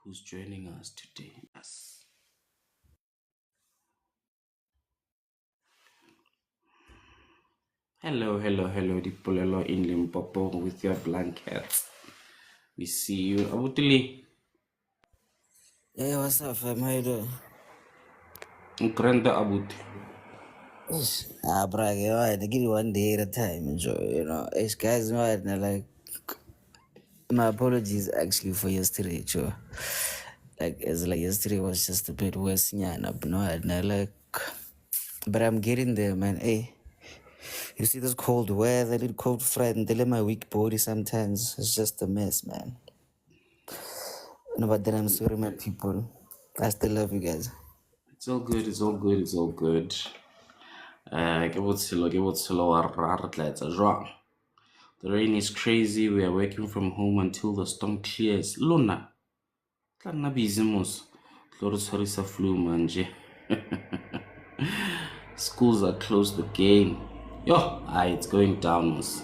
who's joining us today. Yes. Hello, hello, hello, Dipolelo in Limpopo with your blankets. We see you. Abutili, Hey, what's up, fam? How you doing? Granda Abut. Bro, you know, I give you one day at a time, enjoy, Hey, guys, my apologies actually for yesterday, Joe. Like yesterday was just a bit worse, yeah, but I'm getting there, man. Hey, you see this cold weather, little cold friend, they let my weak body sometimes. It's just a mess, man. No, but then I'm sorry, my people. I still love you guys. It's all good, it's all good, it's all good. The rain is crazy. We are working from home until the storm clears. Luna, tla busy mos. Tlo re tshwarisa flu manje. Schools are closed again. Yo, it's going down mos.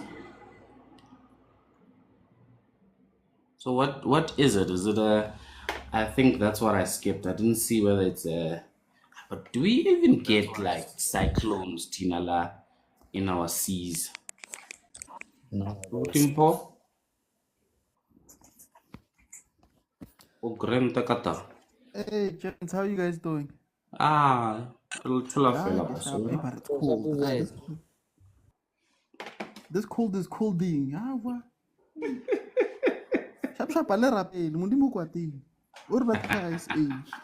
So what is it? Is it a? I think that's what I skipped. I didn't see whether it's a. But do we even get like cyclones, Tinala, in our seas? No, Utimpo o Granta Kata. Hey, gents, how you guys doing? Tula Ah, fela get baso. up. Hey, but it's cold. This cold is colding. What? Sharp, sharp, ale rapele. Mundi mo kwateng. Or that guy's age.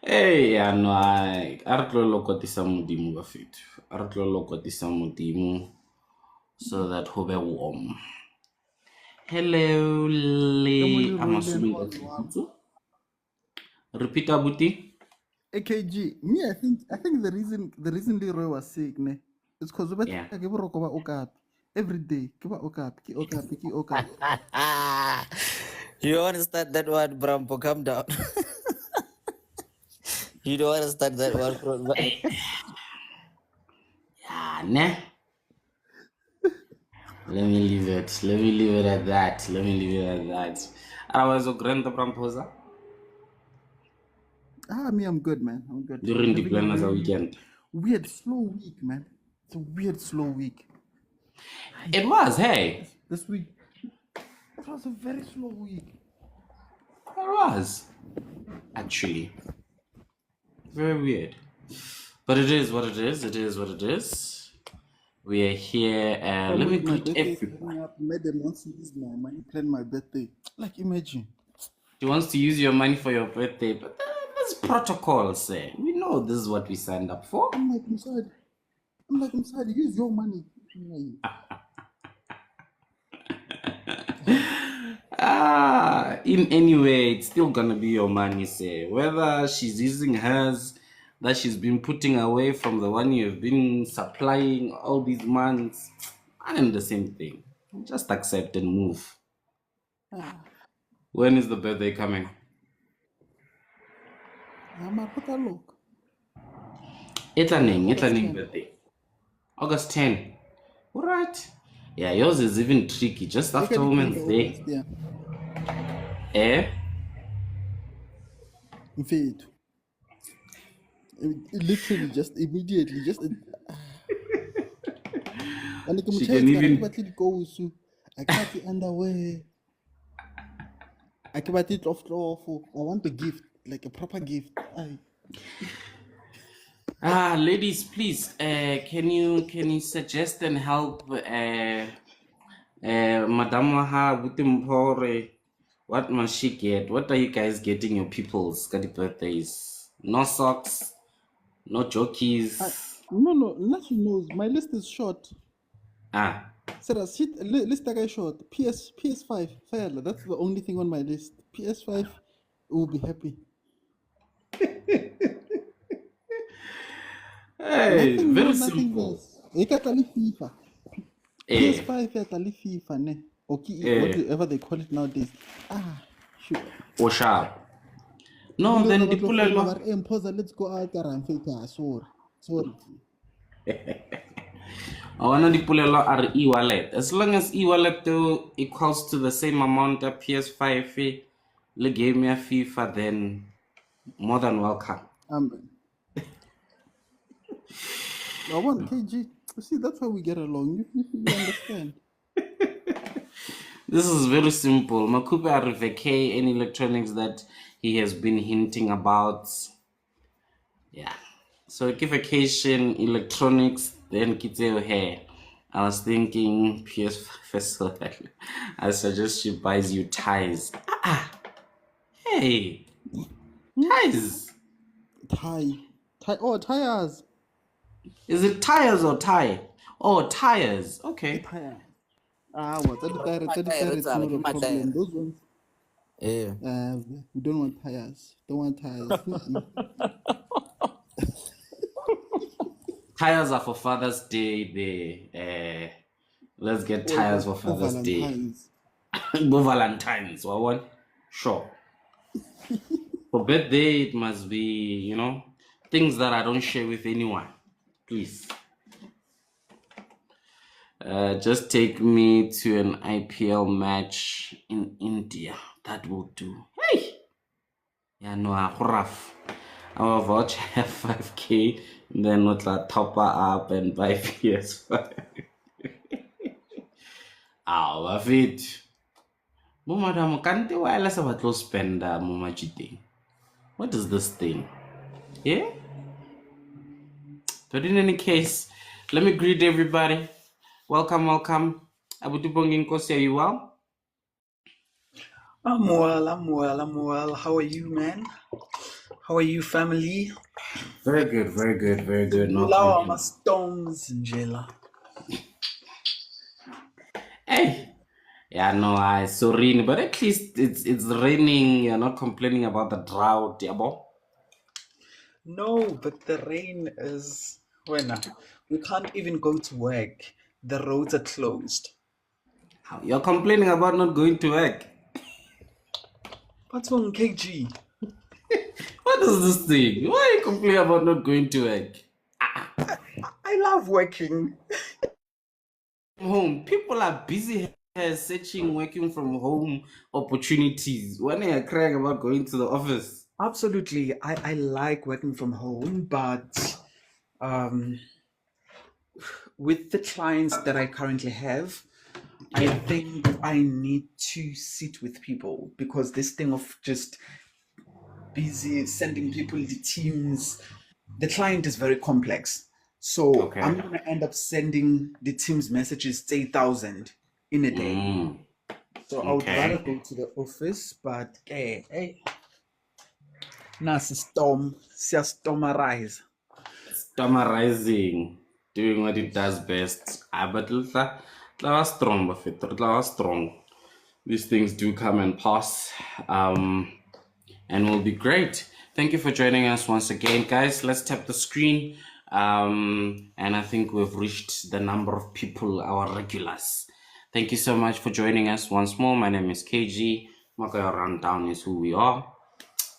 Hey, no, a re tlo lokotisa modimo ba fethu. A re tlo lokotisa modimo so that ho be warm. Hello, le amasumi ka tlhekitso. Repeat abuti. AKG, me, I think the reason Leroy was sick, ne, it's because Yeah. every day. Ke ba okapi, ke okapi, ke okapi. You don't want to start that one, Brampo, calm down. You don't want to start that one from Yeah, ne. Let me leave it. Let me leave it at that. Let me leave it at that. Otherwise, o granta pramposa Me, I'm good, man. I'm good. during the Having a plan as a very weekend. weird, slow week, man. It's a weird, slow week. It was, hey. This week, it was a very slow week. It was. Actually. Very weird. But it is what it is. It is what it is. We are here. Let me My greet birthday is everyone. coming up. Madam wants to use my money, plan my birthday. Like, imagine. She wants to use your money for your birthday, but there's protocols. We know this is what we signed up for. I'm like, I'm sorry, use your money. In any way, it's still gonna be your money, say. Whether she's using hers that she's been putting away from the one you've been supplying all these months, and the same thing. Just accept and move. When is the birthday coming? I'm a put a look. It's August a 10. birthday. August 10. All right. Yeah, yours is even tricky. Just You after can depend Women's on August, Day. yeah. Eh? Mfethu. Literally, just immediately, just. And the She can mchayis even. batli dikosu. I cut the underwear. I can buy it off. I want a gift, like a proper gift. Ladies, please, can you suggest and help Madam Waha Butimpore? What must she get? What are you guys getting your people's birthdays? No socks, no jokies. No, nothing knows. My list is short. Ah, Sarah, list that guy short. PS5. Fair. That's the only thing on my list. PS5 will be happy. hey, Nothing more, very nothing simple. less. You can tell FIFA. Eh, PS5 ya tell FIFA ne. Okay, eh, whatever they call it nowadays. Sure. or sharp. No, then the pulelo. Let's go out there and fit. Sorry. I want to pull a lot our e-wallet. As long as e-wallet though equals to the same amount of PS5 fee, le game ya FIFA, then more than welcome. I want KG. See, that's why we get along. You understand. This is very simple. Makupe Ariveke, any electronics that he has been hinting about. Yeah. So vacation, electronics, then kiteo hair. I was thinking PS5 I suggest she buys you ties. Hey, ties. Tie. Oh, tires. Is it tires or tie? Oh, tires. Okay. Tire. What? That is not a problem. Those ones. Yeah. We don't want tires. Don't want tires. Tires are for Father's Day. Let's get tires for Father's Day. Valentine's. Go Valentine's. One. Sure. For birthday, it must be, things that I don't share with anyone. Please. Just take me to an IPL match in India. That will do. Hey! Yeah, no, rough. Our voucher have 5K, then we'll top up and buy PS5. Our fit. Bo madam, can't you wireless about to spend mo machite? What is this thing? Yeah? But in any case, let me greet everybody. Welcome. Abutubongin Kosi, are you well? I'm well. How are you, man? How are you, family? Very good. No Lawa complaints. ma stones, Njela. Hey! Yeah, no, so rainy, but at least it's raining. You're not complaining about the drought, yabo? No, but the rain is when we can't even go to work. The roads are closed. You're complaining about not going to work. What's wrong, KG? What is this thing? Why are you complaining about not going to work? I love working. Home, people are busy here searching working from home opportunities. When are you crying about going to the office? Absolutely, I like working from home, but with the clients that I currently have, I think I need to sit with people because this thing of just busy sending people the teams, the client is very complex. So Okay. I'm going to end up sending the team's messages 8,000 in a day. So I would Okay. rather go to the office, but hey, nasi storm, stomarize. Summarizing, doing what it does best. But tla strong, Buffett. Tla strong. These things do come and pass, and will be great. Thank you for joining us once again, guys. Let's tap the screen, and I think we've reached the number of people, our regulars. Thank you so much for joining us once more. My name is KG. Makoya Rundown is who we are.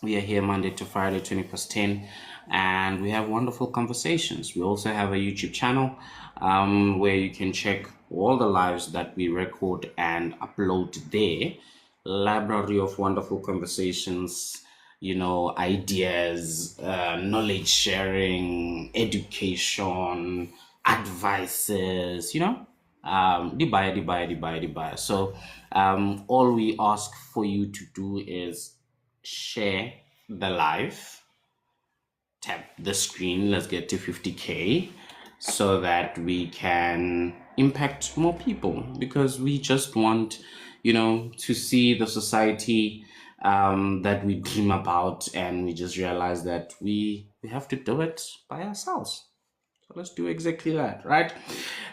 We are here Monday to Friday, 20 past 10, and we have wonderful conversations. We also have a YouTube channel where you can check all the lives that we record and upload there. Library of wonderful conversations, ideas, knowledge sharing, education, advices, the buyer. So all we ask for you to do is share the live, tap the screen, let's get to 50K so that we can impact more people, because we just want to see the society that we dream about, and we just realize that we have to do it by ourselves. So let's do exactly that, right?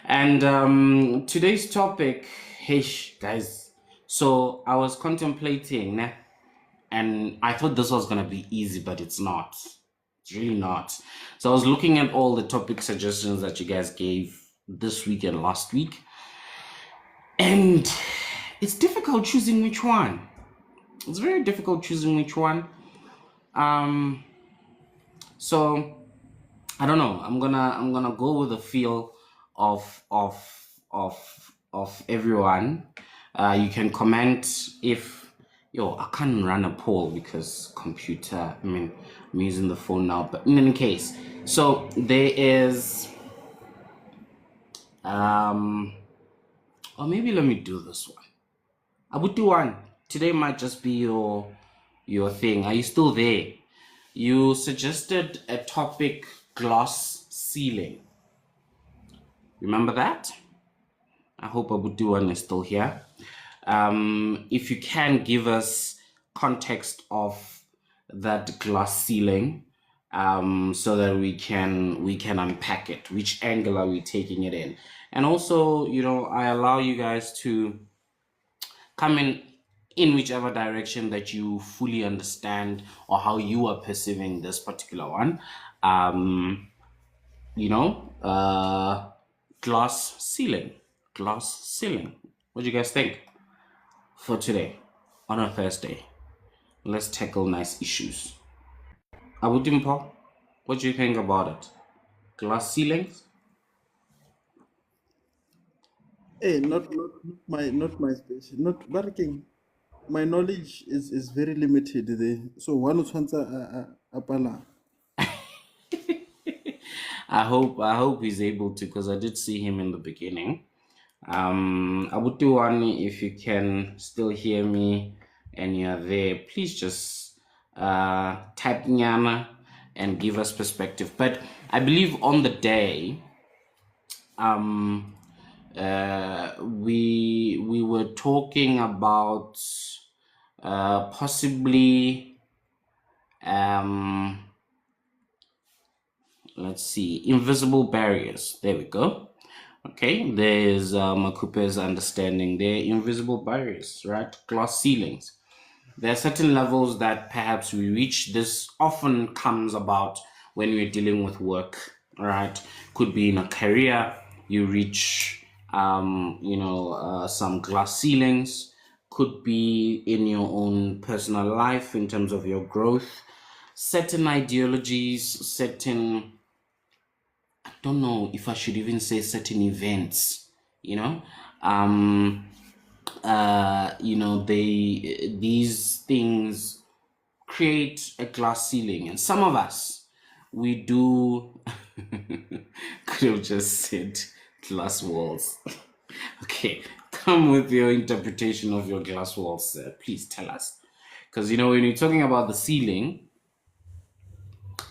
And today's topic, hey guys, so I was contemplating, and I thought this was going to be easy, but it's not. It's really not. So I was looking at all the topic suggestions that you guys gave this week and last week, and it's difficult choosing which one. It's very difficult choosing which one. So I don't know. I'm gonna go with the feel of everyone. You can comment if I can't run a poll because computer. I mean, I'm using the phone now, but in any case, so there is or maybe let me do this one. I would do one. Today might just be your thing. Are you still there? You suggested a topic, glass ceiling. Remember that? I hope Abuduan is still here. If you can give us context of that glass ceiling, so that we can unpack it. Which angle are we taking it in? And also, I allow you guys to come in whichever direction that you fully understand or how you are perceiving this particular one. You know, glass ceiling. Glass ceiling. What do you guys think for today on a Thursday? Let's tackle nice issues. Abu Dimpo, what do you think about it? Glass ceilings? Hey, not my special. Not working. My knowledge is very limited there. So one of apala. I hope he's able to, because I did see him in the beginning. Abutuwani, if you can still hear me and you're there, please just type Nyana and give us perspective. But I believe on the day, we were talking about possibly let's see, invisible barriers. There we go. Okay, there's Makupe's understanding. They're invisible barriers, right? Glass ceilings. There are certain levels that perhaps we reach. This often comes about when we're dealing with work, right? Could be in a career, you reach, some glass ceilings. Could be in your own personal life in terms of your growth. Certain ideologies, certain, I don't know if I should even say certain events, you know, these things create a glass ceiling, and some of us, we do could have just said glass walls. Okay, come with your interpretation of your glass walls, sir. Please tell us, because when you're talking about the ceiling,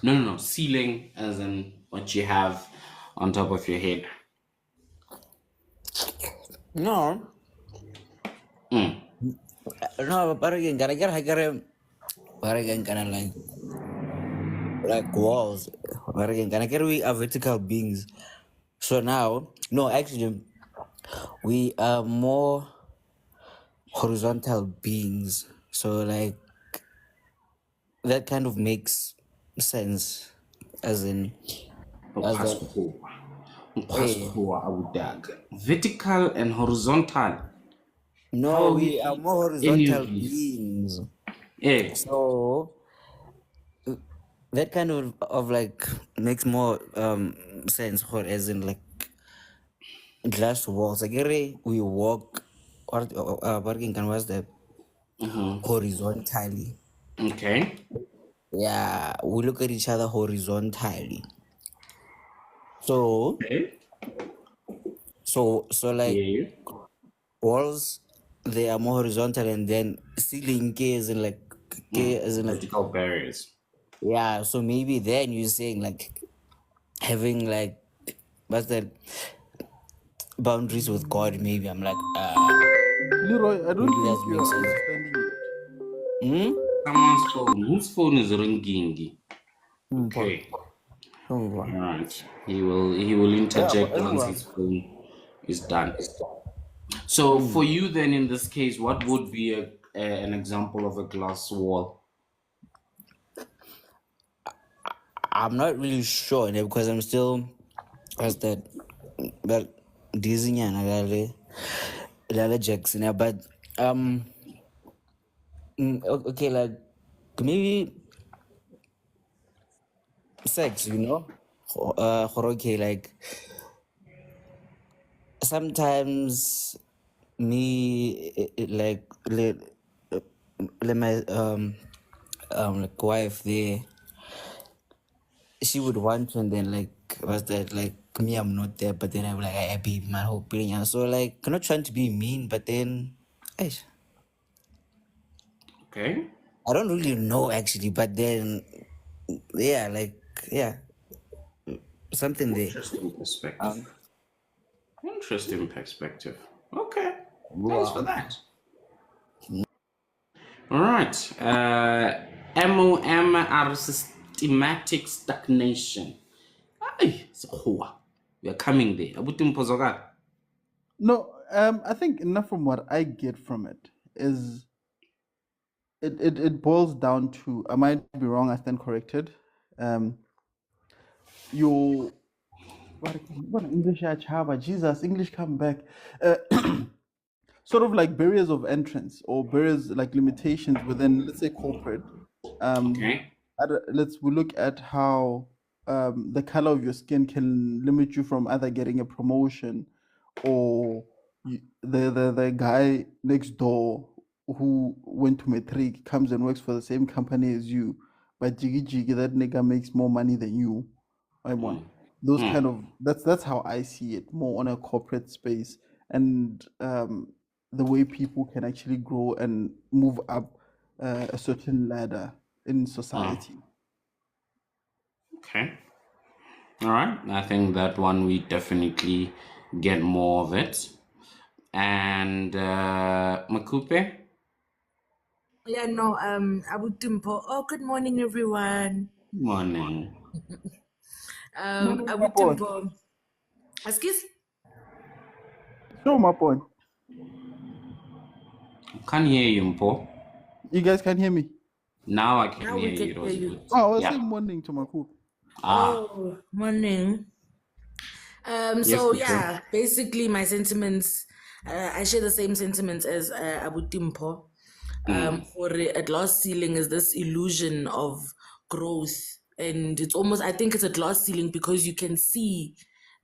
no, ceiling as in what you have on top of your head. No. No, but again, but again, kind of like walls. But again, we are vertical beings. So now, no, actually, we are more horizontal beings. So like that kind of makes sense, as in, as that. Hey, Vertical and horizontal. no, How are we are we more any horizontal of these? beings. Yeah. So that kind of like makes more sense, or as in like glass walls. Like we walk or working can was that horizontally. Okay. Yeah, we look at each other horizontally. So Okay. so like Yeah. walls, they are more horizontal, and then ceiling K is in like K as in like, Vertical barriers. yeah. So maybe then you're saying like having like what's that, boundaries with God. Maybe I'm like Leroy, I don't maybe that think you makes are sense. understanding it. Someone's phone. Whose phone is ringing? Okay. All right. He will Yeah, interject but once anyway. his phone is done. So for you then, in this case, what would be an example of a glass wall? I'm not really sure, because I'm still as that, but Disney and Lala Jackson, yeah, but okay, like maybe sex, okay, like sometimes me like let my like wife there, she would want to, and then like was that like me, I'm not there, but then I'm like I baby my whole opinion. So like I'm not trying to be mean, but then eish, Okay. I don't really know actually, but then yeah, like yeah, something there. Interesting perspective. Um Interesting perspective. Okay. Thanks for wow. that. All right. MOM are systematic stagnation. Ay, sekgowa. We are coming there. Abuti mphozo ka? No, I think enough from what I get from it is it boils down to, I might be wrong, I stand corrected. Your what English ya chaba, Jesus, English come back. Uh, sort of like barriers of entrance or barriers like limitations within, let's say, corporate. Okay. We look at how the color of your skin can limit you from either getting a promotion or the guy next door who went to matric comes and works for the same company as you, but jiggy jiggy that nigga makes more money than you. I want those kind of, that's how I see it more on a corporate space, and the way people can actually grow and move up a certain ladder in society. Okay. All right. I think that one we definitely get more of it. And Makupe? Yeah, no, Abutimpo. Oh, good morning, everyone. Morning. Abutimpo. Excuse? Show my point. Can't hear you, Mpo. You guys can hear me. Now I can Now hear we can you. It was hear you. good. Oh, I was Yeah. saying morning to my cool. Oh, morning. Yes, So Mpo. yeah, basically my sentiments, I share the same sentiments as Abutimpo. For a glass ceiling is this illusion of growth, and it's almost, I think it's a glass ceiling because you can see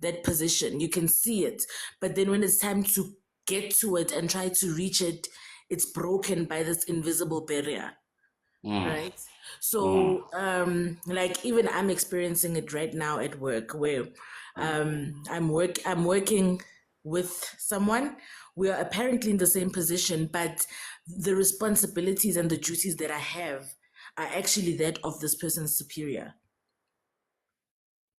that position, you can see it, but then when it's time to get to it and try to reach it, it's broken by this invisible barrier. Right. So like even I'm experiencing it right now at work where I'm working with someone. We are apparently in the same position, but the responsibilities and the duties that I have are actually that of this person's superior.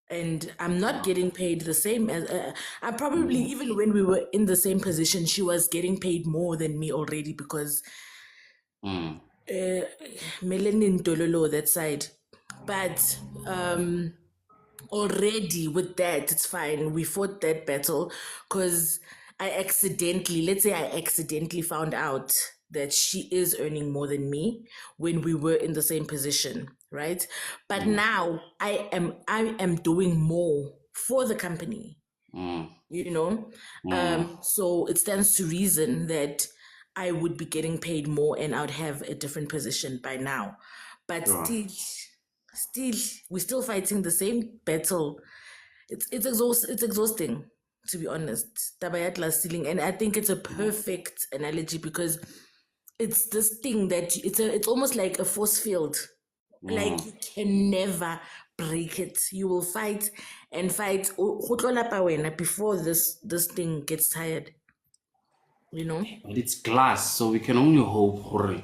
And I'm not getting paid the same as I probably, even when we were in the same position, she was getting paid more than me already because melanin dololo that side. But already with that, it's fine. We fought that battle because let's say I accidentally found out that she is earning more than me when we were in the same position, right? But now I am doing more for the company, you know. So it stands to reason that I would be getting paid more and I'd have a different position by now. But still, we're still fighting the same battle. It's exhausting, to be honest. Tabayat glass ceiling, and I think it's a perfect analogy because it's this thing that it's almost like a force field. Like you can never break it. You will fight and fight before this thing gets tired. You know? But it's glass, so we can only hope hore,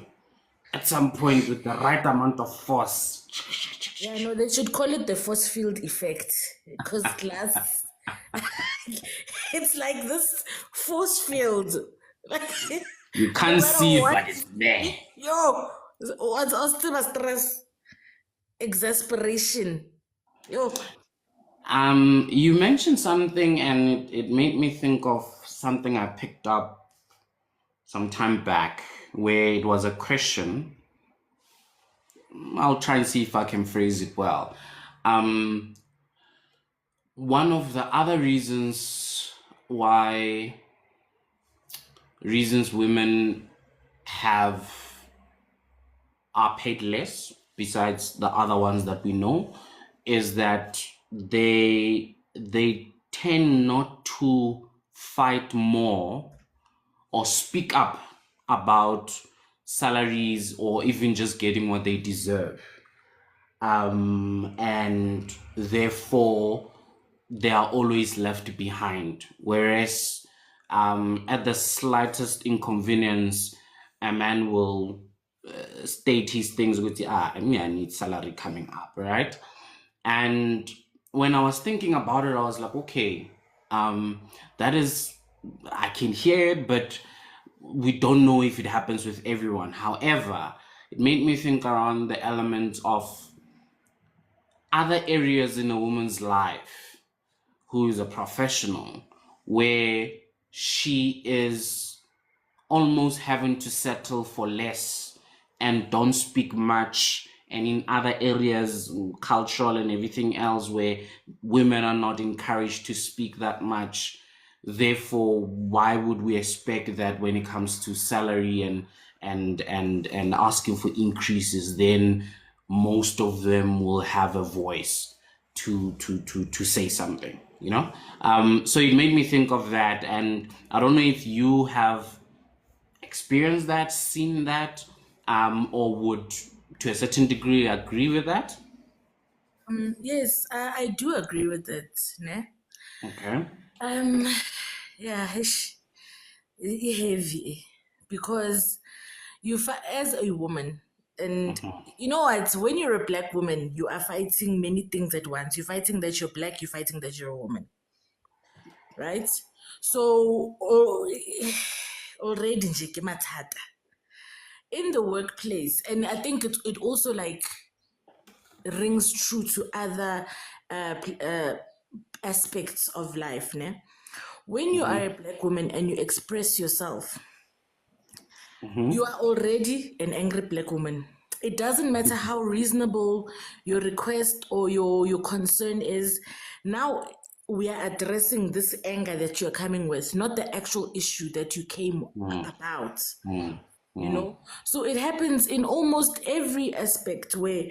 at some point with the right amount of force. Yeah, no, they should call it the force field effect because glass, it's like this force field. You No can't matter see it, what, but it's there. yo, what's still stress, exasperation, yo. You mentioned something, and it made me think of something I picked up some time back, where it was a question. I'll try and see if I can phrase it well. One of the other reasons women are paid less, besides the other ones that we know, is that they tend not to fight more or speak up about salaries or even just getting what they deserve. And therefore they are always left behind. Whereas at the slightest inconvenience, a man will state his things with I need salary coming up, right? And when I was thinking about it, I was like, okay, that is, I can hear it, but we don't know if it happens with everyone. However, it made me think around the element of other areas in a woman's life who is a professional where she is almost having to settle for less and don't speak much, and in other areas, cultural and everything else, where women are not encouraged to speak that much. Therefore, why would we expect that when it comes to salary and asking for increases, then most of them will have a voice to say something, you know? So it made me think of that, and I don't know if you have experienced that, seen that, or would to a certain degree agree with that. Yes, I do agree with it. Ne? Okay. Um, yeah, heavy because as a woman, and you know what, when you're a black woman, you are fighting many things at once. You're fighting that you're black, you're fighting that you're a woman, right? So already nje ke mathata in the workplace, and I think it also like rings true to other aspects of life. Ne? When you are a black woman and you express yourself, you are already an angry black woman. It doesn't matter how reasonable your request or your concern is. Now we are addressing this anger that you're coming with, not the actual issue that you came about. You know, so it happens in almost every aspect where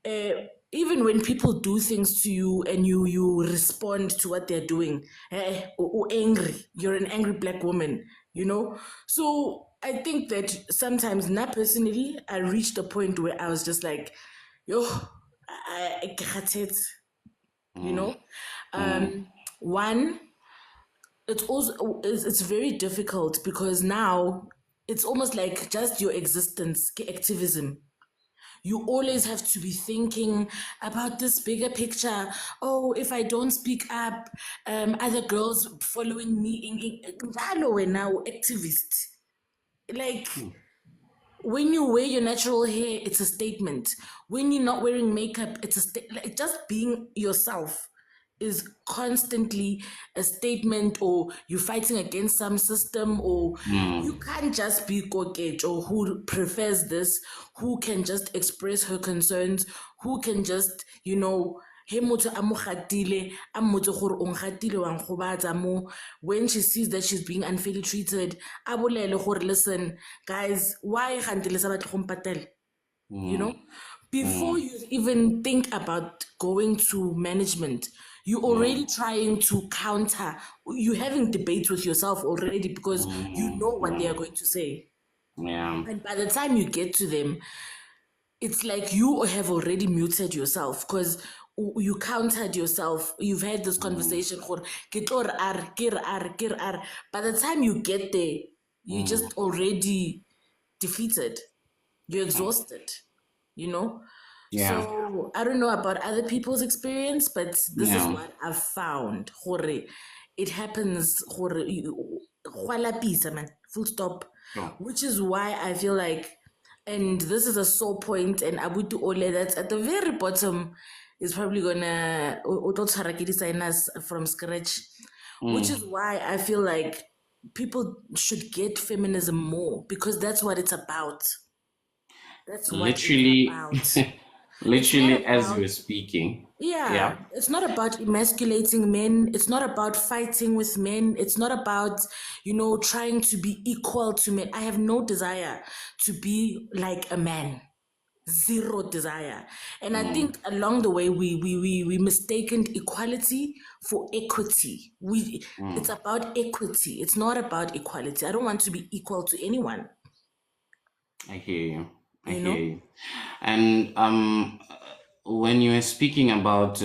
even when people do things to you and you respond to what they're doing, angry, you're an angry black woman, you know. So I think that sometimes, not personally, I reached a point where I was just like, yo, I get it, you know. One, it's very difficult because now it's almost like just your existence, activism. You always have to be thinking about this bigger picture. Oh, if I don't speak up, other girls following me. Njalo wena activist. Like when you wear your natural hair, it's a statement. When you're not wearing makeup, it's a like just being yourself is constantly a statement, or you're fighting against some system, or you can't just be kokech, or who prefers this, who can just express her concerns, who can just, you know, he motho a mo gatile a mmotse gore o ngatile wa nkgobatsa mo. When she sees that she's being unfairly treated, a bolele gore, listen guys, why gante le sa batle go mpatela, you know, before you even think about going to management, you're already trying to counter, you're having debates with yourself already because you know what they are going to say. Yeah. And by the time you get to them, it's like you have already muted yourself because you countered yourself. You've had this conversation. By the time you get there, you just already defeated. You're exhausted, you know? Yeah. So I don't know about other people's experience, but this is Yeah. what I've found. It happens, man, full stop. Sure. Which is why I feel like, and this is a sore point, and Abutu Ole that's at the very bottom is probably gonna sign us from scratch. Which is why I feel like people should get feminism more because that's what it's about. That's what it's Literally, about. It's not literally, as about, we're speaking. yeah, Yeah. it's not about emasculating men. It's not about fighting with men. It's not about, you know, trying to be equal to men. I have no desire to be like a man. zero desire. And I think along the way we mistaken equality for equity. It's about equity. It's not about equality. I don't want to be equal to anyone, I hear you. I you hear know? you. And when you were speaking about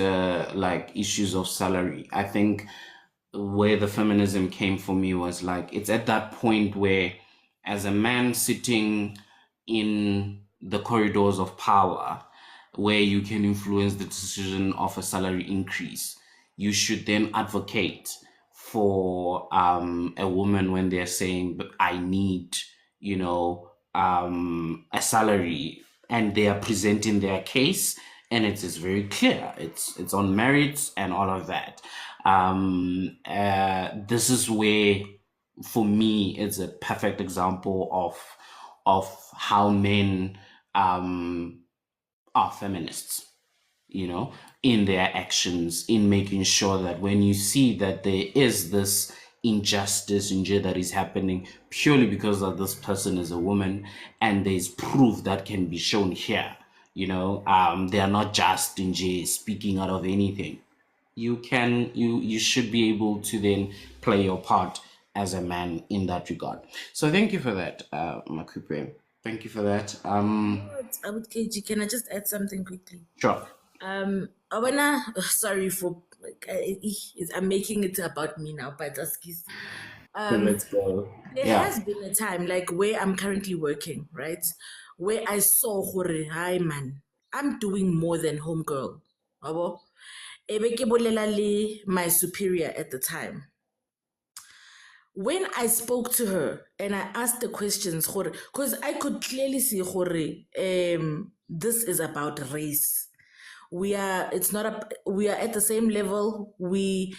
like issues of salary, I think where the feminism came for me was like it's at that point where, as a man sitting in the corridors of power, where you can influence the decision of a salary increase, you should then advocate for a woman when they're saying, "But I need, a salary," and they are presenting their case, and it is very clear. It's on merits and all of that. This is where, for me, it's a perfect example of how men are feminists, in their actions, in making sure that when you see that there is this injustice that is happening purely because of this person is a woman, and there's proof that can be shown here, they are not just speaking out of anything. You should be able to then play your part as a man in that regard. So thank you for that, Makupe. Thank you for that. I would KG, can I just add something quickly? Sure. I wanna sorry for I'm making it about me now, but Let's go. there Yeah. has been a time like where I'm currently working, right? Where I saw hore, hi man, I'm doing more than homegirl. Abo? Ebe ke bolela le my superior at the time. When I spoke to her and I asked the questions, because I could clearly see this is about race. We are at the same level. We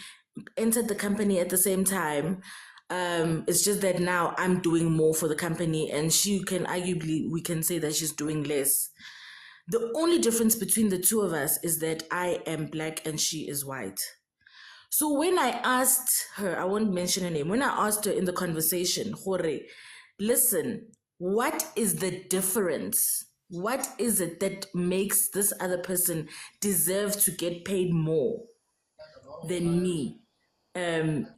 entered the company at the same time. It's just that now I'm doing more for the company, and we can say that she's doing less. The only difference between the two of us is that I am black and she is white. So when I asked her, I won't mention her name, when I asked her in the conversation, Hore, listen, what is the difference? What is it that makes this other person deserve to get paid more than me?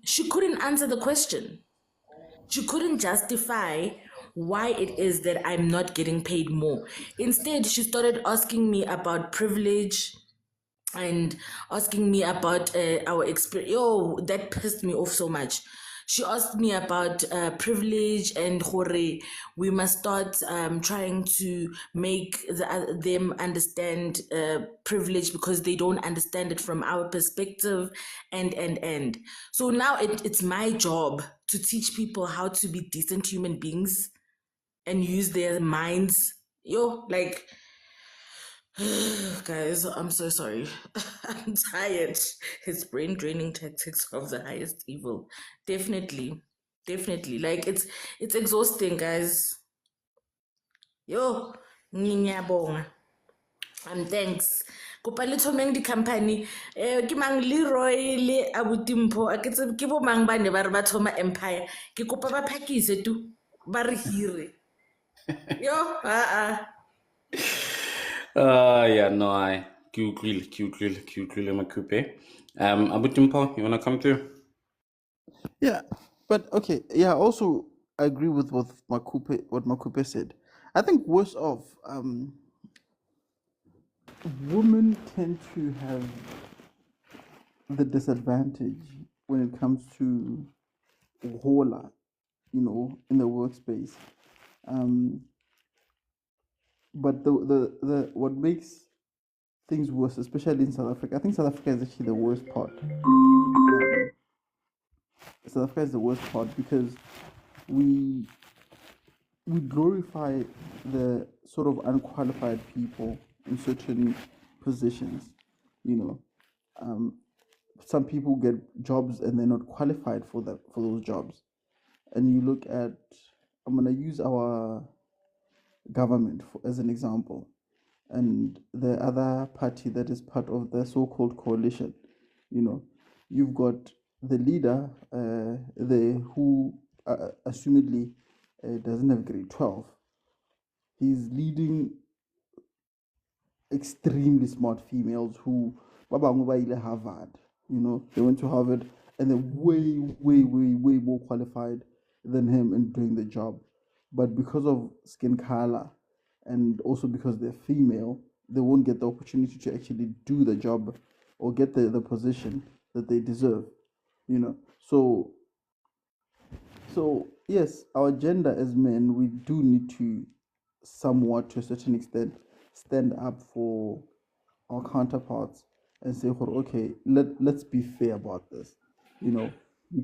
She couldn't answer the question. She couldn't justify why it is that I'm not getting paid more. Instead, she started asking me about privilege and asking me about our experience. Oh, that pissed me off so much. She asked me about privilege and hore. We must start trying to make them understand privilege because they don't understand it from our perspective, and. So now it's my job to teach people how to be decent human beings and use their minds. Like, guys, I'm so sorry. I'm tired. It's brain draining tactics of the highest evil. Definitely. Definitely. Like it's exhausting, guys. Ngiyabonga. Thanks. Kopa le thomeng di-company. Ke mang Leroy le Abutimpo. A ke tsebe ke bo mang ba ne ba re ba thoma Empire. Ke kopa ba phakise tu. Ba re hire. Yeah, no, I Q Makupe. Abutimpo, you wanna come through? Yeah, but okay. Yeah, also I agree with what Makupe said. I think worse off, women tend to have the disadvantage when it comes to hola, in the workspace. But the what makes things worse, especially in South Africa, I think South Africa is actually the worst part. South Africa is the worst part because we glorify the sort of unqualified people in certain positions. Some people get jobs and they're not qualified for those jobs. And you look at, I'm gonna use our government as an example, and the other party that is part of the so-called coalition. You've got the leader, who assumedly doesn't have grade 12. He's leading extremely smart females who ba bangwe ba ile Harvard, they went to Harvard and they're way, way, way, way more qualified than him in doing the job. But because of skin color and also because they're female, they won't get the opportunity to actually do the job or get the position that they deserve, you know. So yes, our gender as men, we do need to somewhat, to a certain extent, stand up for our counterparts and say, "Oh, okay, let's be fair about this. You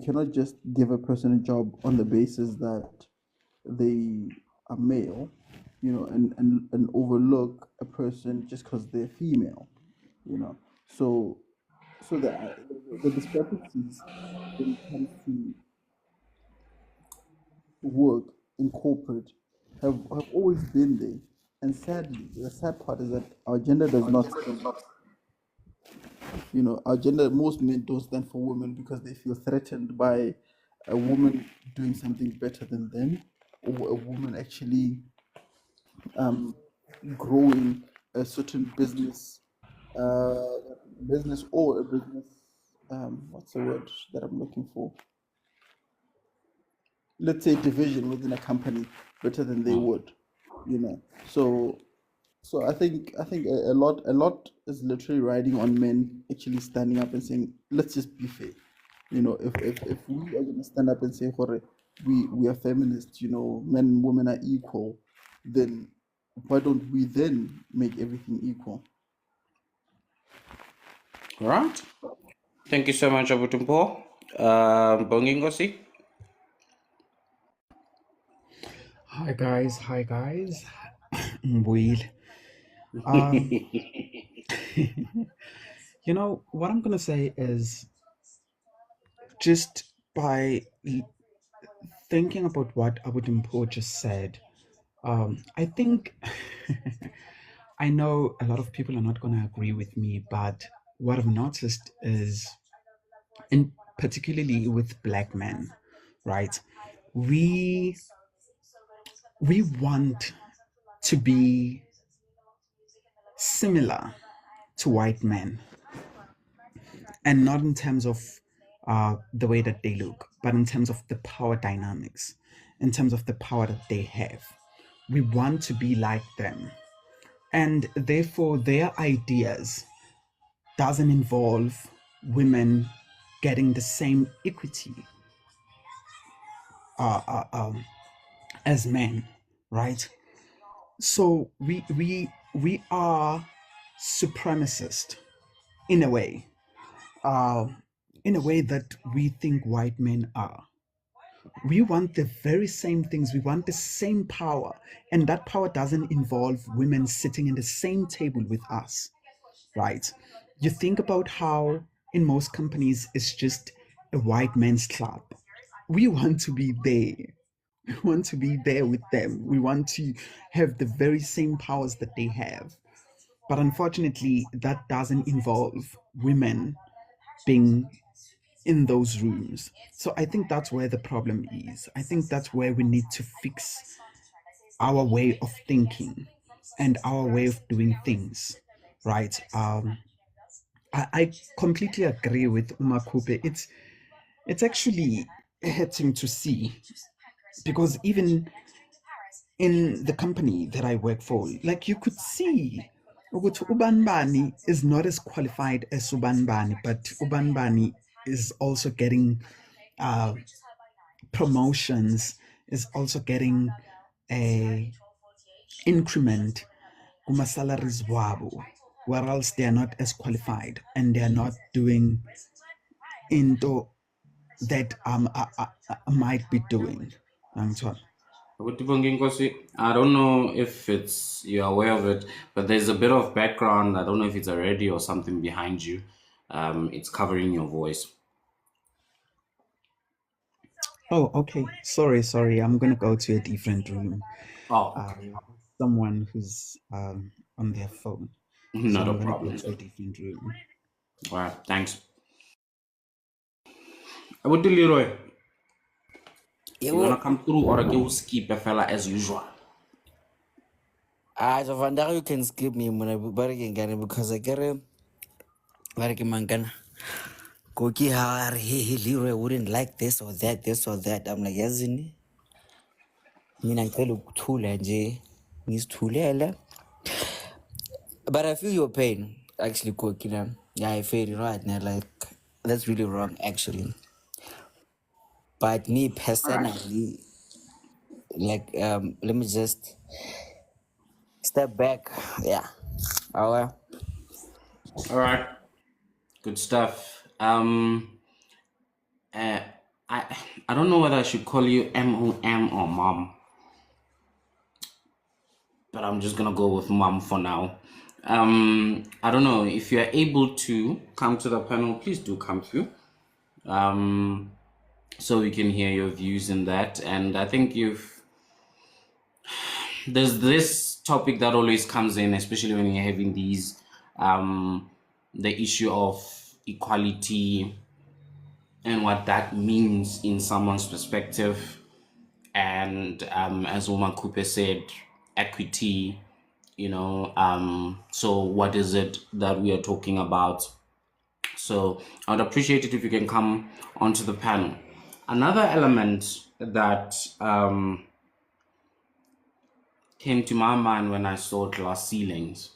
cannot just give a person a job on the basis that they are male, and overlook a person just because they're female, you know. So the discrepancies when it comes to work in corporate have always been there. And sadly, the sad part is that our gender does not stand. Our gender, most men don't stand for women because they feel threatened by a woman doing something better than them, or a woman actually um, growing a certain uh, business or a business. What's the word that I'm looking for? Let's say division within a company better than they would. You know, so I think a lot is literally riding on men actually standing up and saying, let's just be fair. If we are gonna stand up and say, "Hore, we are feminists, men and women are equal," then why don't we then make everything equal? All right. Thank you so much, Abutumpo. Bongingosi. Hi guys. Will. Um, what I'm gonna say is just by thinking about what Abudimpo just said, I think I know a lot of people are not gonna agree with me, but what I've noticed is, in particularly with black men, right? We we want to be similar to white men, and not in terms of the way that they look, but in terms of the power dynamics, in terms of the power that they have. We want to be like them, and therefore their ideas doesn't involve women getting the same equity as men, right? So we are supremacist in a way, uh, in a way that we think white men are. We want the very same things. We want the same power, and that power doesn't involve women sitting in the same table with us, right? You think about how in most companies it's just a white man's club. We want to be there. We want to be there with them. We want to have the very same powers that they have. But unfortunately, that doesn't involve women being in those rooms. So I think that's where the problem is. I think that's where we need to fix our way of thinking and our way of doing things, right? I completely agree with Umakupe. It's actually hurting to see, because even in the company that I work for, like, you could see ukuthi Ubanbani is not as qualified as Ubanbani, but Ubanbani is also getting promotions, is also getting a increment kuma salaries wabo, whereas they are not as qualified and they are not doing into that I might be doing. Bongingosi, I don't know if you're aware of it, but there's a bit of background. I don't know if it's a radio or something behind you. It's covering your voice. Oh, okay. Sorry. I'm gonna go to a different room. Oh, okay. Someone who's on their phone, so Not a I'm gonna go problem. to a different room. All right, thanks. Abuti Leroy, you wanna Yo, come through or I will skip a fella as usual? So vandaag you can skip me because I get it. Mangana. Koki how he Leroy wouldn't like this or that. I'm like, yazini. Mina ngicela ukuthula nje. Ngisithulele. But I feel your pain, actually, Kokina. Yeah, I feel it right now. Like, that's really wrong, actually. But me All right. personally, like, let me just step back. Yeah. Our All right. Good stuff. Uh, I I don't know whether I should call you MOM or mom, but I'm just gonna go with mom for now. I don't know if you are able to come to the panel. Please do come through. So we can hear your views in that. And I think there's this topic that always comes in, especially when you're having these, the issue of equality and what that means in someone's perspective. And as Uma Cooper said, equity, so what is it that we are talking about? So I'd appreciate it if you can come onto the panel. Another element that came to my mind when I saw glass ceilings,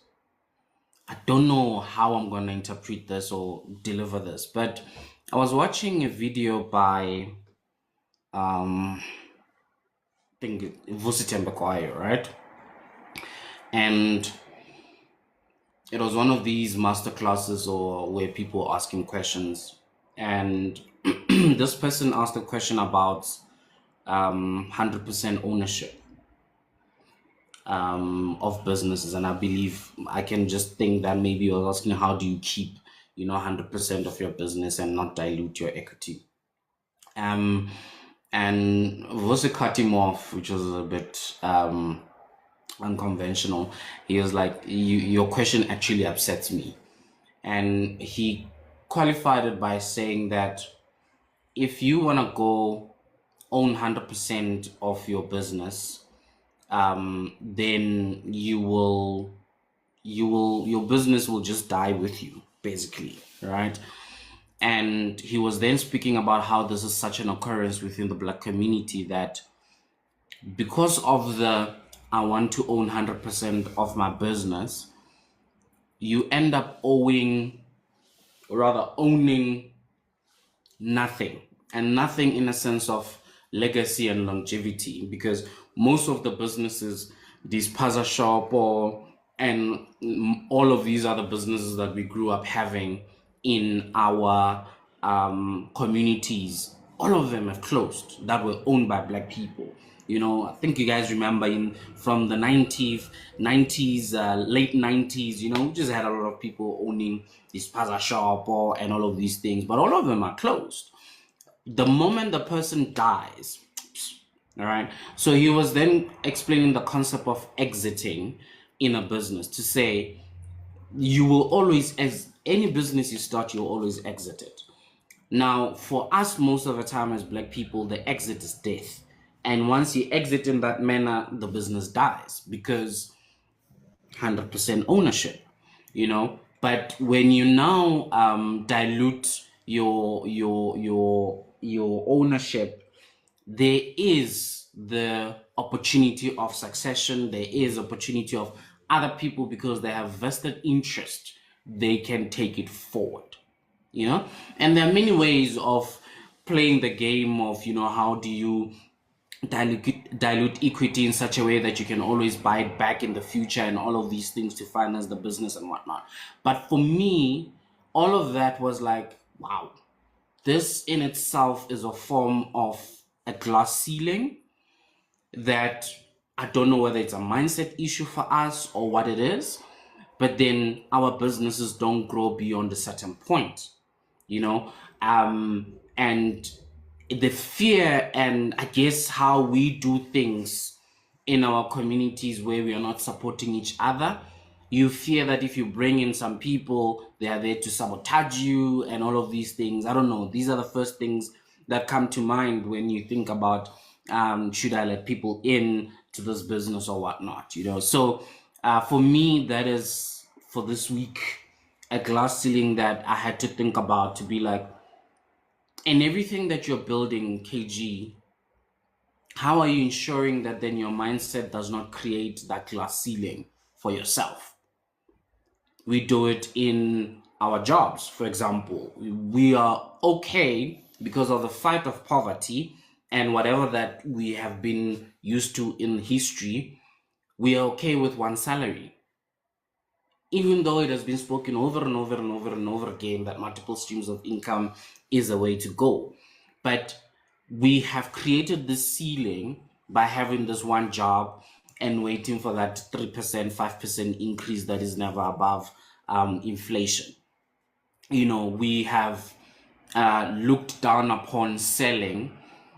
I don't know how I'm going to interpret this or deliver this, but I was watching a video by I think Vusitembe Kwayo, right? And it was one of these master classes or where people are asking questions, and this person asked a question about 100% ownership of businesses. And I believe I can just think that maybe you're asking, how do you keep 100% of your business and not dilute your equity? And Vose cut him off, which was a bit unconventional. He was like, your question actually upsets me. And he qualified it by saying that if you want to go own 100% of your business, then your business will just die with you, basically, right? And he was then speaking about how this is such an occurrence within the Black community, that because of the I want to own 100% of my business, you end up owning nothing, and nothing in a sense of legacy and longevity, because most of the businesses, these Paza Shop and all of these other businesses that we grew up having in our communities, all of them have closed that were owned by Black people. I think you guys remember from the 90s, late 90s, we just had a lot of people owning this Paza Shop and all of these things, but all of them are closed. The moment the person dies, all right. So he was then explaining the concept of exiting in a business, to say you will always, as any business you start, you'll always exit it. Now, for us, most of the time as Black people, the exit is death. And once you exit in that manner, the business dies, because 100% ownership, But when you now dilute your ownership, there is the opportunity of succession. There is opportunity of other people, because they have vested interest, they can take it forward. And there are many ways of playing the game of how do you dilute equity in such a way that you can always buy it back in the future, and all of these things to finance the business and whatnot. But for me, all of that was like, wow, this in itself is a form of a glass ceiling that I don't know whether it's a mindset issue for us or what it is, but then our businesses don't grow beyond a certain point, and the fear, and I guess how we do things in our communities where we are not supporting each other. You fear that if you bring in some people, they are there to sabotage you and all of these things. I don't know. These are the first things that come to mind when you think about should I let people in to this business or whatnot, So For me, that is for this week a glass ceiling that I had to think about, to be like, in everything that you're building, KG, how are you ensuring that then your mindset does not create that glass ceiling for yourself? We do it in our jobs, for example. We are okay because of the fight of poverty and whatever that we have been used to in history. We are okay with one salary, even though it has been spoken over and over and over and over again that multiple streams of income is a way to go. But we have created this ceiling by having this one job and waiting for that 3%, 5% increase that is never above inflation. We have looked down upon selling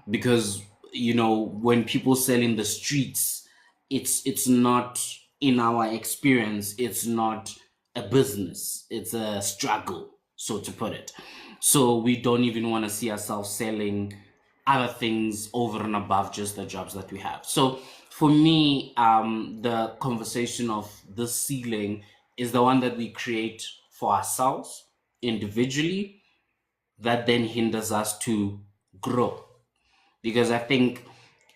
because, when people sell in the streets, it's not, in our experience, it's not a business, it's a struggle, so to put it. So we don't even want to see ourselves selling other things over and above just the jobs that we have. So for me, the conversation of the ceiling is the one that we create for ourselves individually, that then hinders us to grow. Because I think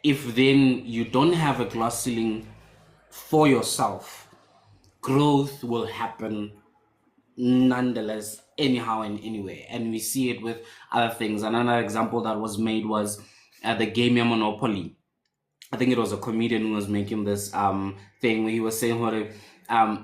if then you don't have a glass ceiling for yourself, growth will happen nonetheless, anyhow and anyway. And we see it with other things. Another example that was made was the game of Monopoly. I think it was a comedian who was making this thing where he was saying what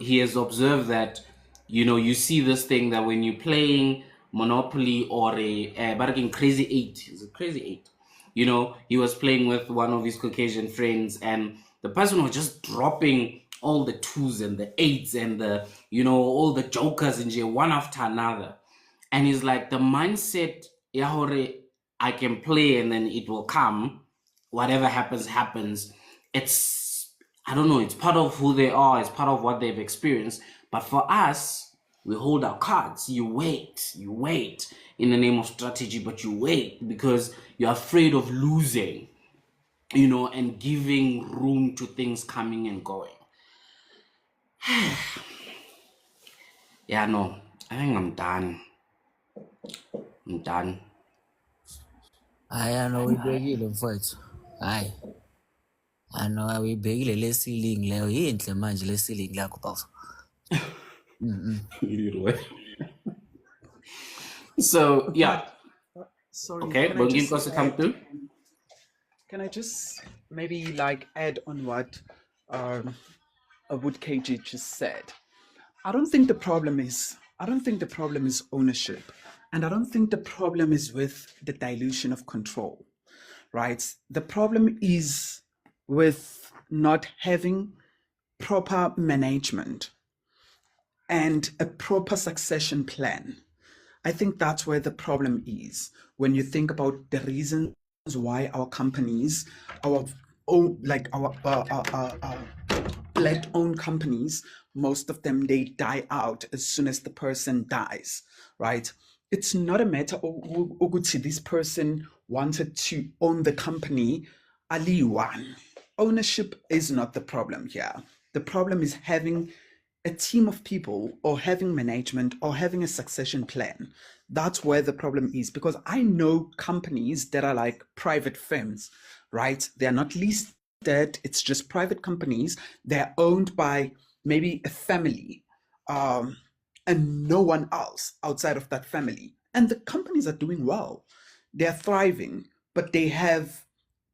he has observed that, you see this thing that when you're playing Monopoly or but again, Crazy Eight, is it Crazy Eight? He was playing with one of his Caucasian friends, and the person was just dropping all the twos and the eights and the, all the jokers in jail one after another. And he's like, the mindset, yahore, I can play and then it will come. Whatever happens. It's, I don't know, it's part of who they are, it's part of what they've experienced. But for us, we hold our cards. You wait in the name of strategy, but you wait because you're afraid of losing, and giving room to things coming and going. Yeah, no, I think I'm done. Hayi, uyibekile mfowethu. Hayi, uyibekile le ceiling leyo. Yinhle manje le ceiling lakho boss. So yeah. Sorry. Okay, can I Bongin just Kosi come add- through. Can I just maybe add on what Wood KG just said? I don't think the problem is ownership, and I don't think the problem is with the dilution of control, right? The problem is with not having proper management and a proper succession plan. I think that's where the problem is. When you think about the reasons why our companies, our black-owned companies, most of them, they die out as soon as the person dies, right? It's not a matter of this person wanted to own the company, Ali one. Ownership is not the problem here. The problem is having a team of people or having management or having a succession plan. That's where the problem is, because I know companies that are like private firms, right? They're not listed, it's just private companies. They're owned by maybe a family and no one else outside of that family. And the companies are doing well. They're thriving, but they have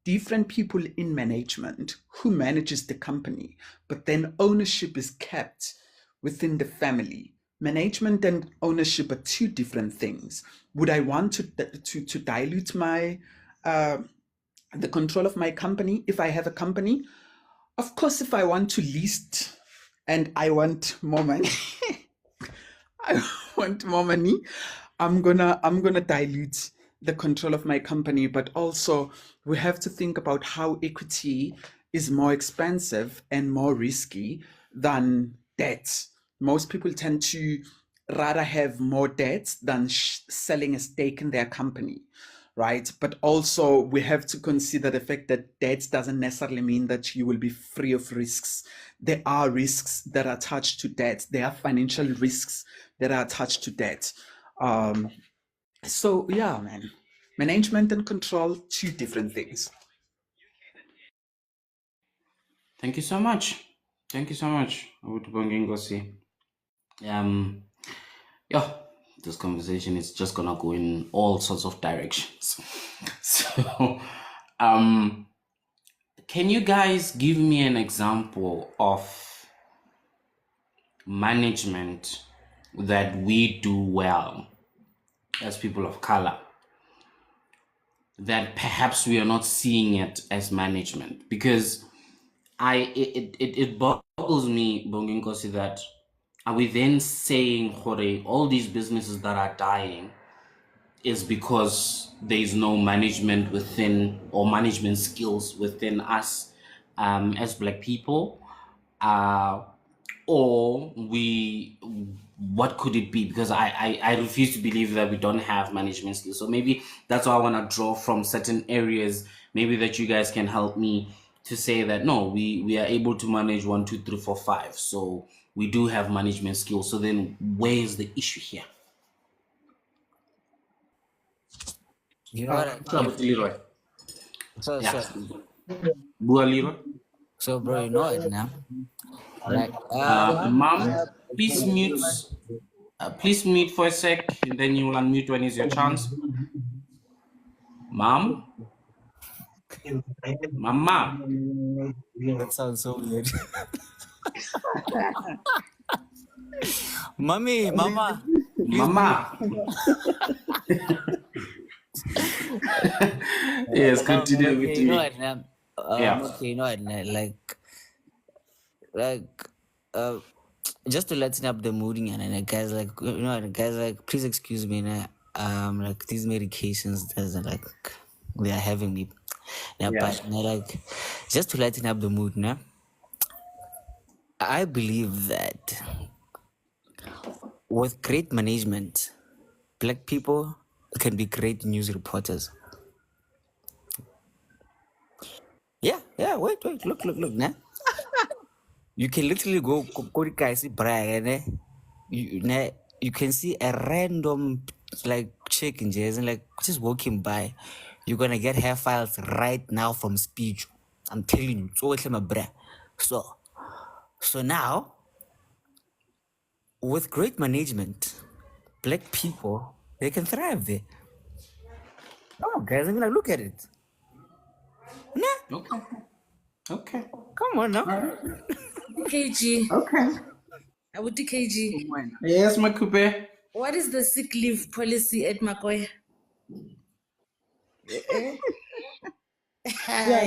different people in management who manages the company, but then ownership is kept within the family. Management and ownership are two different things. Would I want to dilute my the control of my company if I have a company? Of course, if I want to list and I want more money, I'm gonna dilute the control of my company. But also we have to think about how equity is more expensive and more risky than debt. Most people tend to rather have more debts than selling a stake in their company, right? But also we have to consider the fact that debt doesn't necessarily mean that you will be free of risks. There are risks that are attached to debt. There are financial risks that are attached to debt. So yeah, man, management and control, two different things. Thank you so much. Thank you so much, Ngosi. Yeah, this conversation is just gonna go in all sorts of directions. So, um, can you guys give me an example of management that we do well as people of color, that perhaps we are not seeing it as management? Because it boggles me, Bonginkosi, that are we then saying, Hore, all these businesses that are dying is because there is no management within, or management skills within us as Black people? Or what could it be? Because I refuse to believe that we don't have management skills. So maybe that's why I want to draw from certain areas, maybe that you guys can help me to say that no, we are able to manage 1, 2, 3, 4, 5. So we do have management skills. So then where is the issue here? You know what? Leroy. So, Yeah. so, Bua Leroy. so, bro, you know it now. Like, Mom, please mute. Please mute for a sec, and then you will unmute when it's your chance. Mom? Mama? that sounds so weird. Mommy, mama, please Mama? Yes, continue with okay, you know me. what, now? Yeah. Okay, you know what, now? Like, just to lighten up the mood, and guys, like, you know, what, guys, like, please excuse me, now. Like these medications, doesn't like they are having me. Now, Yeah. but now, like, just to lighten up the mood, now. I believe that with great management, Black people can be great news reporters. Yeah, wait, look, nah. You can literally go to guys brag, you can see a random like chick in Jersey, like just walking by. You're gonna get hair files right now from speech. I'm telling you, so it's my bra. So now, with great management, Black people they can thrive there. Oh, guys, I mean, like, look at it. Nah, Okay. come on now. KG. Okay. I would do KG. Yes, my coupe. What is the sick leave policy at Makoy? Yeah,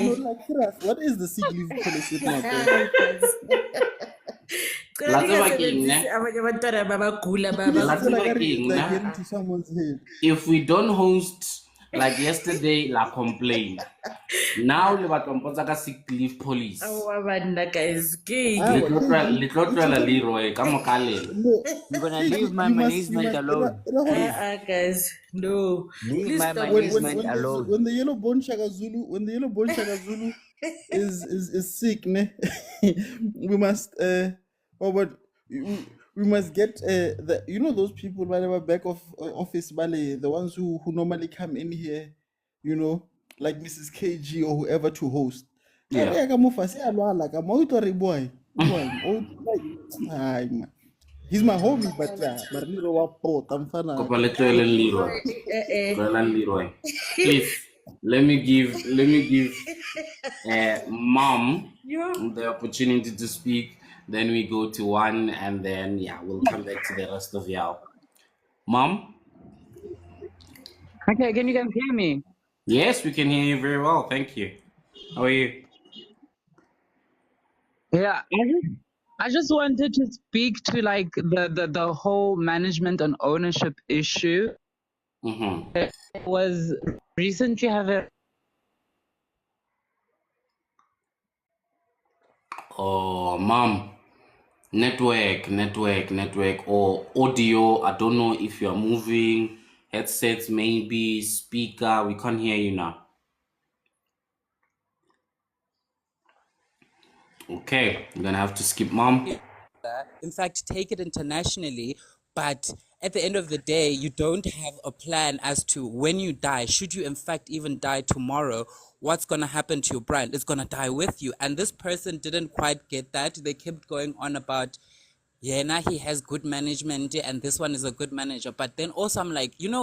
no, like serious. What is the sick leave policy at Makoy? Let's Still, like like getting to someone's head. if we don't host, like yesterday, la complain. Now le batla mpotsa ka sick leave policy. Guys, Litlo tloela Leroy ka moka lena. No, You're gonna KG, leave my you must, management alone. guys, no. Leave Please my stop management alone. when the yellow bone Shaka Zulu is sick, ne? we must we must get the those people by the back of office bale, the ones who normally come in here, like Mrs. KG or whoever to host. Yeah. He's my homie, but yeah, Marliro wa pota mfana. Kopa le tloeleng Leroy. Tloelang Leroy. Please, let me give Mom the opportunity to speak. Then we go to one, and then we'll come back to the rest of y'all. Mom? Okay, can you guys hear me? Yes, we can hear you very well. Thank you. How are you? Yeah, I just wanted to speak to like the whole management and ownership issue. Mm-hmm. Was recently having Oh, Mom. Network, or audio. I don't know if you're moving. headsets, maybe speaker. We can't hear you now. Okay, I'm gonna have to skip, Mom. In fact, take it internationally. But at the end of the day, you don't have a plan as to when you die. Should you, in fact, even die tomorrow, what's going to happen to your brand? It's going to die with you. And this person didn't quite get that. They kept going on about, yeah, now he has good management and this one is a good manager. But then also I'm like, in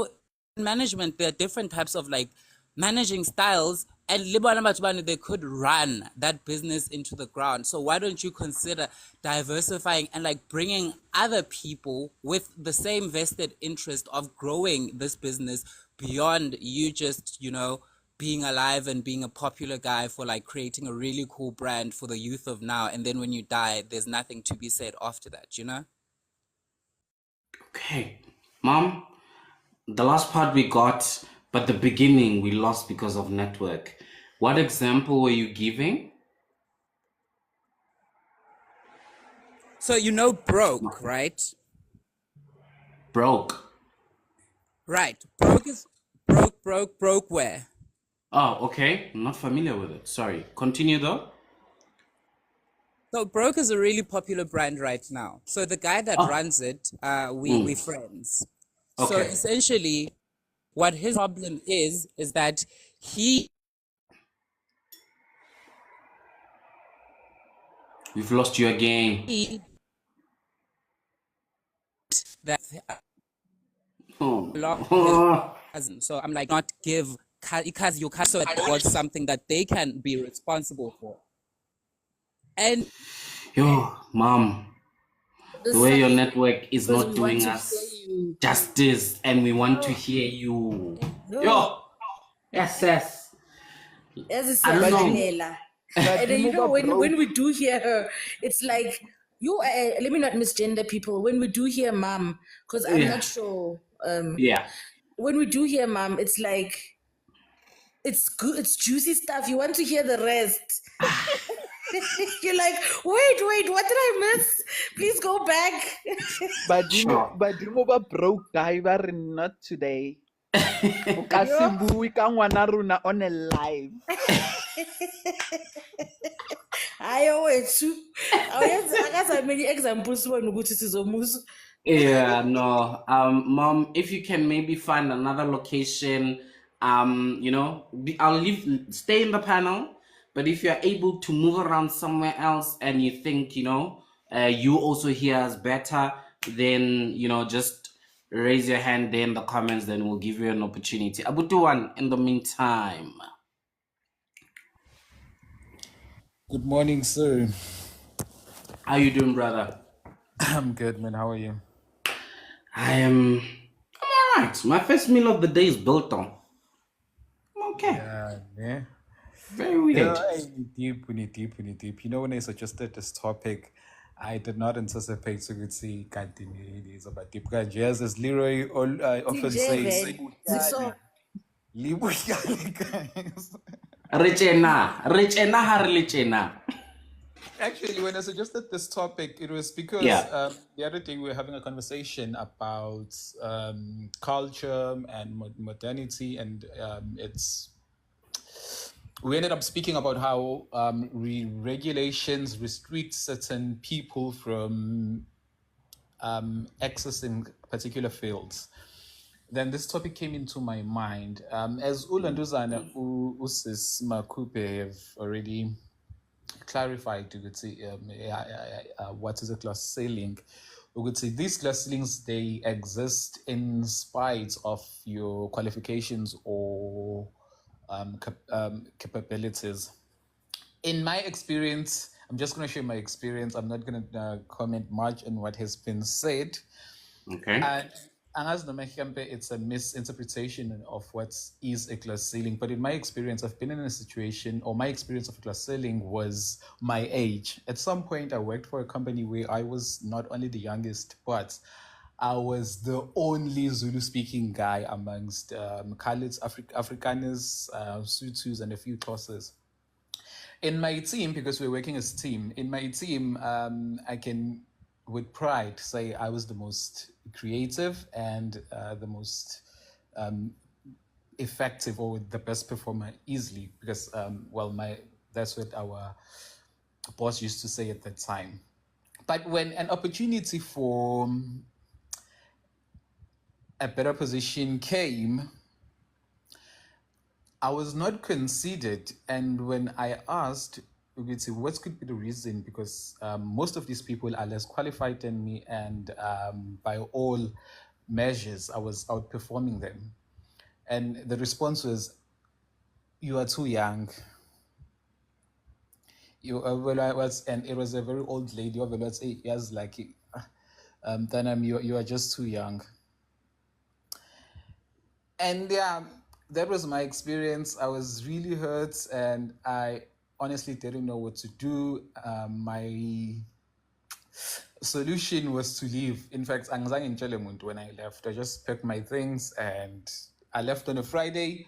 management, there are different types of like managing styles, and Libana Matubani, they could run that business into the ground. So why don't you consider diversifying and like bringing other people with the same vested interest of growing this business beyond you just, being alive and being a popular guy for like creating a really cool brand for the youth of now, and then when you die there's nothing to be said after that. Okay, Mom. The last part we got, but the beginning we lost because of network. What example were you giving? So broke, right? Broke. Right. Broke is broke where? Oh, okay. I'm not familiar with it. Sorry. Continue though. So Broke is a really popular brand right now. So the guy that Oh, runs it, we mm, friends. So okay. essentially what his problem is that We've lost you again. he that Oh. along his Oh. cousin. So I'm like, not give because your cousin was something that they can be responsible for. And Yo, Mom. The This way your sucks network is because not we want doing to hear us you. justice and we want to No, hear you. no. Yo, yes. As I don't know. Siyazilalela. And then, Badimo ba when broke. we do hear her, it's like you. Let me not misgender people. When we do hear mom, because I'm Yeah. not sure. Yeah. When we do hear mom, it's like it's good. It's juicy stuff. You want to hear the rest. You're like, wait, what did I miss? Please go back. Sure. Badimo ba broke guy ba re not today. O ka se Yo. bue ka ngwana rona on a live. Hayo wethu. Awuyenza akazameni examples wena ukuthi sizomusa. Yeah, no. Mom, if you can maybe find another location, I'll leave, stay in the panel. But if you're able to move around somewhere else and you think, you also hear us better, then, just raise your hand there in the comments, then we'll give you an opportunity. Abutuwan, in the meantime. Good morning, sir. How you doing, brother? I'm good, man. How are you? I'm all right. My first meal of the day is built on. I'm okay. Yeah. Very weird. Deep. When I suggested this topic, I did not anticipate to see continuities about deep. Because as Leroy often says, So guys. Rechena harlechena. Actually, when I suggested this topic, it was because Yeah. the other day we were having a conversation about culture and modernity, and we ended up speaking about how regulations restrict certain people from accessing particular fields. Then this topic came into my mind. As Ulanduzana Usis Makupe have already clarified, you could say, what is a class ceiling? We could say these class ceilings, they exist in spite of your qualifications or capabilities. In my experience, I'm just going to share my experience. I'm not going to comment much on what has been said. Okay. And as it's a misinterpretation of what is a class ceiling. But in my experience, I've been in a situation, or my experience of a class ceiling was my age. At some point, I worked for a company where I was not only the youngest, but I was the only Zulu-speaking guy amongst Khalid's, Afrikaners, Sutus, and a few classes. In my team, because we're working as a team, in my team, I can, with pride, say I was the most creative and the most effective or the best performer easily because that's what our boss used to say at that time. But when an opportunity for a better position came, I was not considered. And when I asked, what could be the reason? Because most of these people are less qualified than me, and by all measures, I was outperforming them. And the response was, "You are too young." And it was a very old lady. Was 8 years, like, Tanam, you are just too young. And yeah, that was my experience. I was really hurt, and I honestly didn't know what to do. My solution was to leave. In fact, angizange ngitshele muntu when I left. I just packed my things and I left on a Friday,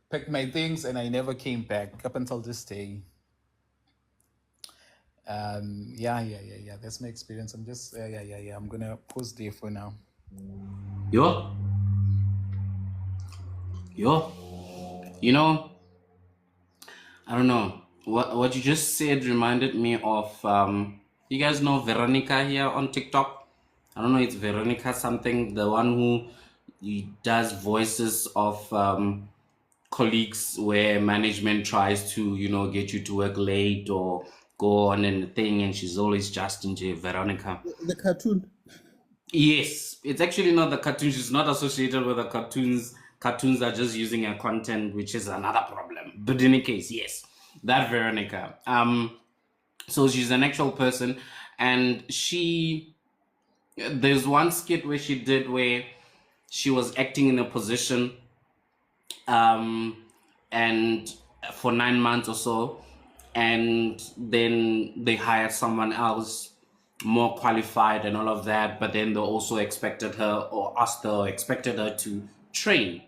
packed my things, and I never came back up until this day. Yeah. That's my experience. I'm just I'm gonna pause there for now. Yo. You know, I don't know. What you just said reminded me of you guys know Veronica here on TikTok? I don't know, it's Veronica something, the one who does voices of colleagues where management tries to, get you to work late or go on and thing, and she's always just into Veronica. The cartoon. Yes, it's actually not the cartoon. She's not associated with the cartoons. Cartoons are just using her content, which is another problem. But in any case, yes, that Veronica. So she's an actual person, and there's one skit where she did where she was acting in a position, and for 9 months or so, and then they hired someone else more qualified and all of that, but then they also expected her to train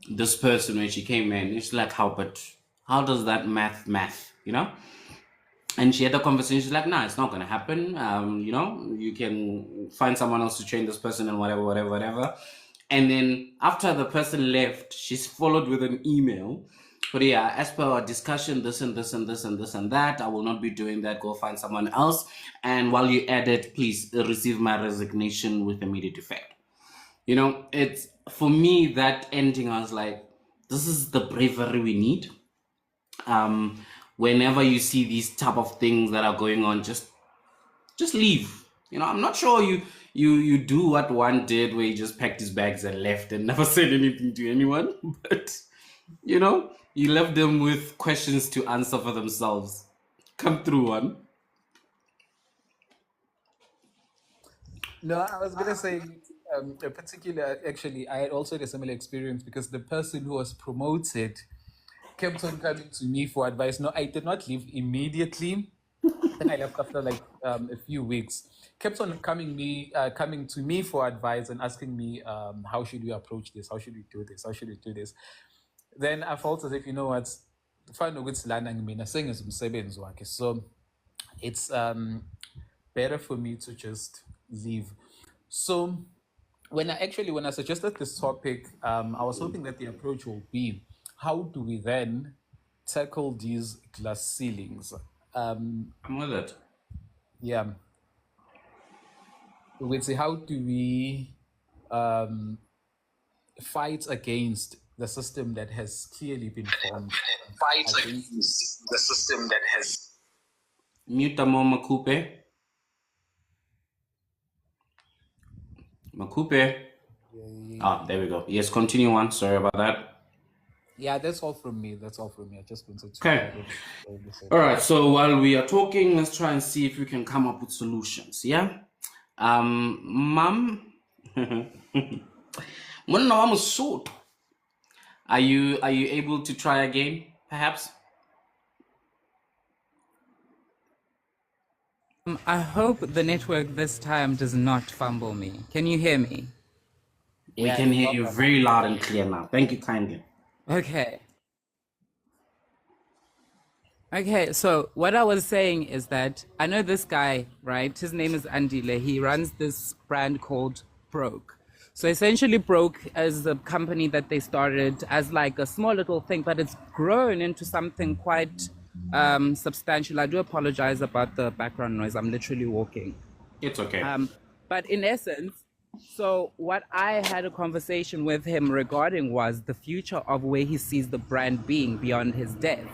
this person when she came in. It's like, how does that math, And she had a conversation. She's like, nah, it's not gonna happen. You can find someone else to train this person and whatever. And then after the person left, she's followed with an email. But yeah, as per our discussion, this and this and this and this and that, I will not be doing that. Go find someone else. And while you edit, please receive my resignation with immediate effect. It's, for me, that ending, I was like, this is the bravery we need. Whenever you see these type of things that are going on, just leave. I'm not sure you do what one did where he just packed his bags and left and never said anything to anyone, but you left them with questions to answer for themselves. Come through one. No, I was gonna say, actually, I had also had a similar experience because the person who was promoted kept on coming to me for advice. No, I did not leave immediately. Then I left after like a few weeks. Kept on coming to me for advice and asking me, how should we approach this? How should we do this? How should we do this? Then I felt as if, you know what, so it's better for me to just leave. So when I suggested this topic, I was hoping that the approach will be, how do we then tackle these glass ceilings? I'm with it. Yeah. We'd say, how do we fight against the system that has clearly been formed? Fight against the system that has... Mute Makupe. Makupe. There we go. Yes, continue on. Sorry about that. Yeah, that's all from me. I just wanted to... Okay. All right. So while we are talking, let's try and see if we can come up with solutions. Yeah. Mom. Are you able to try again, perhaps? I hope the network this time does not fumble me. Can you hear me? We can hear you very loud and clear now. Thank you kindly. Okay. So what I was saying is that I know this guy, right? His name is Andile. He runs this brand called Broke. So essentially, Broke as a company that they started as like a small little thing, but it's grown into something quite substantial. I do apologize about the background noise. I'm literally walking. It's okay. But in essence, so what I had a conversation with him regarding was the future of where he sees the brand being beyond his death.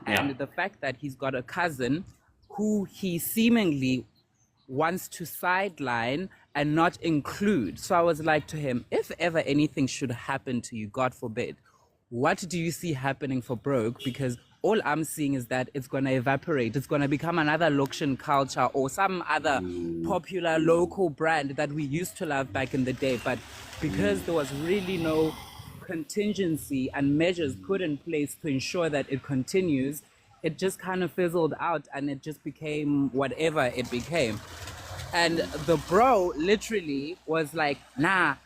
Yeah. And the fact that he's got a cousin who he seemingly wants to sideline and not include. So I was like to him, if ever anything should happen to you, God forbid, what do you see happening for Broke? Because all I'm seeing is that it's going to evaporate. It's going to become another Lokshan culture or some other popular local brand that we used to love back in the day. But because there was really no contingency and measures put in place to ensure that it continues, it just kind of fizzled out and it just became whatever it became. And the bro literally was like, nah,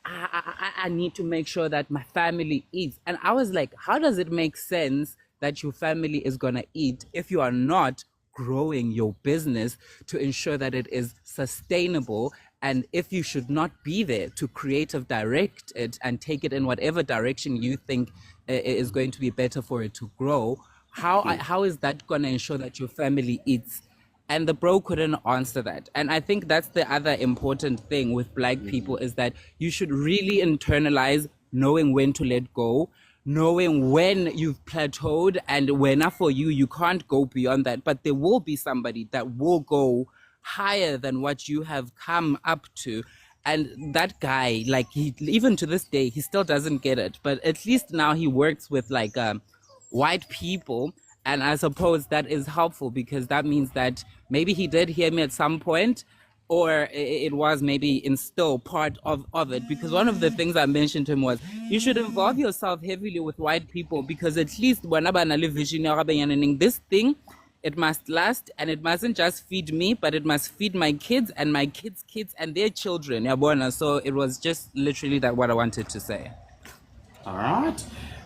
I need to make sure that my family eats. And I was like, how does it make sense that your family is going to eat if you are not growing your business to ensure that it is sustainable? And if you should not be there to creative direct it and take it in whatever direction you think is going to be better for it to grow, how is that going to ensure that your family eats? And the bro couldn't answer that. And I think that's the other important thing with Black people is that you should really internalize knowing when to let go, knowing when you've plateaued and when for you can't go beyond that. But there will be somebody that will go higher than what you have come up to. And that guy, like, he, even to this day, he still doesn't get it. But at least now he works with like white people. And I suppose that is helpful because that means that maybe he did hear me at some point, or it was maybe still part of it. Because one of the things I mentioned to him was, you should involve yourself heavily with white people because at least when this thing, it must last and it mustn't just feed me, but it must feed my kids and my kids' kids and their children. So it was just literally that what I wanted to say. All right.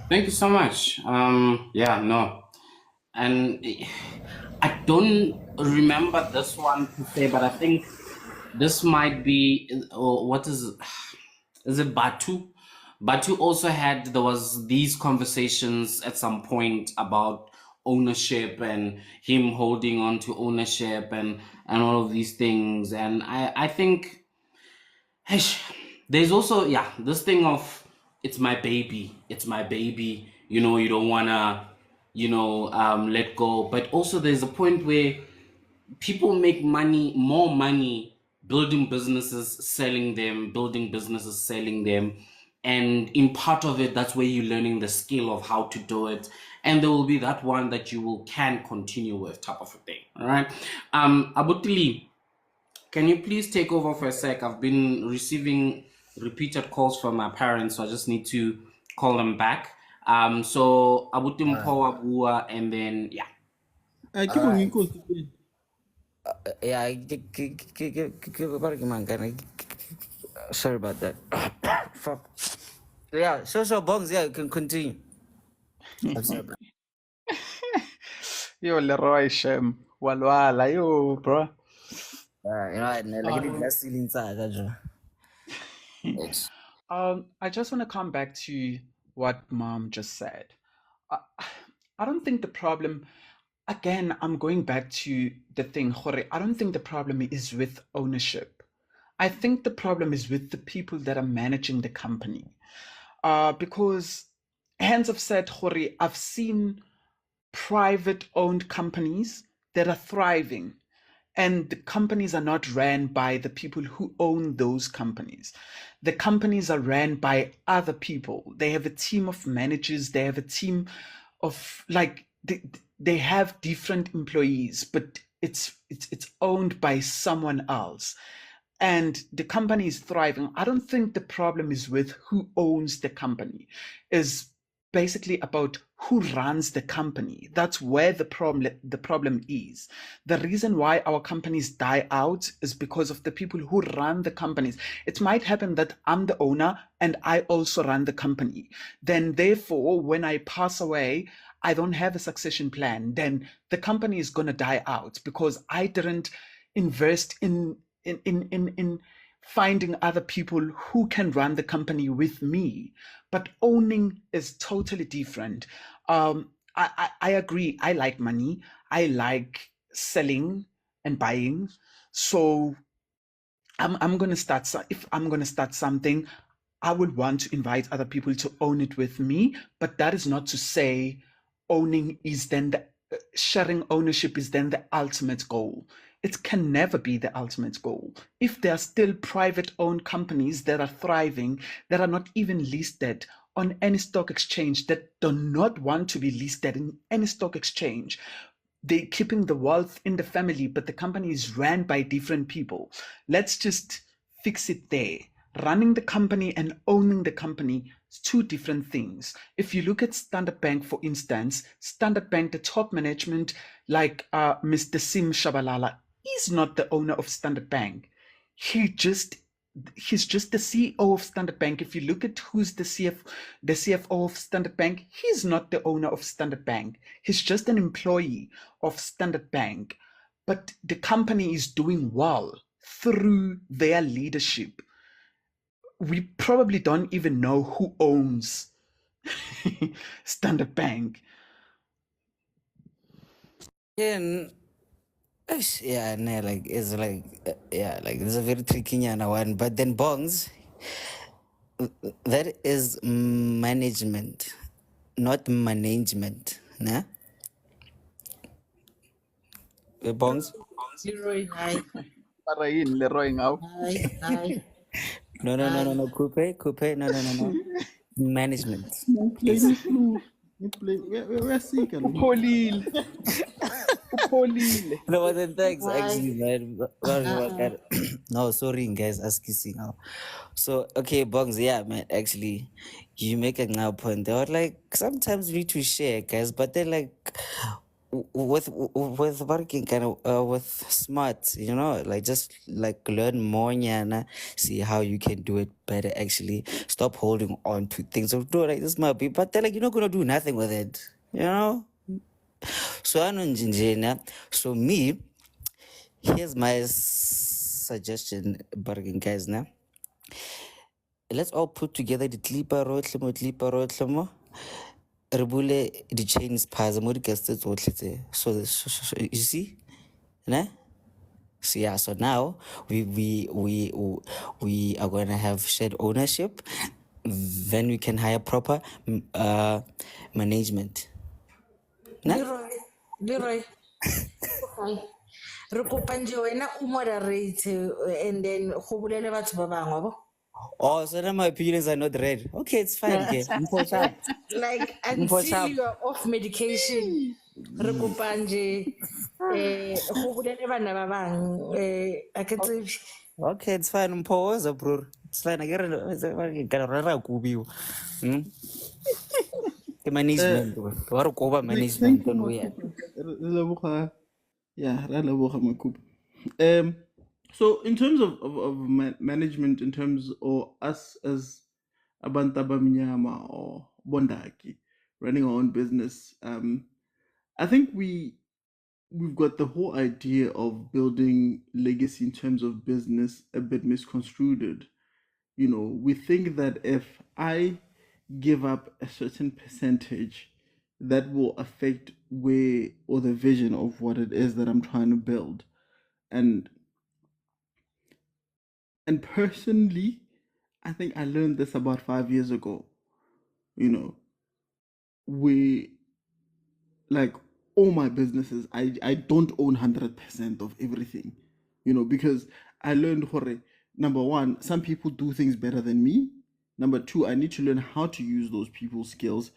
Thank you so much. Yeah, no. And I don't remember this one to say, but I think this might be, or what is it Batu? Batu also there was these conversations at some point about ownership and him holding on to ownership and all of these things. And I think there's also, this thing of it's my baby, you don't want to, let go. But also there's a point where people make more money building businesses, selling them, and in part of it, that's where you're learning the skill of how to do it, and there will be that one that you can continue with, type of a thing. All right. Abutili, can you please take over for a sec? I've been receiving repeated calls from my parents, so I just need to call them back. So Abutim Powa Bua, and then Keep on going. Yeah, sorry about that. Fuck. Yeah, so Bongs, yeah, you can continue. I'm sorry, bro. Yo, Leroy Shem. Walwala, yo, bro. Like it last ceiling inside, I just want to come back to what Mom just said. I don't think the problem, again, I'm going back to the thing, Jorge, I don't think the problem is with ownership. I think the problem is with the people that are managing the company. Because hands have said, Jorge, I've seen private owned companies that are thriving, and the companies are not ran by the people who own those companies. The companies are ran by other people. They have a team of managers, they have a team of they have different employees, but it's owned by someone else. And the company is thriving. I don't think the problem is with who owns the company. Is basically about who runs the company. That's where the problem is. The reason why our companies die out is because of the people who run the companies. It might happen that I'm the owner and I also run the company. Then therefore, when I pass away, I don't have a succession plan. Then the company is going to die out because I didn't invest in finding other people who can run the company with me. But owning is totally different. I agree. I like money. I like selling and buying. So I'm gonna start. If I'm gonna start something, I would want to invite other people to own it with me. But that is not to say owning is then the sharing ownership is then the ultimate goal. It can never be the ultimate goal. If there are still private owned companies that are thriving, that are not even listed on any stock exchange, that do not want to be listed in any stock exchange, they're keeping the wealth in the family, but the company is ran by different people. Let's just fix it there. Running the company and owning the company is two different things. If you look at Standard Bank, for instance, Standard Bank, the top management, like Mr. Sim Shabalala, is not the owner of Standard Bank. He's just the CEO of Standard Bank. If you look at who's the CFO of Standard Bank, he's not the owner of Standard Bank. He's just an employee of Standard Bank. But the company is doing well through their leadership. We probably don't even know who owns Standard Bank. Yeah, no, like it's like yeah, like it's a very tricky one. But then bongs, that is management, not management, nah. Bongs. Leroy, hi. Parayin, Leroy now. Hi. No. Coupe. No. Management. Play Please. me flu. We're sick. Upholile. Upholile. No, but then thanks, Hi. actually, man. No, sorry, guys, asking now. So, okay, Bongs, yeah, man, actually, you make a now point. They were like, sometimes we need to share, guys, but they're like, with working kind of with smart, you know, like just like learn more, nyana, see how you can do it better. Actually, stop holding on to things. So, do like this might be, but they're like, you're not gonna do nothing with it, you know. So I know. So me, here's my suggestion, bargain guys. Now let's all put together the clipper rotlemo. Rebule the chains pas mo di guests so you see, nah? So yeah, so now we are gonna have shared ownership. Then we can hire proper management. Nah? Leroy. Hi. Re kopa nje wena o moderate and then go bolele batho ba bangwe bo. Oh, so now my opinions are not read. Okay, it's fine, okay. Like until you are off medication, re kopa nje go bolele bana ba bang a ke tsebe. Okay, it's fine. Pause, bro. It's fine. I get it. The management. What a cover management. Thank you, Makupa. Yeah, Makupa. So in terms of management, in terms or us as Abantaba Minyama or Bondaki running our own business, I think we've got the whole idea of building legacy in terms of business a bit misconstrued. You know, we think that if I give up a certain percentage, that will affect where or the vision of what it is that I'm trying to build. And personally, I think I learned this about 5 years ago. You know, we like all my businesses, I don't own 100% of everything, you know, because I learned, number one, some people do things better than me. Number two, I need to learn how to use those people's skills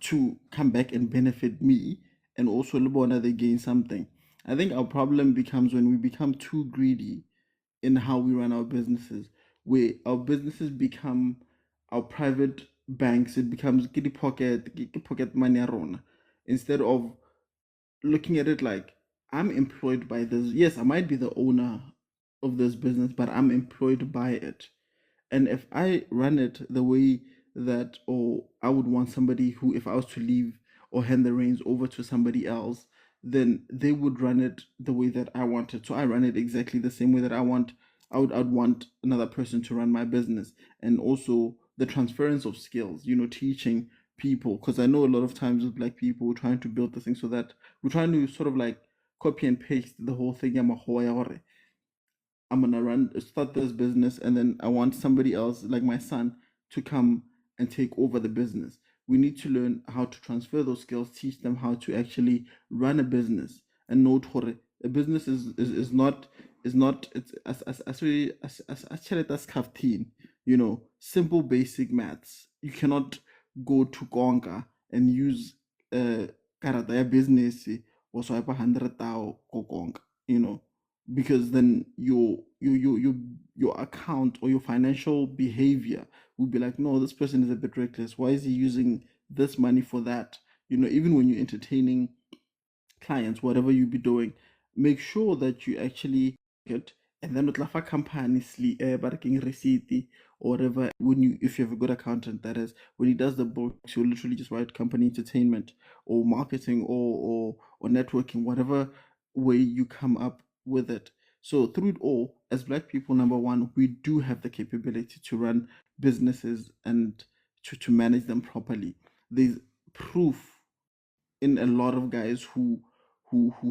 to come back and benefit me, and also Lebona, they gain something. I think our problem becomes when we become too greedy in how we run our businesses, where our businesses become our private banks. It becomes kitty pocket money arona, instead of looking at it like I'm employed by this. Yes, I might be the owner of this business, but I'm employed by it. And if I run it the way that, or I would want somebody who, if I was to leave or hand the reins over to somebody else, then they would run it the way that I want it. So I run it exactly the same way that I want I'd want another person to run my business. And also the transference of skills, teaching people, because I know a lot of times with Black people, we're trying to build the thing so that we're trying to sort of like copy and paste the whole thing. I'm gonna start this business, and then I want somebody else, like my son, to come and take over the business. We need to learn how to transfer those skills, teach them how to actually run a business, and know hore a business is not it's as tjhelete as kaftin, simple basic maths. You cannot go to Konga and use karata ya business or swipe 100,000 ko Konga, because then your account or your financial behavior will be like, no, this person is a bit reckless. Why is he using this money for that? Even when you're entertaining clients, whatever you be doing, make sure that you actually it, and then utlafa company barking receipt or whatever. If you have a good accountant, that is, when he does the books, you'll literally just write company entertainment or marketing or networking, whatever way you come up with it. So through it all, as Black people, number one, we do have the capability to run businesses and to manage them properly. There's proof in a lot of guys who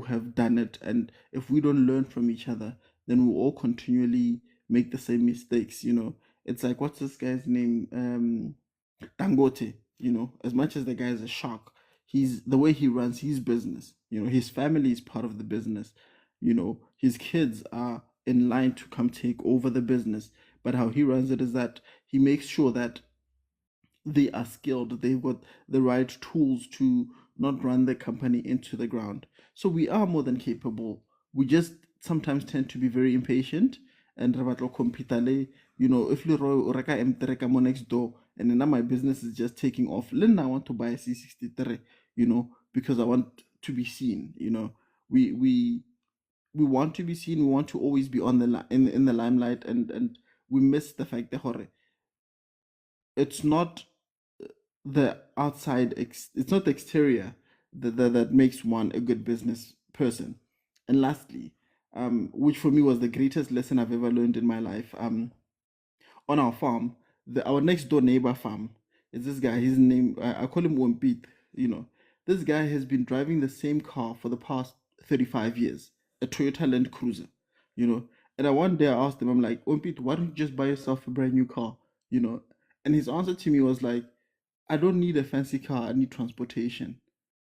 have done it, and if we don't learn from each other, then we'll all continually make the same mistakes. It's like, what's this guy's name? Dangote. As much as the guy is a shark, he's the way he runs his business, his family is part of the business. His kids are in line to come take over the business, but how he runs it is that he makes sure that they are skilled, they've got the right tools to not run the company into the ground. So we are more than capable. We just sometimes tend to be very impatient and re batla ho compete le, if Leroy o reka M3 ka mo next door, and then now my business is just taking off. Then I want to buy a C63, because I want to be seen. We want to be seen. We want to always be on in the limelight, and we miss the fact that it's not the outside it's not the exterior that makes one a good business person. And lastly, which for me was the greatest lesson I've ever learned in my life, on our farm, our next door neighbor farm, is this guy. His name, I call him Wompit. This guy has been driving the same car for the past 35 years, a Toyota Land Cruiser. And one day I asked him, I'm like, Wompit, why don't you just buy yourself a brand new car? And his answer to me was like, I don't need a fancy car, I need transportation.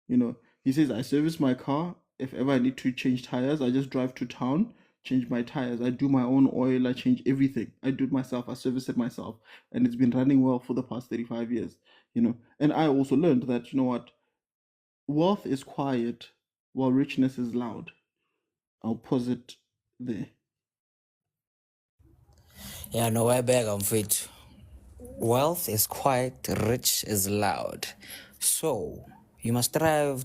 He says, I service my car. If ever I need to change tires, I just drive to town, change my tires. I do my own oil, I change everything. I do it myself, I service it myself. And it's been running well for the past 35 years. And I also learned that, what? Wealth is quiet while richness is loud. I'll pause it there. Yeah, no, I beg on fit. Wealth is quiet, rich is loud. So you must strive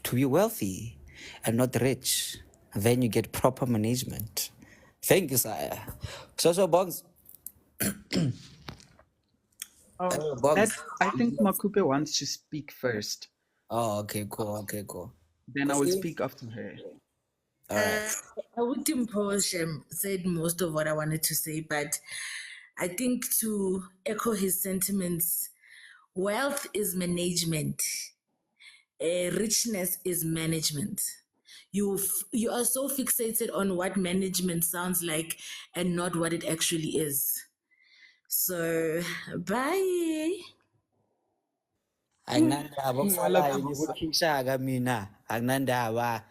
to be wealthy and not rich. Then you get proper management. Thank you, sire. So Bongs. Bongs. I think Makupe wants to speak first. Oh, okay, cool. Then I will speak after her. All right. I would impose said most of what I wanted to say, but I think to echo his sentiments, wealth is management. Richness is management. You are so fixated on what management sounds like and not what it actually is. So, bye. Anginandaba kufala yini King Shaka mina. Anginandaba.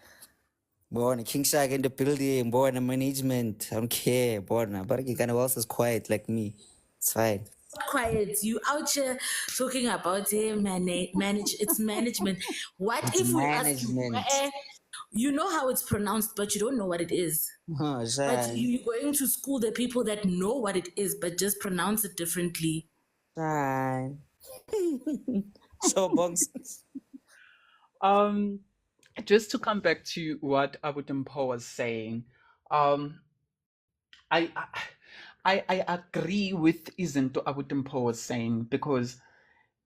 Born King Shaka in the building, born a management. I don't care, born. But you kind of also is quiet like me. It's fine. Quiet, you out here talking about manage it's management. What It's if we ask you, management. you know how it's pronounced, but you don't know what it is? Oh, But you're going to school the people that know what it is, but just pronounce it differently. fine. So Bongs. Just to come back to what Abutimpo was saying, I agree with Izinto Abutimpo was saying, because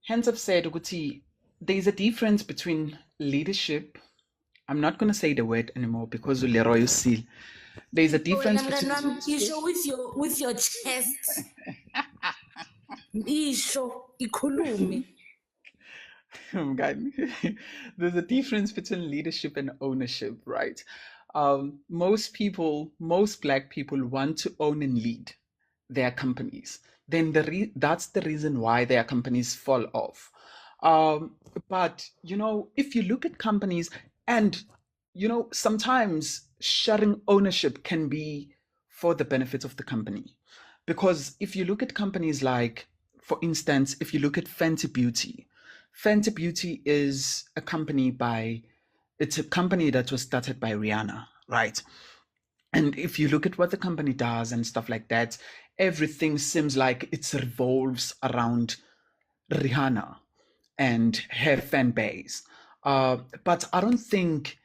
hence I've said, Uguti, there's a difference between leadership. I'm not going to say the word anymore because Leroy Seal. There's a Wena difference mngani between wami, isho with your chest. Isho, ikhulume. there's a difference between leadership and ownership, right? Most Black people want to own and lead their companies. Then that's the reason why their companies fall off. But if you look at companies, and sometimes sharing ownership can be for the benefit of the company, because if you look at companies like, for instance, if you look at Fenty Beauty. Fenty Beauty is it's a company that was started by Rihanna, right? And if you look at what the company does and stuff like that, everything seems like it revolves around Rihanna and her fan base. But I don't think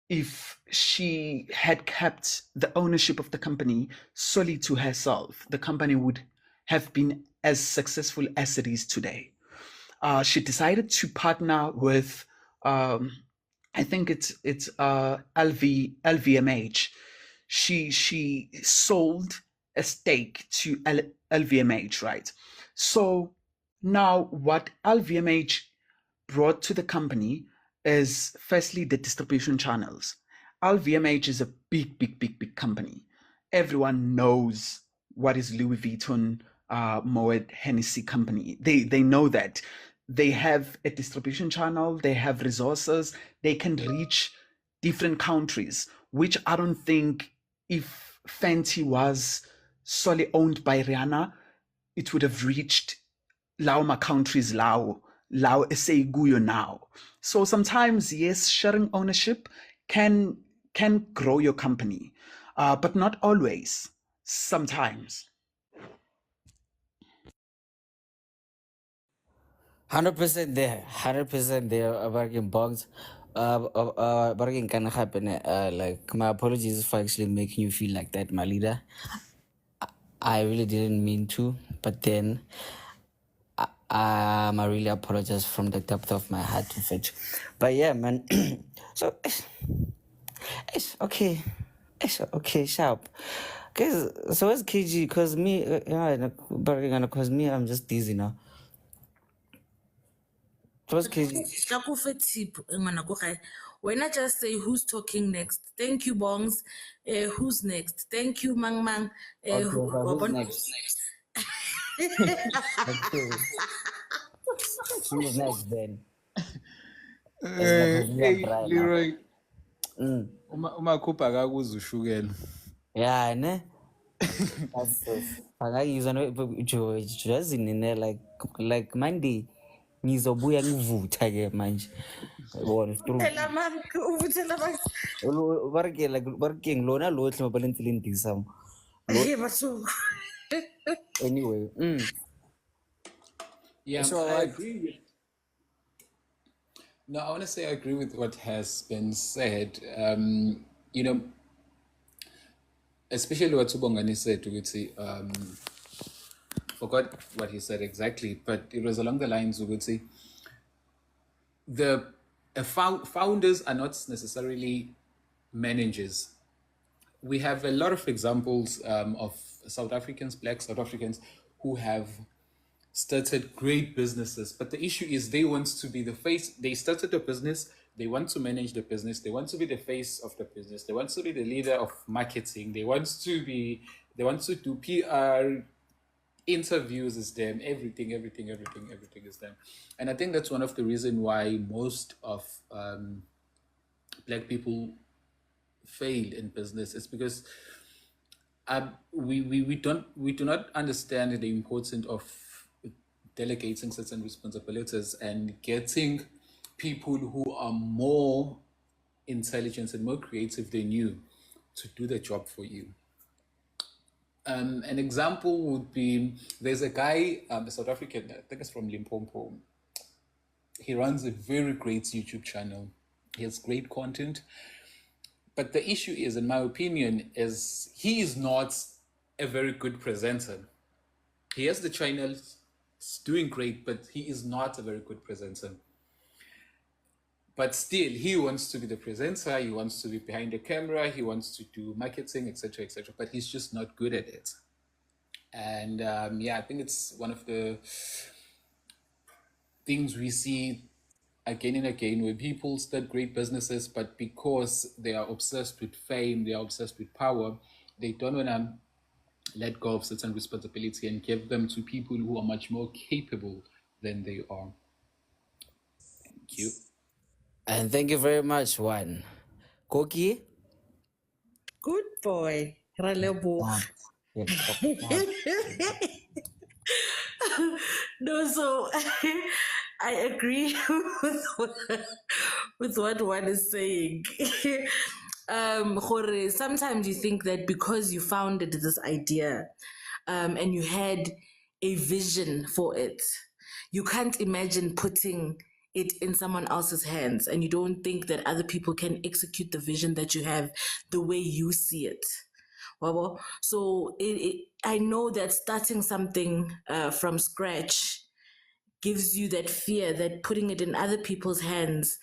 if she had kept the ownership of the company solely to herself, the company would have been as successful as it is today. She decided to partner with, I think it's LVMH. She sold a stake to LVMH, right? So now what LVMH brought to the company is firstly the distribution channels. LVMH is a big company. Everyone knows what is Louis Vuitton, Moet Hennessy company. They know that. They have a distribution channel, they have resources, they can reach different countries, which I don't think, if Fenty was solely owned by Rihanna, it would have reached lauma countries lao eseyikuyo now. So sometimes, yes, sharing ownership can grow your company, but not always. Sometimes. 100% there, 100% there. Bargain bongs. Bargain can happen. Like, my apologies for actually making you feel like that, my leader. I really didn't mean to, but then I really apologize from the depth of my heart to it. But yeah, man. So it's okay. It's okay, sharp. Cause so where's KG? Cause me, cause me, I'm just dizzy now. So where's KG? Shakufe tip, ngwana ko gae. Wena just say who's talking next. Thank you, Bongs. Who's next? Thank you, Mang Mang. Okay, so who's next? Okay, who's next then? It's like who's Hey, dry now. Leroy. Umakhupha kakuze ushukela. Yeah, ne? Angayizwa jazini ne, like Monday ngizobuya ngivutha ke manje. Yabona through. Barke ngilona lohle mabalentile ndisam. Anyway, Yeah, so I agree with. No, I want to say I agree with what has been said. Especially what Subongani said, forgot what he said exactly, but it was along the lines of founders are not necessarily managers. We have a lot of examples of Black South Africans, who have started great businesses, but the issue is they want to be the face. They started a business, they want to manage the business, they want to be the face of the business, they want to be the leader of marketing, they want to do PR, interviews is them, everything is them. And I think that's one of the reasons why most of Black people fail in business. It's because we do not understand the importance of delegating certain responsibilities and getting people who are more intelligent and more creative than you to do the job for you. An example would be, there's a guy, a South African, I think it's from Limpopo. He runs a very great YouTube channel. He has great content. But the issue is, in my opinion, is he is not a very good presenter. He has the channel, it's doing great, but he is not a very good presenter. But still, he wants to be the presenter, he wants to be behind the camera, he wants to do marketing, etc., etc., but he's just not good at it. And yeah, I think it's one of the things we see again and again where people start great businesses, but because they are obsessed with fame, they are obsessed with power, they don't want to let go of certain responsibility and give them to people who are much more capable than they are. Thank you. And thank you very much, One. Koki? Good boy. Ra leboga. No, so I agree with what one is saying. Jorge, sometimes you think that because you founded this idea and you had a vision for it, you can't imagine putting it in someone else's hands, and you don't think that other people can execute the vision that you have the way you see it. So I know that starting something from scratch gives you that fear that putting it in other people's hands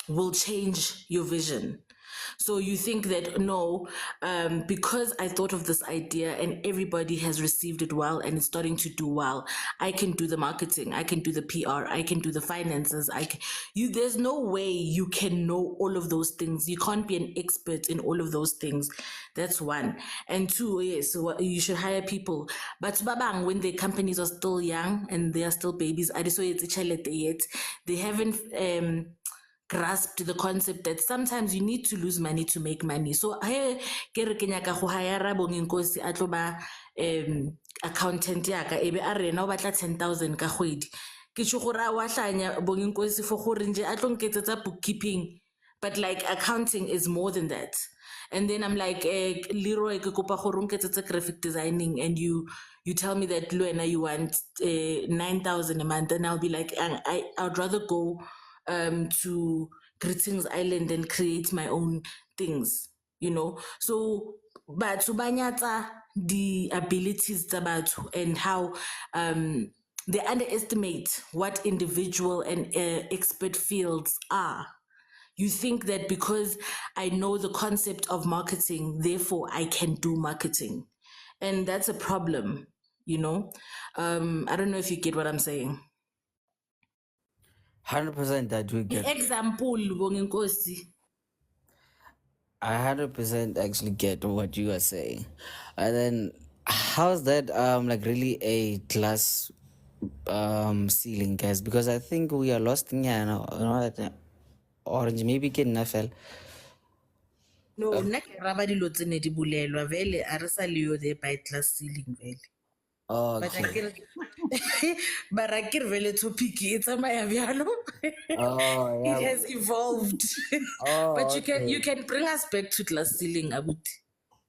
will change your vision. So you think that no, because I thought of this idea and everybody has received it well and it's starting to do well, I can do the marketing, I can do the PR, I can do the finances. There's no way you can know all of those things. You can't be an expert in all of those things. That's one. And two, yes, so you should hire people. But babang, when the companies are still young and they are still babies, they haven't grasped the concept that sometimes you need to lose money to make money. So I ke ke nyaka go hire Bonginkosi a tlo ba accountant yaka ebe a rena o batla 10,000 ka kgwedi ke tšho gore a wa hlanya Bonginkosi for gore nje a tlo nketsetsa bookkeeping, but like accounting is more than that. And then I'm like, Leroy, ke kopa gore o nketsetse graphic designing, and you tell me that Luena you want 9,000 a month, and I'll be like, I'd rather go to Greetings Island and create my own things, you know. So but banyata the abilities tsa batho and how they underestimate what individual and expert fields are. You think that because I know the concept of marketing, therefore I can do marketing. And that's a problem, you know. I don't know if you get what I'm saying. 100% I do get. Example, Bonginkosi. I 100% actually get what you are saying. And then how's that like really a glass ceiling, guys? Because I think we are lost in that orange maybe can NFL. No, nna ke raba dilo tse ne di bolelwa vele a re sa leyo there by glass ceiling vele. But Okay. akere vele topic e tsamaya bjalo. Oh It yeah. has evolved. Oh, But okay. you can bring us back to glass ceiling, Abuti.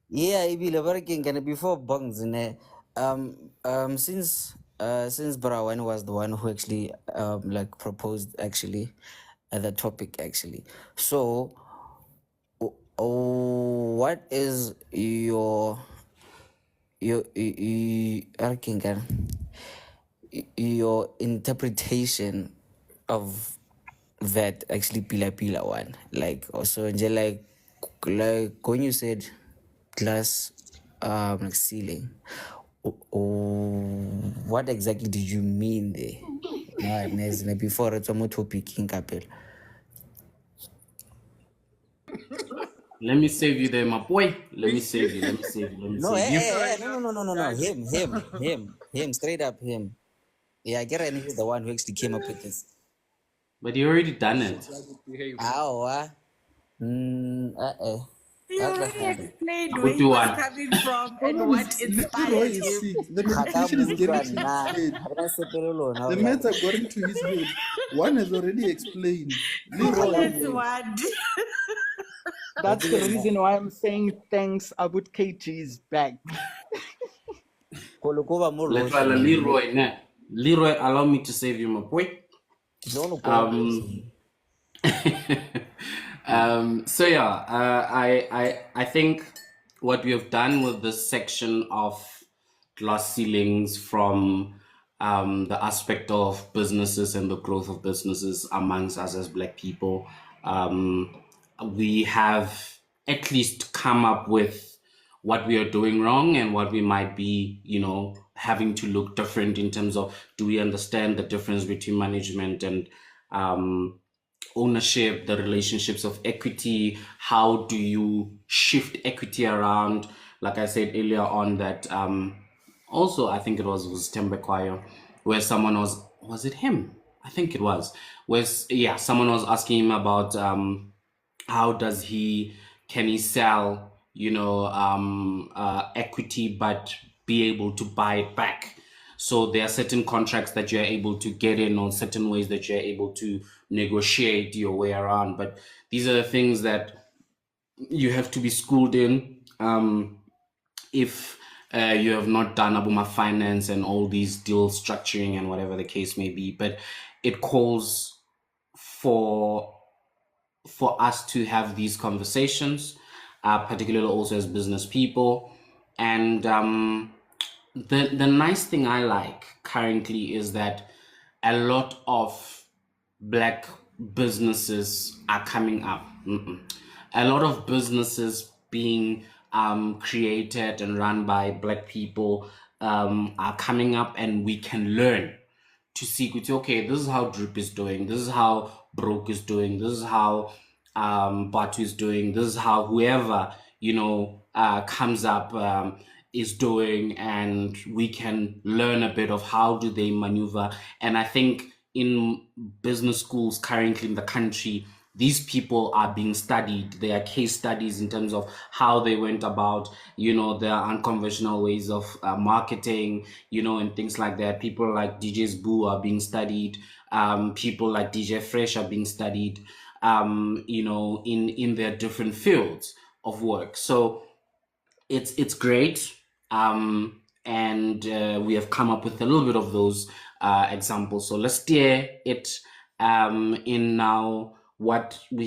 Yeah, ibile but again before bongs since Brawan was the one who actually like proposed actually the topic actually. So what is your interpretation of that actually pila one, like also like when you said glass like ceiling, what exactly did you mean there? Before it's a topic in capel. Let me save you there, my boy. Let me save you. Let me save you. Let me No, save you. no. Him, straight up him. Yeah, I get it. He's the one who actually came up with this. But you already done it. Ow, You already explained Go where he do was one. coming from Hold and on, what Leroy inspired is him. sick. The medication is getting to his head. The meds are going to his head. One has already explained. Leroy. That's one. That's the reason why I'm saying thanks. Abut KG is back. Let's try Leroy now. Leroy, allow me to save you, my boy. So yeah, I think what we have done with this section of glass ceilings from the aspect of businesses and the growth of businesses amongst us as Black people. We have at least come up with what we are doing wrong and what we might be, having to look different in terms of, do we understand the difference between management and ownership, the relationships of equity? How do you shift equity around? Like I said earlier on, that also I think it was Tembekwayo, where someone was it him? I think it was. Someone was asking him about how can he sell, equity but be able to buy it back. So there are certain contracts that you're able to get in, or certain ways that you're able to negotiate your way around. But these are the things that you have to be schooled in. If you have not done Abuma finance and all these deal structuring and whatever the case may be, but it calls for us to have these conversations, particularly also as business people. And the nice thing I like currently is that a lot of Black businesses are coming up. A lot of businesses being created and run by Black people are coming up, and we can learn to see, okay, this is how Drip is doing, this is how Broke is doing, this is how Batu is doing, this is how whoever, comes up is doing, and we can learn a bit of how do they maneuver. And I think in business schools currently in the country, these people are being studied. There are case studies in terms of how they went about, their unconventional ways of marketing, and things like that. People like DJ's Boo are being studied. People like DJ Fresh are being studied, in their different fields of work. So it's great. And we have come up with a little bit of those examples. So let's steer it in now what we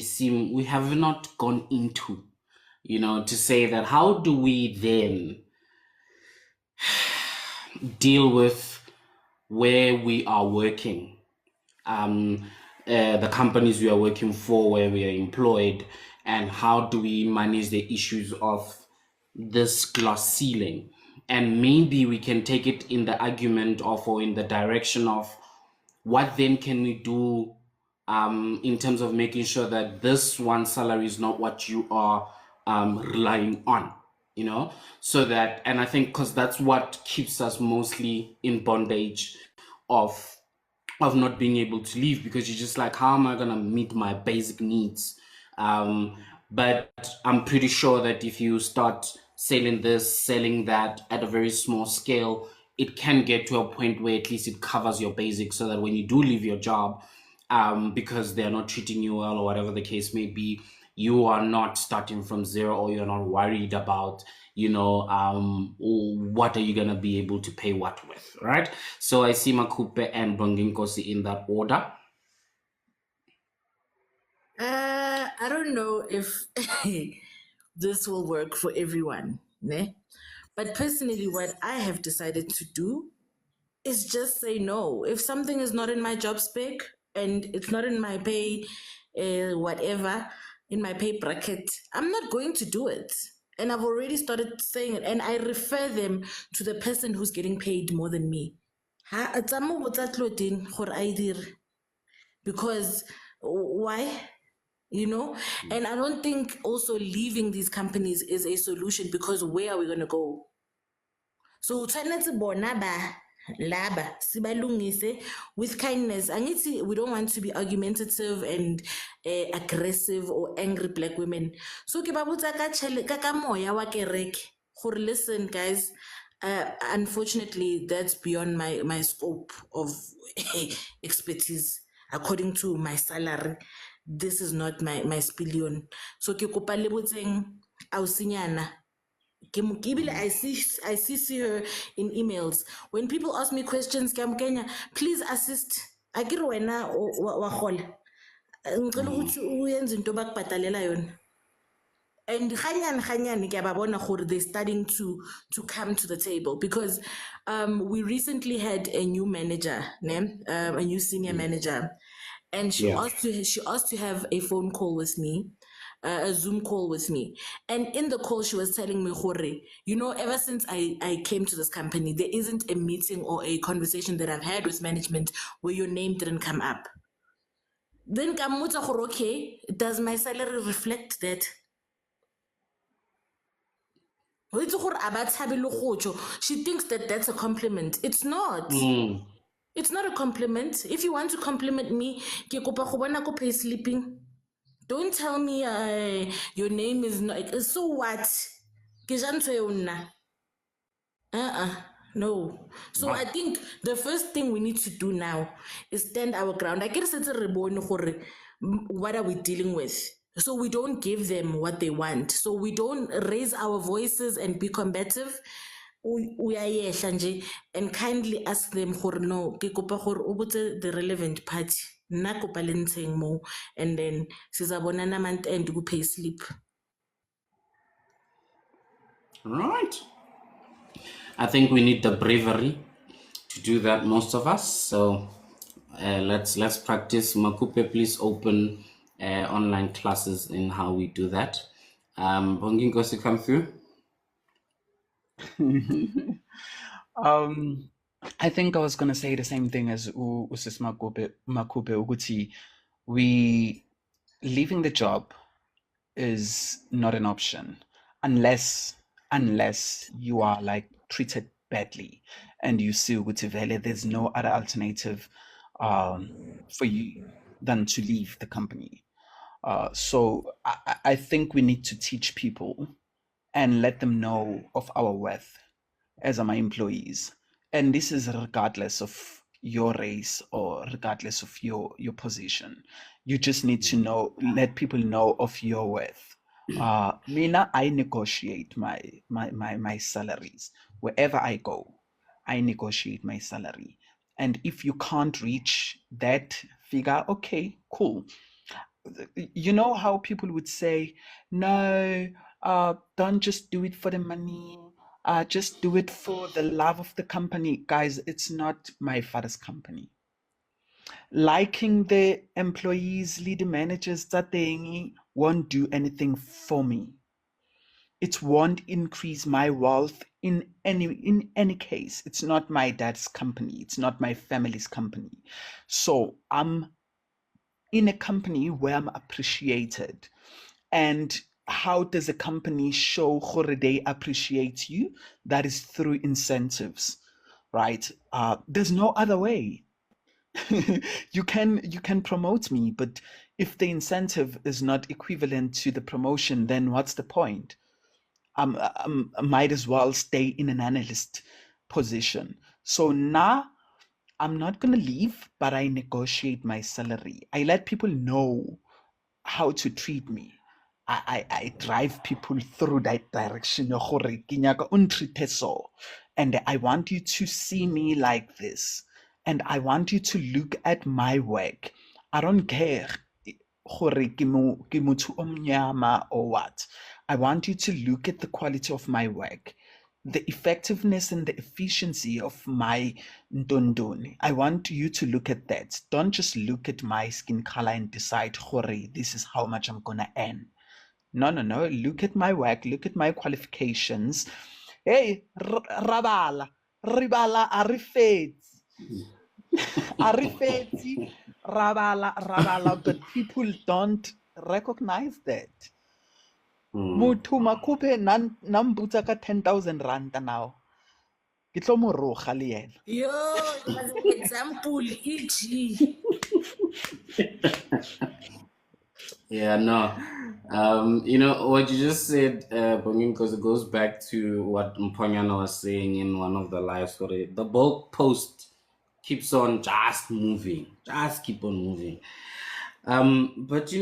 have not gone into, to say that how do we then deal with where we are working, the companies we are working for, where we are employed, and how do we manage the issues of this glass ceiling. And maybe we can take it in the argument of, or in the direction of, what then can we do in terms of making sure that this one salary is not what you are relying on, so that, and I think because that's what keeps us mostly in bondage of not being able to leave, because you're just like, how am I going to meet my basic needs? But I'm pretty sure that if you start selling this, selling that at a very small scale, it can get to a point where at least it covers your basics, so that when you do leave your job, because they're not treating you well or whatever the case may be, you are not starting from zero, or you're not worried about, what are you going to be able to pay what with, right? So I see Makupe and Bonginkosi in that order. I don't know if this will work for everyone, ne? But personally, what I have decided to do is just say no. If something is not in my job spec and it's not in my pay, whatever, in my pay bracket, I'm not going to do it. And I've already started saying it, and I refer them to the person who's getting paid more than me. Because why? And I don't think also leaving these companies is a solution, because where are we going to go? So tshwanetse bona ba laba sibalungise with kindness. Angithi we don't want to be argumentative and aggressive or angry Black women. So ke ba botsa ka moya wa kereke gore, listen guys, unfortunately that's beyond my scope of expertise. According to my salary, this is not my spillion. So ke kopa le botseng ausinyana. I see her in emails. When people ask me questions, Kenya, please assist. Akere wena wa gola. Ngicela ukuthi uyenze into bakubhatalela yona. And ganyane ke a ba bona gore they're starting to come to the table because we recently had a new manager, a new senior manager, and she Yeah. asked to have a phone call with me, a Zoom call with me. And in the call, she was telling me, Hore, ever since I came to this company, there isn't a meeting or a conversation that I've had with management where your name didn't come up. Then Kamutsa Hore, okay, does my salary reflect that? She thinks that that's a compliment. It's not. Mm. It's not a compliment. If you want to compliment me, ke kopa go bona ko pay sleeping. Don't tell me your name is not. So what? Ke ja ntho eo nna. No. So I think the first thing we need to do now is stand our ground. I guess it's a rebone what are we dealing with? So we don't give them what they want. So we don't raise our voices and be combative. We are here and kindly ask them no, ke kopa gore o botse the relevant party. Nna kopa le ntsheng mo and then sizabonana month end ku pay slip. Right. I think we need the bravery to do that, most of us. So let's practice. Makupe, please open online classes in how we do that. Bongingo to come through. I think I was gonna say the same thing as Usis Makupe Uguti. We leaving the job is not an option unless you are like treated badly and you see Uguti Vele, there's no other alternative for you than to leave the company. So I think we need to teach people and let them know of our worth as my employees. And this is regardless of your race or regardless of your position. You just need to let people know of your worth. Mina, I negotiate my salaries. Wherever I go, I negotiate my salary. And if you can't reach that figure, okay, cool. You know how people would say, no, don't just do it for the money. Just do it for the love of the company. Guys, it's not my father's company. Liking the employees, leading managers, that they won't do anything for me. It won't increase my wealth in any case. It's not my dad's company. It's not my family's company. So I'm in a company where I'm appreciated. And how does a company show gore they appreciate you? That is through incentives, right? There's no other way. You can promote me, but if the incentive is not equivalent to the promotion, then what's the point? I might as well stay in an analyst position. So now I'm not going to leave, but I negotiate my salary. I let people know how to treat me. I drive people through that direction. And I want you to see me like this. And I want you to look at my work. I don't care or what. I want you to look at the quality of my work, the effectiveness and the efficiency of my ndondoni. I want you to look at that. Don't just look at my skin color and decide, Hore, this is how much I'm gonna earn. No. Look at my work, look at my qualifications. Hey, Ribala, Arifeti, Rabala, but people don't recognize that. Muthu makupe nambutsa ka 10,000 rand now. Ke tlo mo roga le yena. Yo, as an example, e.g. Yeah, no. What you just said, Bongin, because it goes back to what Mponyana was saying in one of the lives for it. The bulk post keeps on just moving, just keep on moving. But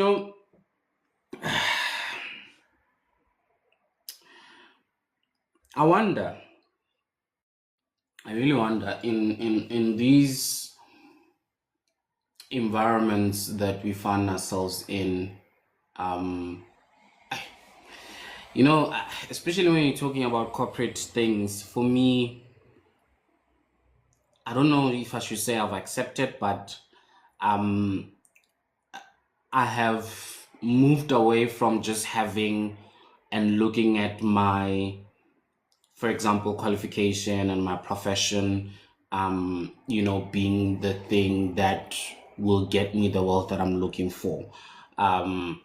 I really wonder in these environments that we find ourselves in. Especially when you're talking about corporate things, for me, I don't know if I should say I've accepted, but um, I have moved away from just having and looking at my, for example, qualification and my profession, being the thing that will get me the wealth that I'm looking for. And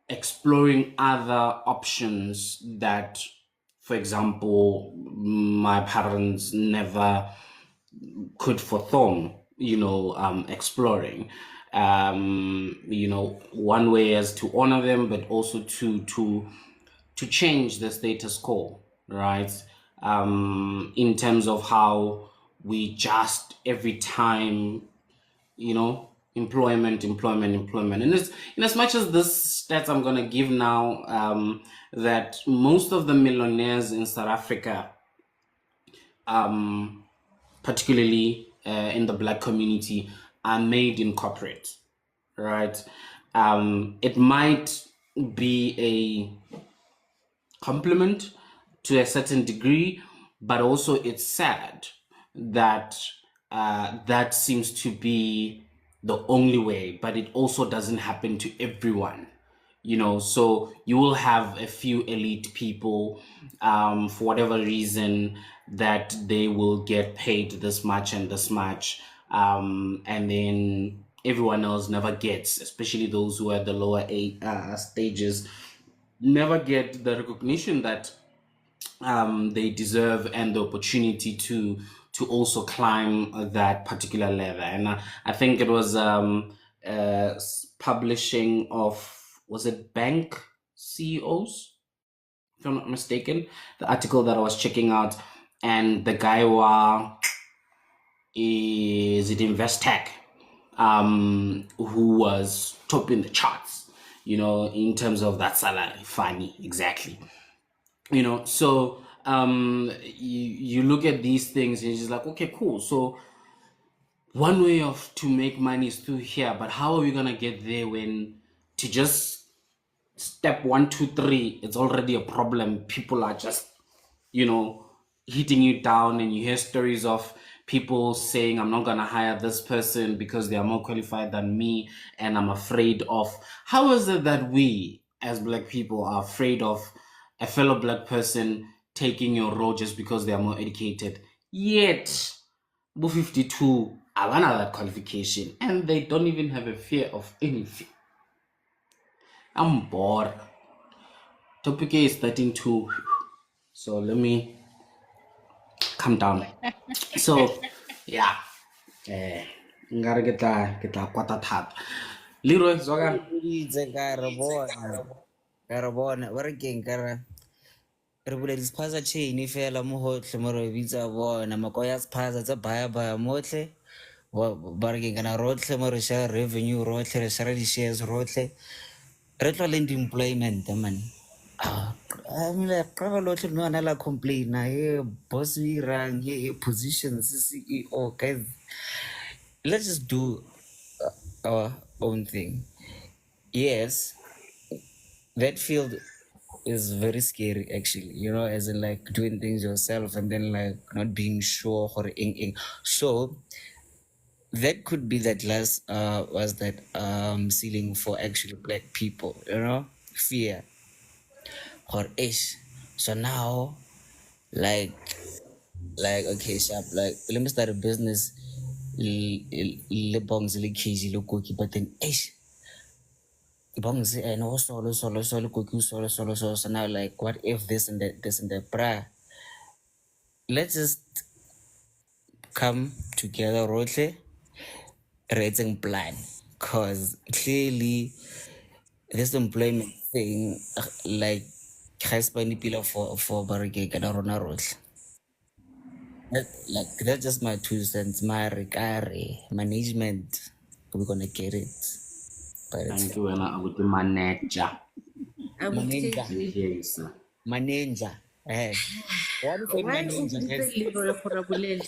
exploring other options that, for example, my parents never could fathom, exploring. One way is to honor them, but also to change the status quo, right? In terms of how we just every time, employment. And in as much as this stats I'm gonna give now, that most of the millionaires in South Africa, particularly in the Black community, are made in corporate, right? It might be a compliment to a certain degree, but also it's sad that that seems to be the only way, but it also doesn't happen to everyone. So you will have a few elite people, for whatever reason, that they will get paid this much and this much, and then everyone else never gets, especially those who are at the lower stages, never get the recognition that they deserve and the opportunity to also climb that particular level. And I think it was publishing of, was it Bank CEOs, if I'm not mistaken, the article that I was checking out, and the guy is it Investec, who was top in the charts, in terms of that salary. Funny, exactly. So you look at these things and you're just like, okay, cool. So one way of to make money is through here, but how are we gonna get there when to just step 1, 2, 3, it's already a problem? People are just, hitting you down, and you hear stories of people saying, I'm not gonna hire this person because they are more qualified than me, and I'm afraid of. How is it that we as Black people are afraid of a fellow Black person taking your role just because they are more educated? Yet, Bo 52 abana that qualification, and they don't even have a fear of anything. I'm bored. Topic A is starting to, so let me calm down. So yeah, ngare ke tla kwata thata. Leroy Zwagan. Itse ka re bona ba re keng ka re bula di-spaza chain fela mo gotlhe mo re bitsa bona mako ya spaza tse baya motlhe ba re keng kana rotlhe mo re share revenue rotlhe re share di-shares rotlhe re tloleng di-employment man. I mean, like, private lotlhe no ana la complaina he boss o irang he positions CEO. Guys, let's just do our own thing. Yes, that field is very scary actually, as in like doing things yourself and then like not being sure or so that could be that last was that ceiling for actually Black people, fear or ish. So now like okay, sharp, like let me start a business le bongs le kg le cookie, but then ish bongs and also solo cookie solo. So now like what if this and that bruh, let's just come together rotle rating plan, because clearly this employment thing like has been pillar for barricade and rona rotle. Like that's just my 2 cents. My management, we're gonna get it. But it's Thank you, and I would be manager. manager. Yes. Manager. Hey. What is a Why manager? ubitse Leroy gore a bolele?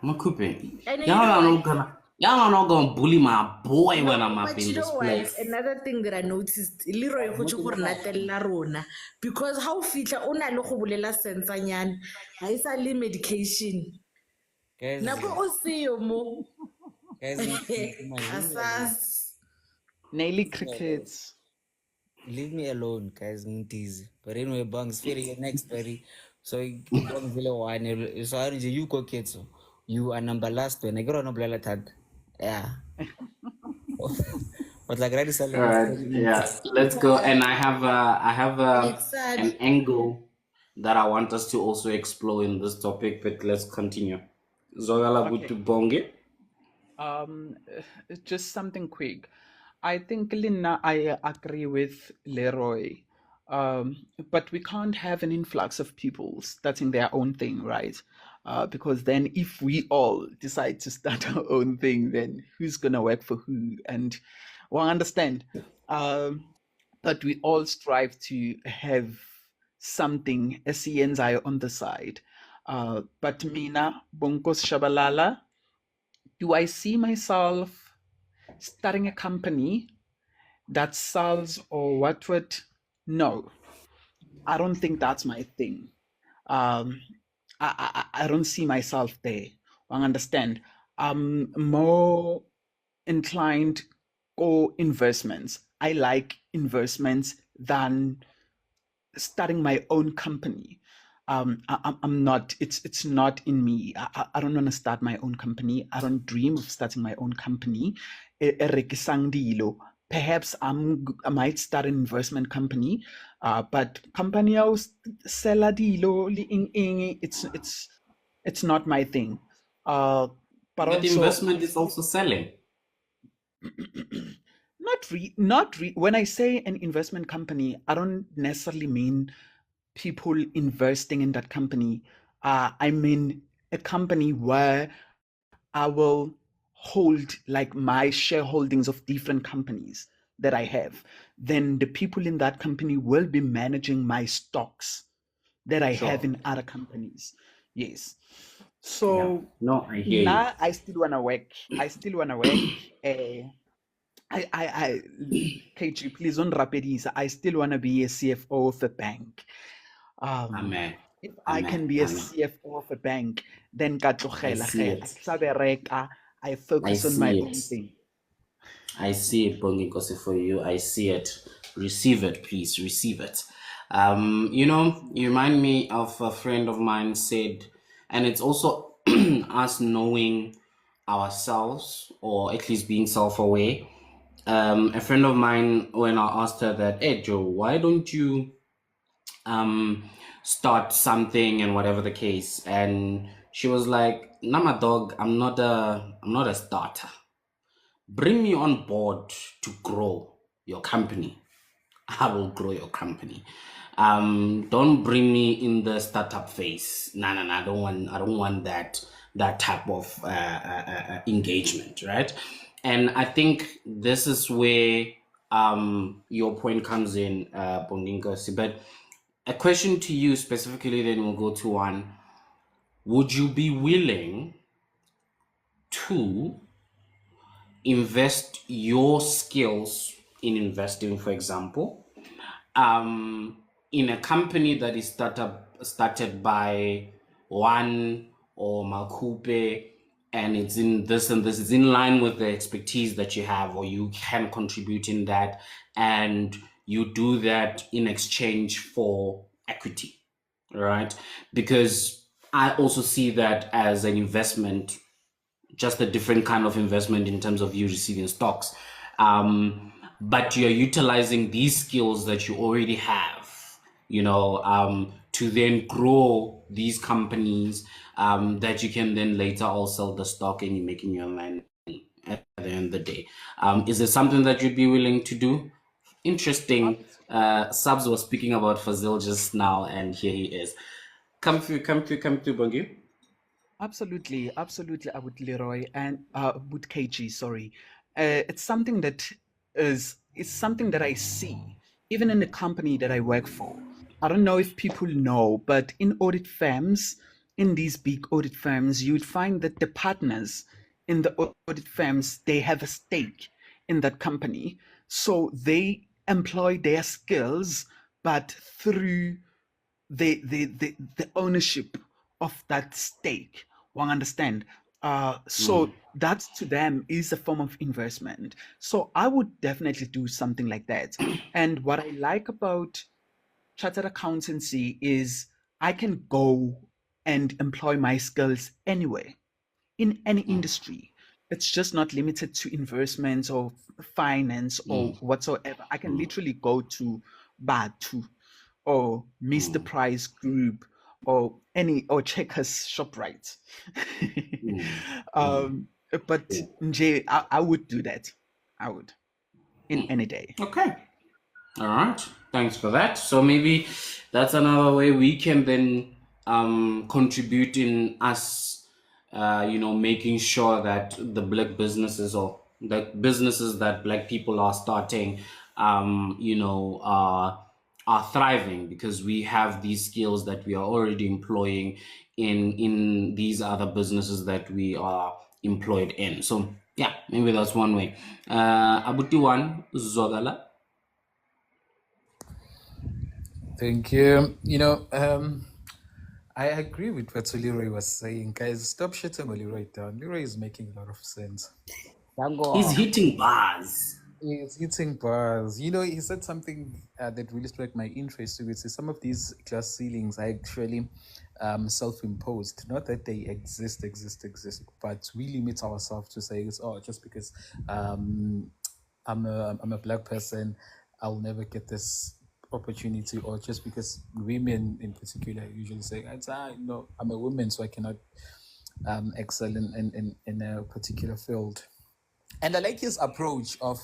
Mo coupe. And Ya you know la no what? kana. Y'all are not gonna bully my boy when I'm No, up but in you this know what? place. Another thing that I noticed, Leroy go go natella rona because how fitla o na le go bolela sensanyana ha isa le medication. Guys, Nako o seyo mo. guys, Asas. Naily crickets. leave me alone, guys. Mtizi. But anyway, Bungs, Ferry, next, buddy. So, Bungs, one. So, you go, kids. You are number last one. I got a number third. Yeah. But like, ready, All right, yeah, let's go. And I have an angle that I want us to also explore in this topic, but let's continue. Zogala Okay. Gutu Bonge. Just something quick. I think Lina, I agree with Leroy. But we can't have an influx of people starting their own thing, right? Because then if we all decide to start our own thing, then who's gonna work for who? And well, I understand. But we all strive to have something, SENZI on the side. But Mina, Bunkos Shabalala, do I see myself starting a company that sells or what would? No, I don't think that's my thing. I don't see myself there. I understand. I'm more inclined for investments. I like investments than starting my own company. I'm not. It's not in me. I don't want to start my own company. I don't dream of starting my own company. Rekisang dilo. Perhaps I might start an investment company, but company house sell dilo it's not my thing. But But also investment is also selling. when I say an investment company, I don't necessarily mean people investing in that company. I mean a company where I will hold like my shareholdings of different companies that I have. Then the people in that company will be managing my stocks that I have Sure. in other companies. Yes. Yeah. So No, I hear you. now I still wanna work. KG, please don't rapidisa. I still want to be a CFO of a bank. Amen. If I can be a CFO of a bank, then ka tlogela ge, a tla bereka, I focus on my own thing. I see it, Bongi Kosi, for you. I see it. Receive it, please. Receive it. You know, you remind me of a friend of mine said, and it's also us knowing ourselves, or at least being self-aware. A friend of mine, when I asked her that, hey Joe, why don't you start something and whatever the case, and she was like, nah, my dog, I'm not a starter. Bring me on board to grow your company. I will grow your company. Don't bring me in the startup phase. No. I don't want that type of engagement, right? And I think this is where your point comes in, Bondingosi. But a question to you specifically, then we'll go to one. Would you be willing to invest your skills in investing, for example, in a company that is started by one or Makupe, and it's in this and this, is in line with the expertise that you have, or you can contribute in that, and you do that in exchange for equity, right? Because I also see that as an investment, just a different kind of investment in terms of you receiving stocks. But you're utilizing these skills that you already have, to then grow these companies that you can then later all sell the stock and you're making your money at the end of the day. Is it something that you'd be willing to do? Interesting. Subs was speaking about Fazil just now, and here he is. Come through, Bongi. Absolutely, I would Leroy and would KG. Sorry, it's something that is something that I see even in the company that I work for. I don't know if people know, but in audit firms, in these big audit firms, you'd find that the partners in the audit firms, they have a stake in that company. So they employ their skills, but through the ownership of that stake. One understand. So that to them is a form of investment. So I would definitely do something like that. And what I like about chartered accountancy is I can go and employ my skills anywhere in any industry. It's just not limited to investments or finance or whatsoever. I can literally go to Batu or Mr. Price Group or any or Checkers Shoprite. But Nje, I would do that. I would in any day. Okay. All right. Thanks for that. So maybe that's another way we can then contribute in us, making sure that the black businesses or the businesses that black people are starting, are thriving because we have these skills that we are already employing in these other businesses that we are employed in. So yeah, maybe that's one way. Abutiwan Zogala. Thank you. I agree with what Leroy was saying. Guys, stop shutting Leroy down. Leroy is making a lot of sense. He's hitting bars. He's hitting bars. He said something that really struck my interest, which is some of these glass ceilings are actually self-imposed. Not that they exist, but we limit ourselves to say, just because I'm a black person, I'll never get this opportunity, or just because women in particular usually say, I'm a woman, so I cannot excel in a particular field. And I like his approach of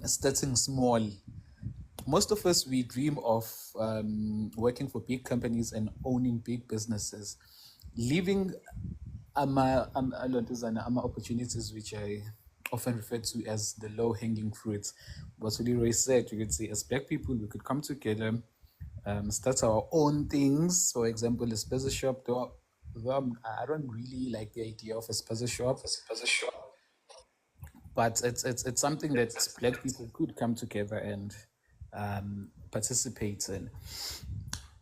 starting small. Most of us, we dream of working for big companies and owning big businesses, leaving opportunities which I often refer to as the low-hanging fruits. What Leroy said, you could say, as black people, we could come together, start our own things. For example, a spaza shop. Though I don't really like the idea of a spaza shop. But it's something that black people could come together and participate in.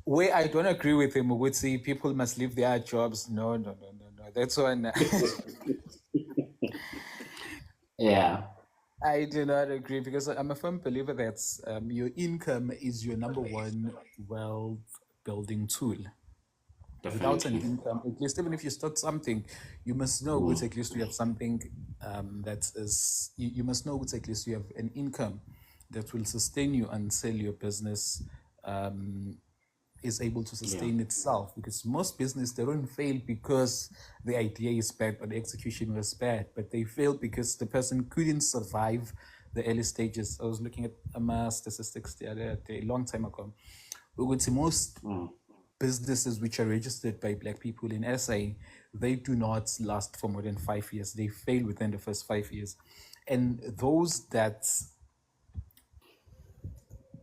Where I don't agree with him, we would say people must leave their jobs. No. That's one. Yeah. I do not agree, because I'm a firm believer that your income is your number one wealth building tool. Without an income, at least even if you start something, you must know at least you have something that is, you must know at least you have an income that will sustain you until your business is able to sustain itself. Because most business, they don't fail because the idea is bad or the execution was bad, but they fail because the person couldn't survive the early stages. I was looking at statistics the other day, a long time ago. We would see most businesses which are registered by black people in SA, they do not last for more than 5 years. They fail within the first 5 years. And those that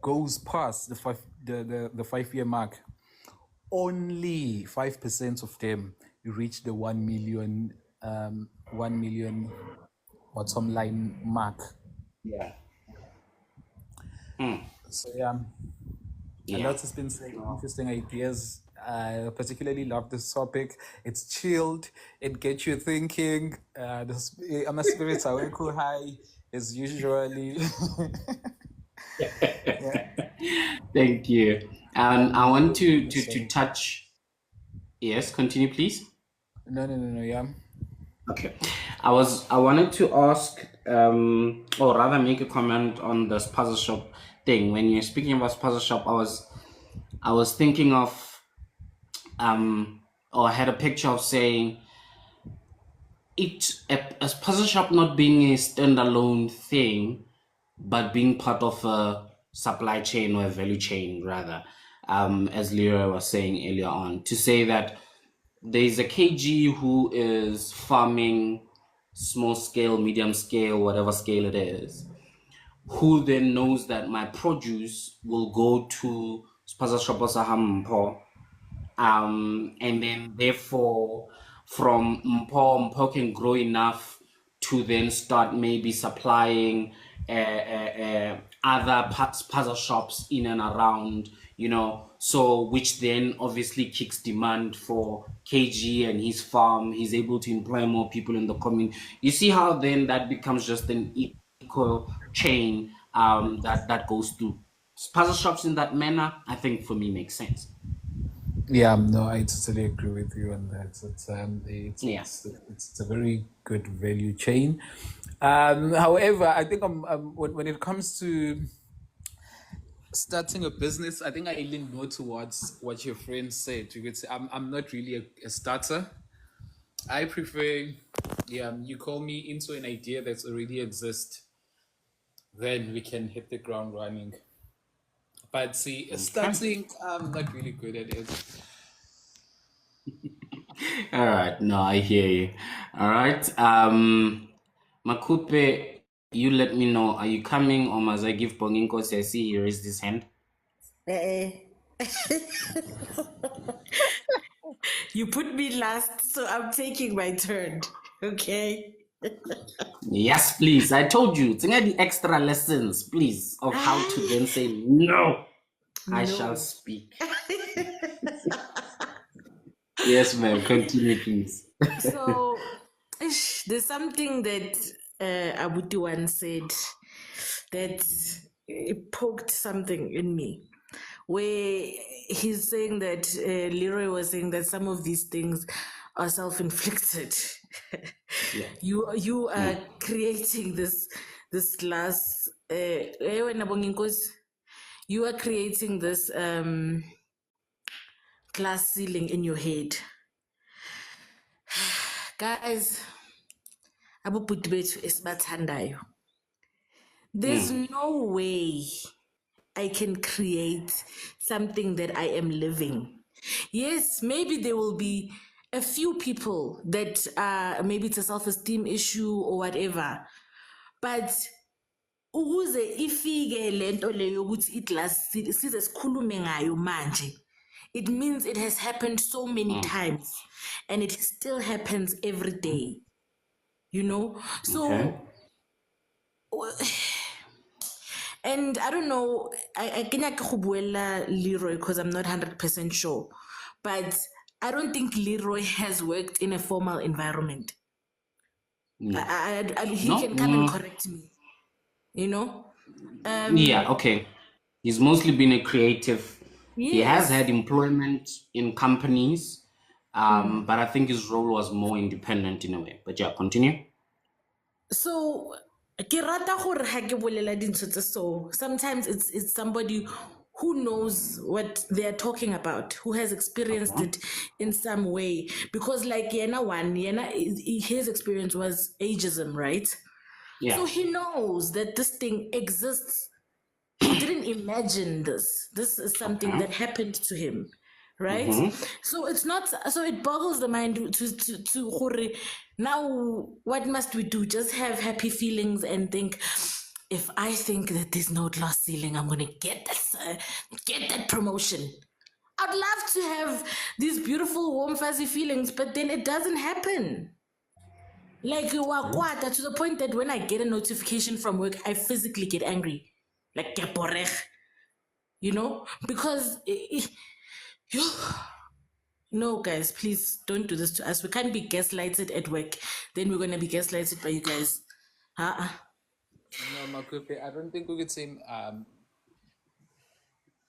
goes past the 5-year mark, only 5% of them reach the 1 million bottom line mark. Yeah. So a lot has been saying interesting ideas. I particularly love this topic. It's chilled. It gets you thinking. My spirits are cool high as usually. Thank you. I want to touch. Yes, continue, please. No. Yeah. Okay. I wanted to ask, or rather make a comment on this puzzle shop thing. When you're speaking about puzzle shop, I was thinking of, or I had a picture of saying, a puzzle shop not being a standalone thing, but being part of a supply chain or a value chain, rather, as Lyra was saying earlier on, to say that there's a KG who is farming small scale, medium scale, whatever scale it is, who then knows that my produce will go to Spaza Shop Hampo, and then therefore from Mpo can grow enough to then start maybe supplying other puzzle shops in and around, so which then obviously kicks demand for KG and his farm. He's able to employ more people in the community. You see how then that becomes just an equal chain that goes through. Puzzle shops in that manner, I think for me makes sense. Yeah, no, I totally agree with you on that. Yeah. It's a very good value chain. However, I think when it comes to starting a business, I think I lean more towards what your friend said. You could say I'm not really a starter. I prefer, you call me into an idea that's already exist, then we can hit the ground running. But see, starting, I'm not really good at it. All right, no, I hear you. All right, Makupe, you let me know. Are you coming, or must I give Bonginko? I see he raised his hand. You put me last, so I'm taking my turn. Okay. Yes, please. I told you. Think the extra lessons, please, of how to then say no. I shall speak. Yes, ma'am. Continue, please. So there's something that Abuti once said that it poked something in me, where he's saying that Leroy was saying that some of these things are self-inflicted. Yeah. You are creating this glass. You are creating this glass ceiling in your head, guys. Abubhuti bethu esibathandayo, there's no way I can create something that I am living. Yes, maybe there will be a few people that maybe it's a self-esteem issue or whatever, but ukuze ifike lento leyo ukuthi iglass size sikhulume ngayo manje, it means it has happened so many times and it still happens every day, so and I don't know, I cannot Leroy because I'm not 100% sure, but I don't think Leroy has worked in a formal environment. He can come and correct me, Yeah, okay. He's mostly been a creative. He has Yes. had employment in companies, but I think his role was more independent in a way. But yeah, continue. So ke rata gore ha ke bolela dintho tse so sometimes it's somebody who knows what they are talking about, who has experienced it in some way, because like his experience was ageism, right? Yeah. So he knows that this thing exists. He didn't imagine this. This is something that happened to him, right? So it's not. So it boggles the mind to gore. Now, what must we do? Just have happy feelings and think. If I think that there's no glass ceiling, I'm gonna get that promotion. I'd love to have these beautiful, warm, fuzzy feelings, but then it doesn't happen. Like to the point that when I get a notification from work, I physically get angry. Like because no, guys, please don't do this to us. We can't be gaslighted at work. Then we're gonna be gaslighted by you guys. No, Makupe, I don't think we could say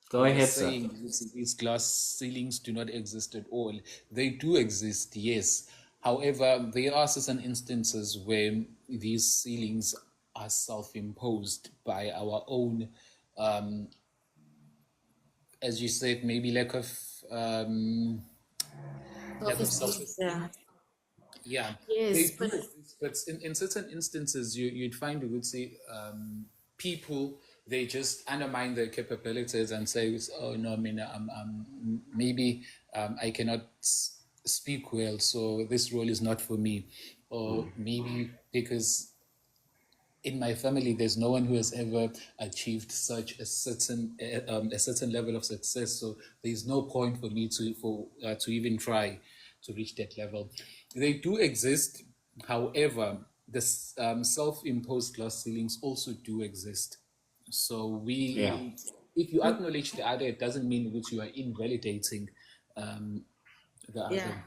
Go ahead, sir. saying these glass ceilings do not exist at all. They do exist, yes. However, there are certain instances where these ceilings are self-imposed by our own, as you said, maybe lack of self-esteem. Yeah, they Yes, do exist, but in certain instances, you'd find, you would say, people, they just undermine their capabilities and say, oh no, I mean, maybe I cannot speak well, so this role is not for me, or maybe because in my family there's no one who has ever achieved such a certain level of success, so there's no point for me to even try to reach that level. They do exist. However, the self-imposed glass ceilings also do exist. So Yeah. if you acknowledge the other, it doesn't mean that you are invalidating the Yeah. other.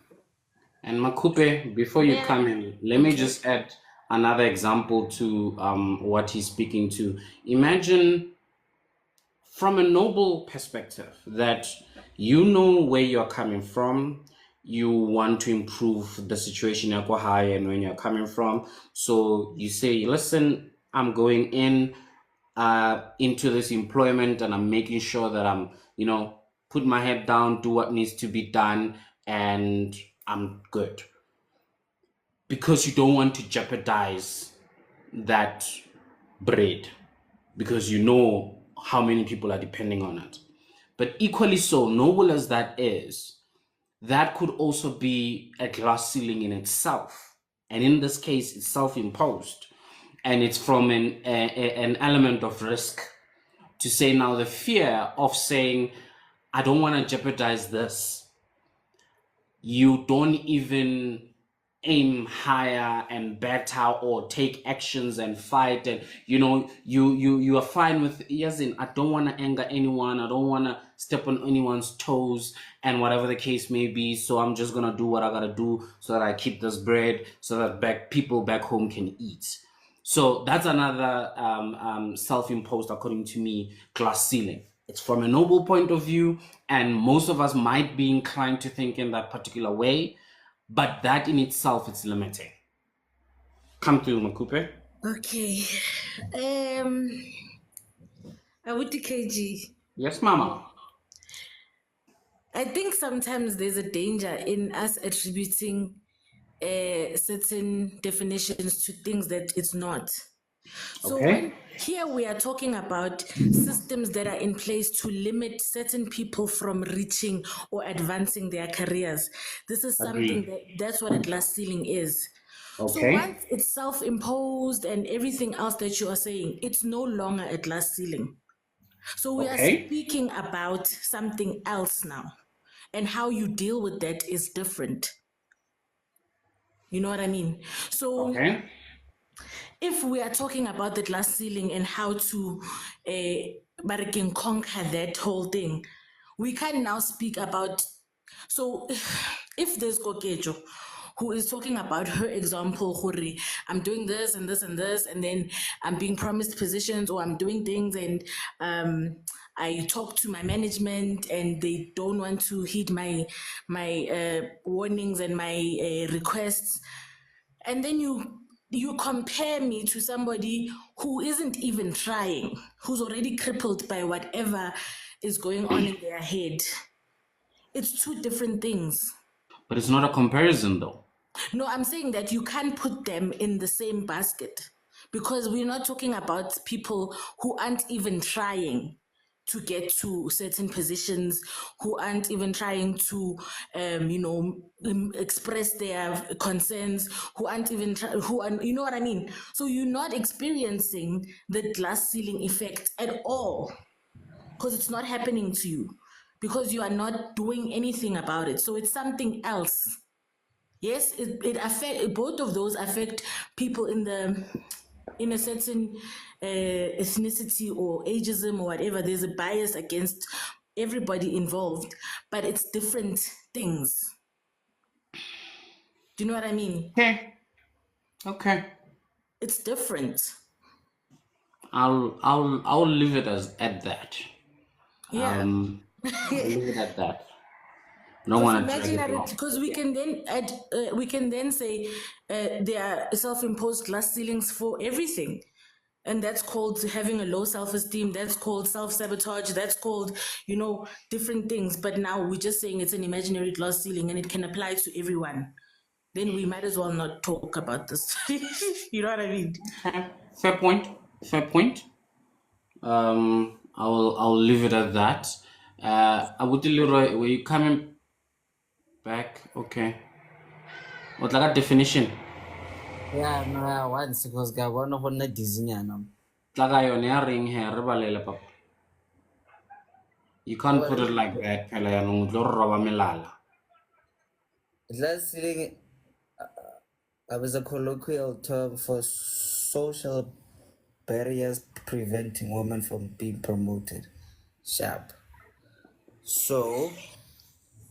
And Makupe, before you Yeah. come in, let me Okay. just add another example to what he's speaking to. Imagine from a noble perspective that you know where you're coming from, you want to improve the situation at high and when you're coming from. So you say, listen, I'm going in into this employment and I'm making sure that I'm, put my head down, do what needs to be done, and I'm good. Because you don't want to jeopardize that bread because you know how many people are depending on it. But equally so, noble as that is, that could also be a glass ceiling in itself. And in this case, it's self-imposed. And it's from an element of risk to say now the fear of saying, I don't want to jeopardize this. You don't even aim higher and better or take actions and fight, and you are fine with, yes, in, I don't want to anger anyone, I don't want to step on anyone's toes and whatever the case may be, so I'm just gonna do what I gotta do so that I keep this bread so that people back home can eat. So that's another self-imposed, according to me, glass ceiling. It's from a noble point of view, and most of us might be inclined to think in that particular way, but that in itself is limiting. Come to Makupe. Okay. Awuti KG. Yes, Mama. I think sometimes there's a danger in us attributing certain definitions to things that it's not. So Okay. when here we are talking about systems that are in place to limit certain people from reaching or advancing their careers. This is something that's what a glass ceiling is. So Okay. once it's self-imposed and everything else that you are saying, it's no longer a glass ceiling. So we are Okay. speaking about something else now. And how you deal with that is different. You know what I mean? So Okay. if we are talking about the glass ceiling and how to but can conquer that whole thing, we can now speak about, so if there's Kokejo who is talking about her example, Hori, I'm doing this and this and this, and then I'm being promised positions or I'm doing things, and I talk to my management and they don't want to heed my warnings and my requests, and then you compare me to somebody who isn't even trying, who's already crippled by whatever is going on in their head. It's two different things. But it's not a comparison, though. No, I'm saying that you can't put them in the same basket because we're not talking about people who aren't even trying to get to certain positions, who aren't even trying to, express their concerns, who aren't even, you know what I mean? So you're not experiencing the glass ceiling effect at all because it's not happening to you because you are not doing anything about it. So it's something else. Yes, it affect, both of those affect people in a certain ethnicity or ageism or whatever. There's a bias against everybody involved, but it's different things. Do you know what I mean? Okay. It's different. I'll leave it as at that. Yeah. I'll leave it at that. Don't want to drag it long. Because we can then add, we can then say there are self-imposed glass ceilings for everything. And that's called having a low self-esteem. That's called self-sabotage. That's called, different things. But now we're just saying it's an imaginary glass ceiling and it can apply to everyone. Then we might as well not talk about this. You know what I mean? Fair point. Fair point. I'll leave it at that. Abuti Leroy, were you coming back? Okay. What's like a definition? Yeah, no, yeah, once because ga bona go nna Disney yana. Tlaga yone ya ring here, re balele papa. You can't put it like that, phela ya no tlo roba melala. Glass ceiling, Is a colloquial term for social barriers preventing women from being promoted. Sharp. So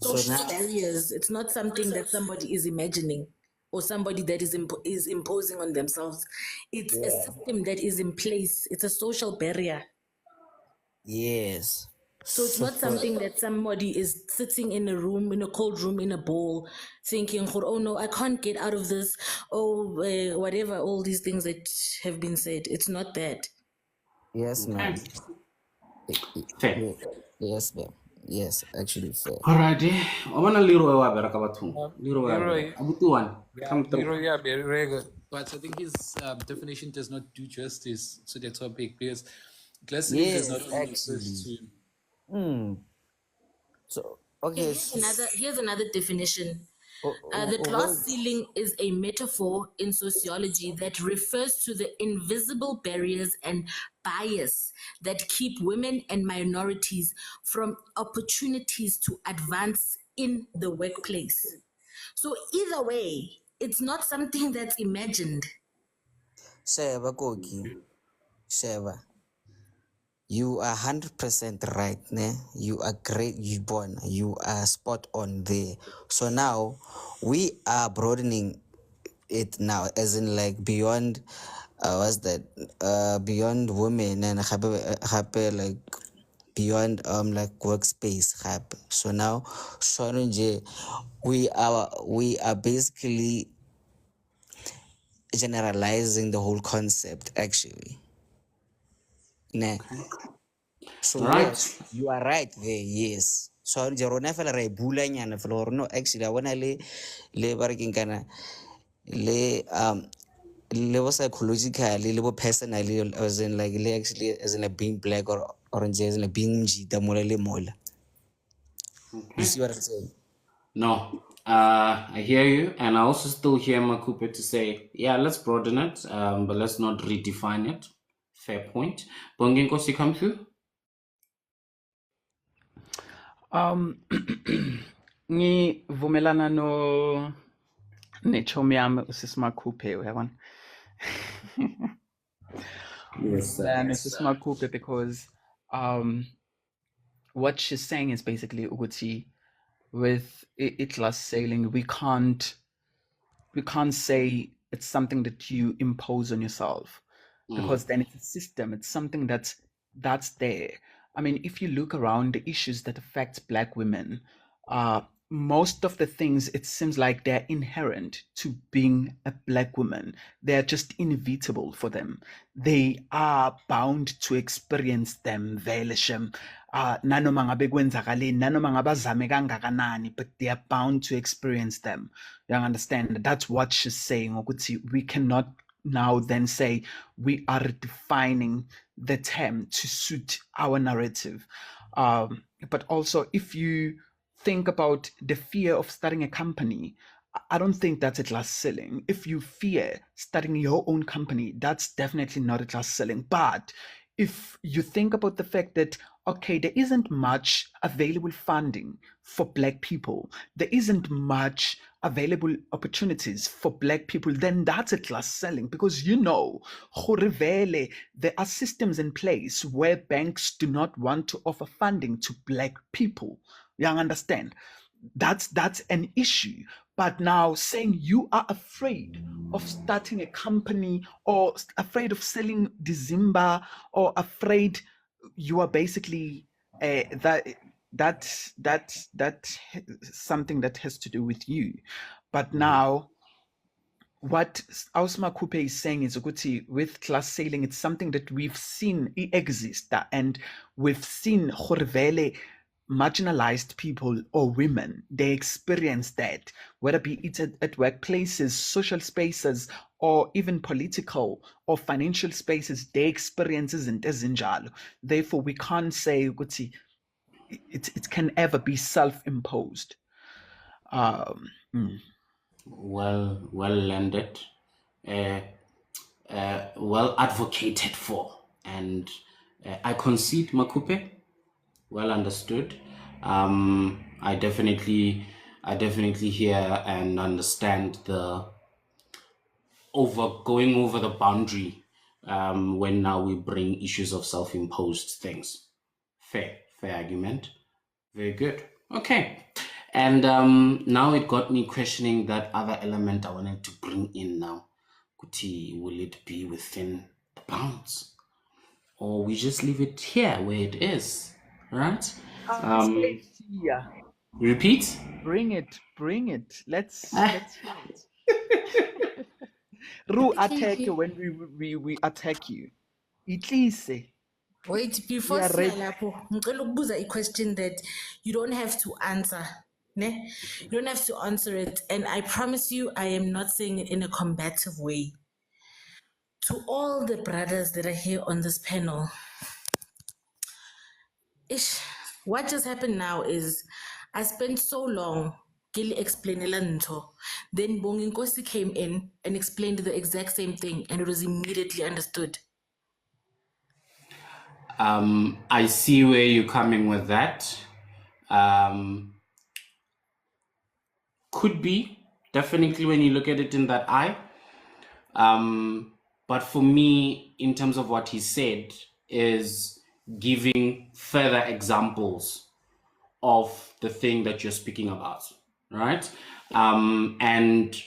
Social now, barriers. It's not something that somebody is imagining or somebody that is imposing on themselves. It's a yeah, system that is in place. It's a social barrier. yes. So it's not something that somebody is sitting in a room, in a cold room, in a bowl, thinking, oh no, I can't get out of this. Oh, whatever, all these things that have been said. It's not that. Yes, ma'am. Fair. Yes, ma'am. Yes, actually fair. Alrighty. I want to Leroy wa bereka bathong. Leroy wa Leroy, bereka. Abutuan, yeah, come through. Leroy, yeah, very good. But I think his definition does not do justice to the topic because glass ceiling does not Yes, only refer actually. to. So Okay, okay. here's another definition. The glass Wait. ceiling is a metaphor in sociology that refers to the invisible barriers and bias that keep women and minorities from opportunities to advance in the workplace. So either way, it's not something that's imagined. Sheba Koki. Sheba. You are 100% right, ne? You are great, you born. You are spot on there. So now we are broadening it now, as in like beyond what's that? Beyond women and happy like beyond like workspace happy. So now Shonje, we are basically generalizing the whole concept actually. Ne? So All right. yes, you are right there, yes. So rona fela re bula nyana fela gore no actually I wanna le bareking kana le bo psychologically le bo personally as in like le actually as in like being black or orange as in like being mjita mola le mola. You see what I'm saying? No, I hear you, and I also still hear Makupe to say, yeah, let's broaden it, but let's not redefine it. Fair point. Bonginkosi come through. Ngivumelana no nechomi yami usisimakhuphe uyabona. Yes, sir. Man, usisimakhuphe because what she's saying is basically ukuthi with Itlas sailing we can't say it's something that you impose on yourself because then it's a system, it's something that's there. I mean, if you look around the issues that affect Black women, most of the things, it seems like they're inherent to being a Black woman. They're just inevitable for them. They are bound to experience them. Nanoma ngabe kwenzakaleni, nanoma ngabazame kangakanani, but they are bound to experience them. You understand? That's what she's saying. Ukuthi, we cannot now then say we are defining the term to suit our narrative. But also, if you think about the fear of starting a company, I don't think that's a glass ceiling. If you fear starting your own company, that's definitely not a glass ceiling. But if you think about the fact that, okay, there isn't much available funding for Black people, there isn't much available opportunities for Black people, then that's a glass ceiling because there are systems in place where banks do not want to offer funding to Black people. You understand? That's an issue. But now saying you are afraid of starting a company or afraid of selling Dizimba or afraid, you are basically that's something that has to do with you. But now what Ausma Coupe is saying is ukuthi, with class sailing, it's something that we've seen exist, and we've seen Horvele marginalized people or women, they experience that, whether be it at workplaces, social spaces, or even political or financial spaces, they experience isn't ezinjalo. Therefore, we can't say ukuthi it can ever be self-imposed. Well landed, well advocated for, and I concede, Makupe. Well understood. I definitely hear and understand the going over the boundary when now we bring issues of self-imposed things. Fair argument. Very good. Okay. And now it got me questioning that other element I wanted to bring in now. Kuti, will it be within the bounds? Or we just leave it here where it is, right? Yeah, Repeat? bring it. Let's hear it. Ru attack when we attack you. Itlise. Wait, before We are ready. lapho, ngicela ukubuza a question that you don't have to answer. Ne? You don't have to answer it. And I promise you, I am not saying it in a combative way. To all the brothers that are here on this panel, what just happened now is I spent so long explaining nto. Then Bonginkosi came in and explained the exact same thing, and it was immediately understood. I see where you're coming with that. Could be, definitely, when you look at it in that eye. But for me, in terms of what he said, is giving further examples of the thing that you're speaking about, right? And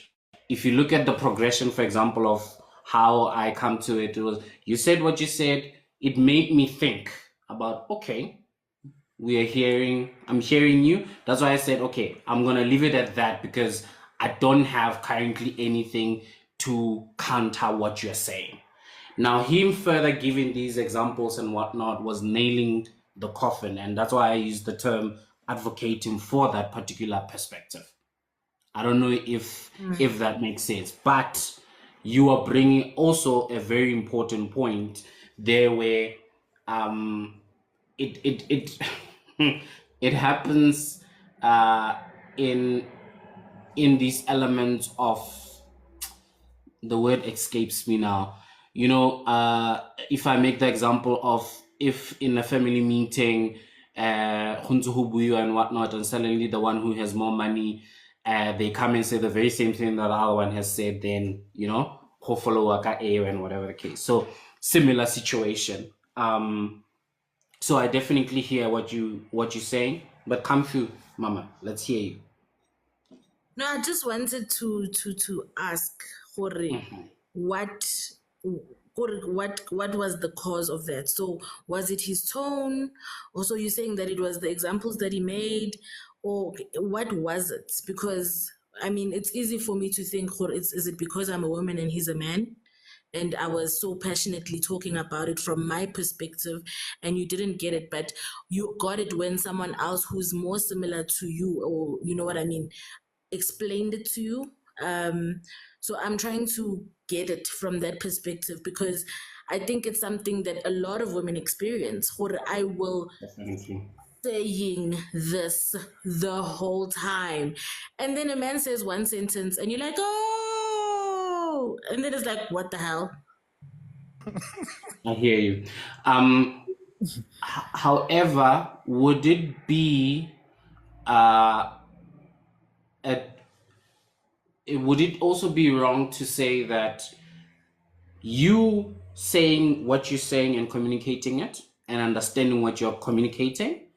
if you look at the progression, for example, of how I come to it, it was, you said what you said, it made me think about, okay, I'm hearing you. That's why I said, okay, I'm going to leave it at that, because I don't have currently anything to counter what you're saying. Now, him further giving these examples and whatnot was nailing the coffin. And that's why I use the term advocating for that particular perspective. I don't know if that makes sense, but you are bringing also a very important point there, where it it happens in these elements of, the word escapes me now. You know, if I make the example of, if in a family meeting, and whatnot, and suddenly the one who has more money, they come and say the very same thing that the other one has said, then, you know, ho follow waka and whatever the case. So similar situation. So I definitely hear what you're saying, but come through, Mama. Let's hear you. No, I just wanted to ask Hore, what was the cause of that? So was it his tone? Also, you're saying that it was the examples that he made, or what was it? Because I mean, it's easy for me to think, Hore, is it because I'm a woman and he's a man? And I was so passionately talking about it from my perspective, and you didn't get it, but you got it when someone else who's more similar to you, or you know what I mean, explained it to you. So I'm trying to get it from that perspective, because I think it's something that a lot of women experience. Or I will Definitely. saying this the whole time, and then a man says one sentence and you're like, oh, and then it's like, what the hell? I hear you. However, would it be would it also be wrong to say that you saying what you're saying and communicating it and understanding what you're communicating,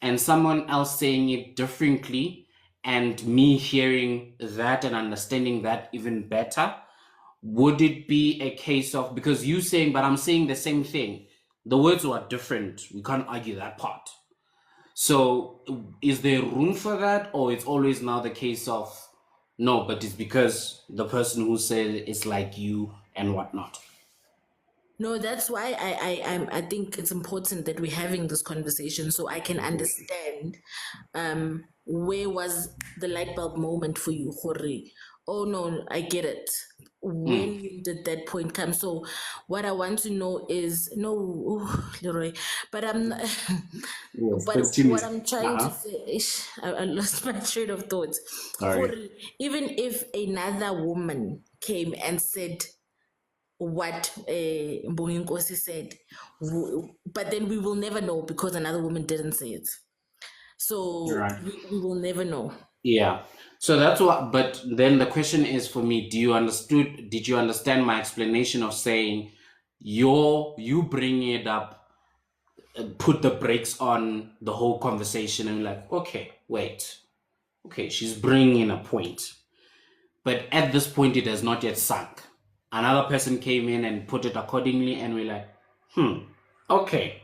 and someone else saying it differently, and me hearing that and understanding that even better? Would it be a case of, because you saying, but I'm saying the same thing, the words were different, we can't argue that part. So is there room for that, or it's always now the case of, no, but it's because the person who said it's like you and whatnot? No, that's why I think it's important that we're having this conversation, so I can understand where was the light bulb moment for you, Hori? Oh no, I get it. When did that point come? So what I want to know is, no, Leroy, but I'm not, Yes, but continue. what I'm trying to say, I lost my train of thought. Sorry. Hori, even if another woman came and said what Mbonginkosi said, but then we will never know, because another woman didn't say it. So Right. we will never know. Yeah. So that's what, but then the question is for me, did you understand my explanation of saying you bringing it up, put the brakes on the whole conversation and like, okay, wait, okay, she's bringing in a point. But at this point, it has not yet sunk. Another person came in and put it accordingly, and we're like, okay,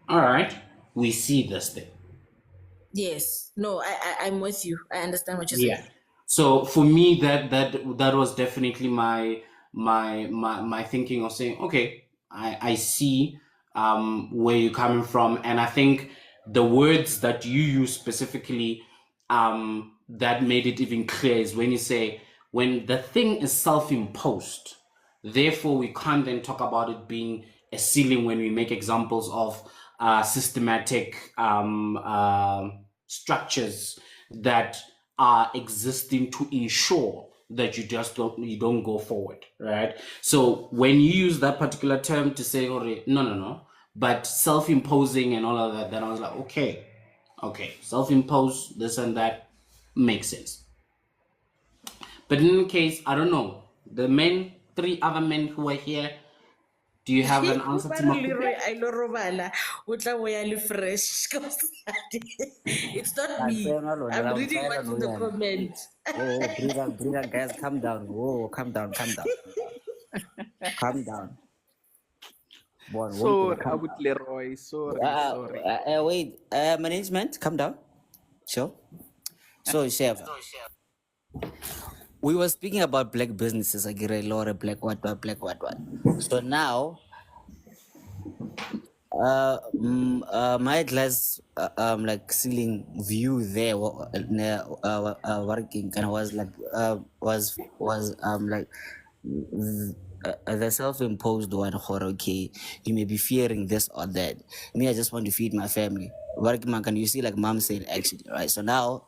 all right, we see this thing. Yes. No, I'm with you. I understand what you're Yeah. saying. So for me, that was definitely my thinking of saying, okay, I see where you're coming from, and I think the words that you use specifically that made it even clear is when you say when the thing is self-imposed, therefore we can't then talk about it being a ceiling when we make examples of systematic structures that are existing to ensure that you don't go forward, right? So when you use that particular term to say, oh, no, but self-imposing and all of that, then I was like, okay, self-imposed, this and that makes sense. But in any case, I don't know. The men, three other men who are here, do you have an answer to my Leroy, I lo robala. O tla bo ya le fresh. It's not me. I'm reading what's in the comments. Oh, breathe, guys, calm down. Whoa, calm down. Calm down. Boy, Sorry, calm Abut down. Leroy. Sorry. Wait, management, calm down. Sure. So, Chef, we were speaking about black businesses, like Lore, black what. So now, my glass, like ceiling view there, working, kind of was like, was like the self-imposed one. Okay, you may be fearing this or that. Me, I just want to feed my family. Working man, can you see, like mom said, actually, right? So now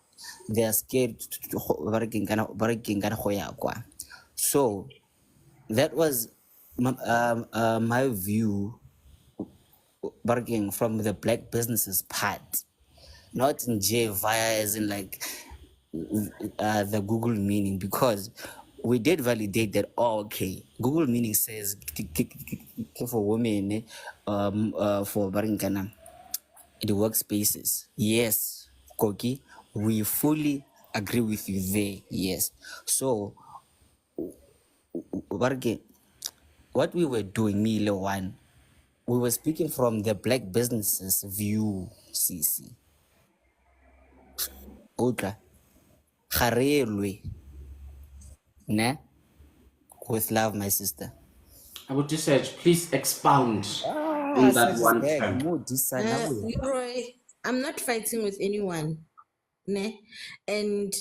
they are scared to working kind of. So that was my view, working from the black businesses part, not in J via as in like the Google meaning, because we did validate that. Oh, okay, Google meaning says for women, for Barinkana, the workspaces. Yes, Koki, we fully agree with you there. Yes. So, Barge, what we were doing, me, one, we were speaking from the black businesses view, CC. Otra, Harelwe, ne? With love, my sister. I would just say, please expound on that Sis is one back. term. Leroy, I'm not fighting with anyone. Ne? And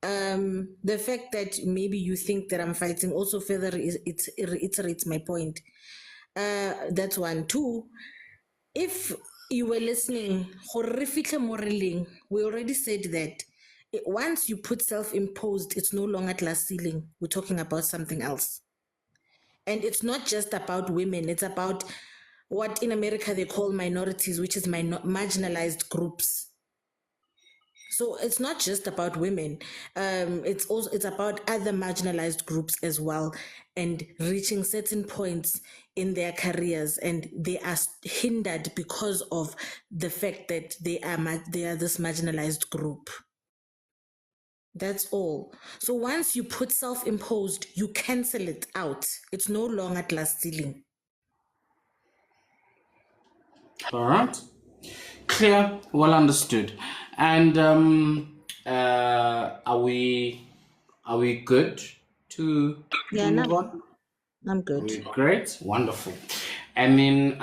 the fact that maybe you think that I'm fighting also further it reiterates my point. That's one. Two, if you were listening, we already said that once you put self-imposed, it's no longer glass ceiling. We're talking about something else. And it's not just about women, it's about what in America they call minorities, which is marginalized groups. So it's not just about women. It's about other marginalized groups as well, and reaching certain points in their careers, and they are hindered because of the fact that they are this marginalized group. That's all. So once you put self-imposed, you cancel it out. It's no longer glass ceiling. All right. Clear, well understood. And are we good to Yeah, move no, on? I'm good. Great, wonderful. And then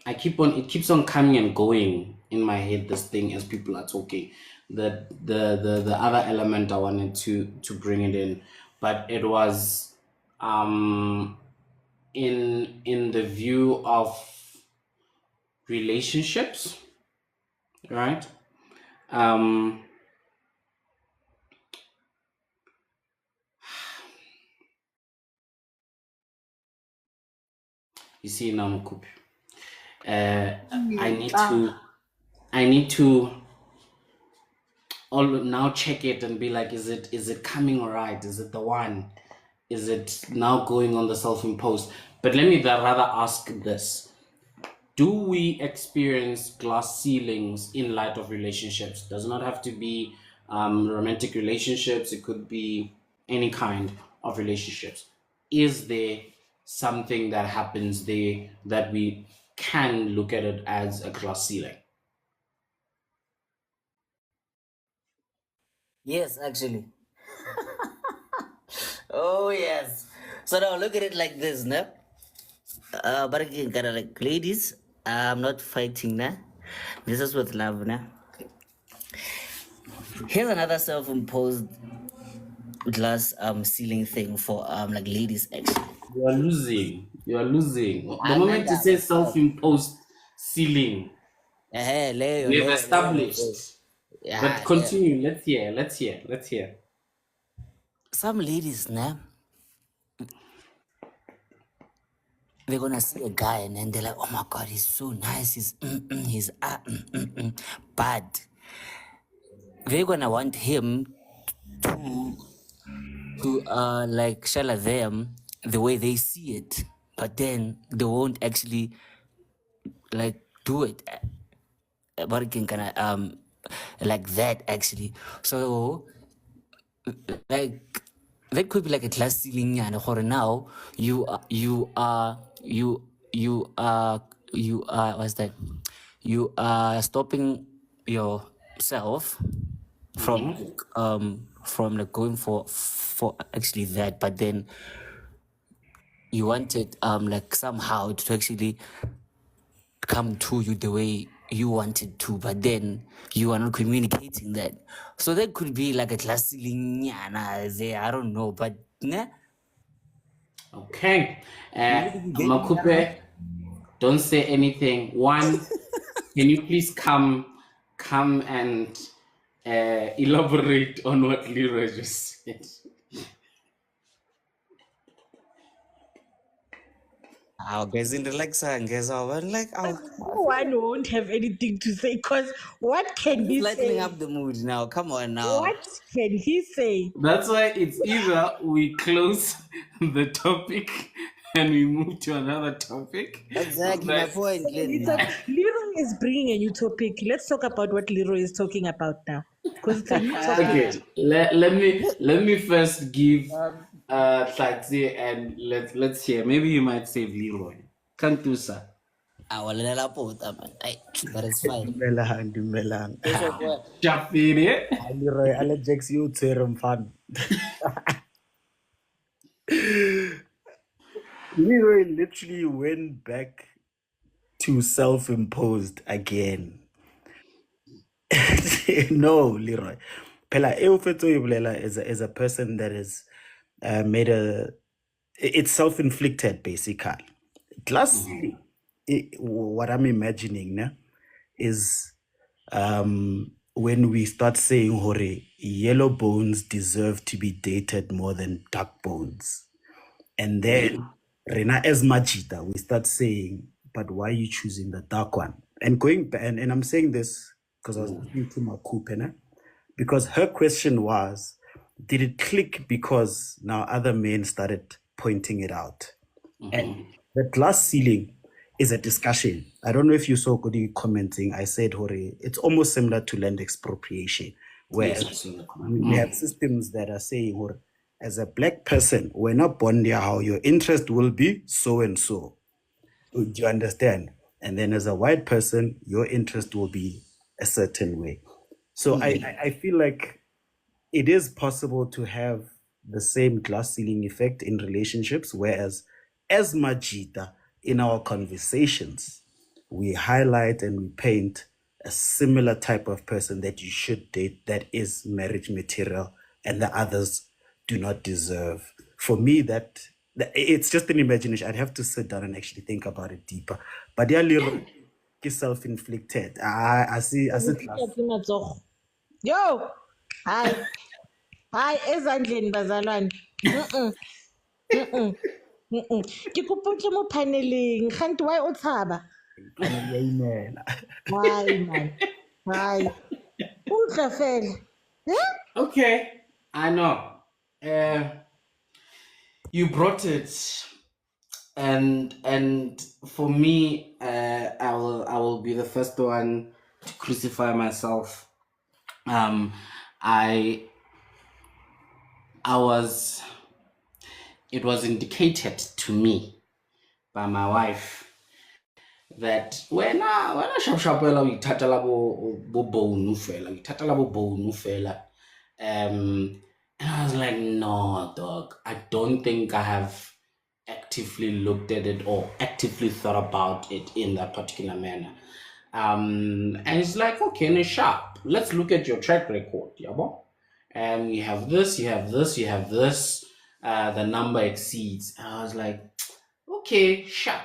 it keeps on coming and going in my head, this thing, as people are talking. The other element I wanted to bring it in, but it was in the view of relationships, right? You see now, Mukupi. I need to all now check it and be like, is it coming all right? Is it the one? Is it now going on the self-imposed? But let me rather ask this. Do we experience glass ceilings in light of relationships? Does not have to be romantic relationships. It could be any kind of relationships. Is there something that happens there that we can look at it as a glass ceiling? Yes, actually. Oh yes. So now look at it like this, no? But again, kind of like ladies, I'm not fighting, nah. This is with love, nah. Here's another self-imposed glass ceiling thing for like ladies actually. You are losing. You are losing. The I'm moment you not say self-imposed ceiling, Leo, we have Leo, established. yeah, But continue. Let's hear. Let's hear. Let's hear. some ladies, nah, they're gonna see a guy and then they're like, oh my god, he's so nice, he's but they're gonna want him to like shala them the way they see it, but then they won't actually like do it working kind of like that actually. So like that could be like a glass ceiling and now you are what's that, you are stopping yourself from like going for actually that, but then you wanted like somehow to actually come to you the way you wanted to, but then you are not communicating that. So that could be like a glass ceiling there, I don't know, but nah. Okay. Maybe they- Makupe, don't say anything. One, can you please come and elaborate on what Leroy just said? I'll guys in relax and guys like I'll One won't have anything to say because what can he lightening say? up the mood now. Come on now. What can he say? That's why it's either we close the topic and we move to another topic. Exactly my But point, Lynn. Leroy is bringing a new topic. Let's talk about what Leroy is talking about now, because it's a new topic. okay, let me first give Tatsi and let's hear. Maybe you might say Leroy. Can't do so. But it's fine. Dumelang. Jafiri. Leroy Alex you tshwere fan. Leroy literally went back to self-imposed again. No, Leroy. Pela is a person that has made it's self-inflicted basically. Glass ceiling, what I'm imagining now is when we start saying hore yellow bones deserve to be dated more than dark bones. And then Rena as Majida, we start saying, but why are you choosing the dark one? And going back, and I'm saying this because I was listening to my Kupena, because her question was, did it click because now other men started pointing it out? And the glass ceiling is a discussion. I don't know if you saw Kodi commenting. I said, Hore, it's almost similar to land expropriation, where Yes, we have systems that are saying, Hore, as a black person, we're not born there how your interest will be so and so. Do you understand? And then as a white person, your interest will be a certain way. So I feel like it is possible to have the same glass ceiling effect in relationships, whereas as Majida, in our conversations, we highlight and we paint a similar type of person that you should date that is marriage material and the others do not deserve. For me, that it's just an imagination. I'd have to sit down and actually think about it deeper. But yeah, little self-inflicted. I see glass. Yo, hi, ezandleni bazalwane. Ke kopa o tle mo paneleng kganti why o tshaba? Hayi man, hayi utle fela. Okay, I know. Uh, you brought it, and for me, I will be the first one to crucify myself. Um, I I was it was indicated to me by my wife that wena shapshapela o ithatela bo bone fela, o ithatela bo bone fela. And I was like, no, dog, I don't think I have actively looked at it or actively thought about it in that particular manner. And it's like, okay, no, sharp. Let's look at your track record, yabo. You have this, you have this, you have this. The number exceeds. And I was like, okay, sharp.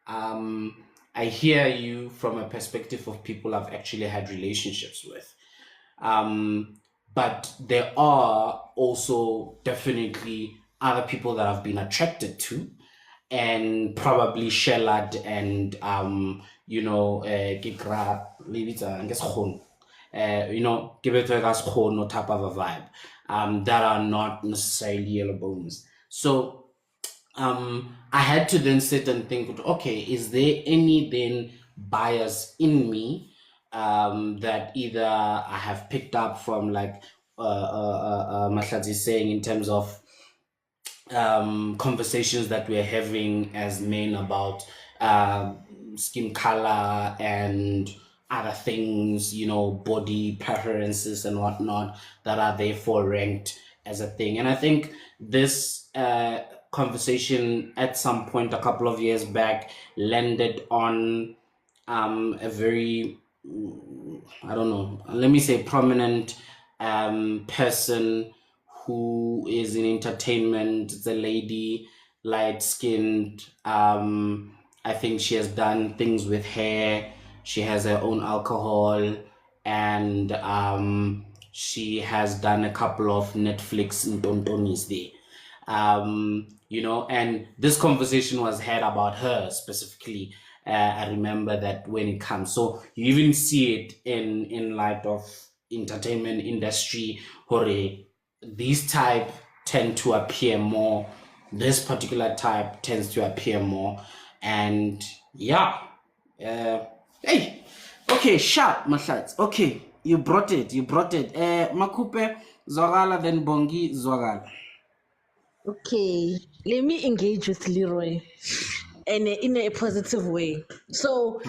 I hear you from a perspective of people I've actually had relationships with. But there are also definitely other people that I've been attracted to and probably shellared and ke kra le bitsa nke sekgono. Ke betswe ka sekgono type of a vibe that are not necessarily yellow bones. So I had to then sit and think, okay, is there any then bias in me that either I have picked up from like Mahlatsi saying in terms of conversations that we're having as men about skin color and other things, body preferences and whatnot that are therefore ranked as a thing. And I think this conversation at some point a couple of years back landed on a very, I don't know, let me say prominent person who is in entertainment. It's a lady, light skinned. I think she has done things with hair. She has her own alcohol, and she has done a couple of Netflix ntontonis there. And this conversation was had about her specifically. I remember that when it comes, so you even see it in light of entertainment industry, hore these type tend to appear more. This particular type tends to appear more, and yeah, hey, okay, sharp, Mahlatsi. Okay, you brought it. Makupe Zogala, then Bongi Zogala. Okay, let me engage with Leroy and in a positive way. So,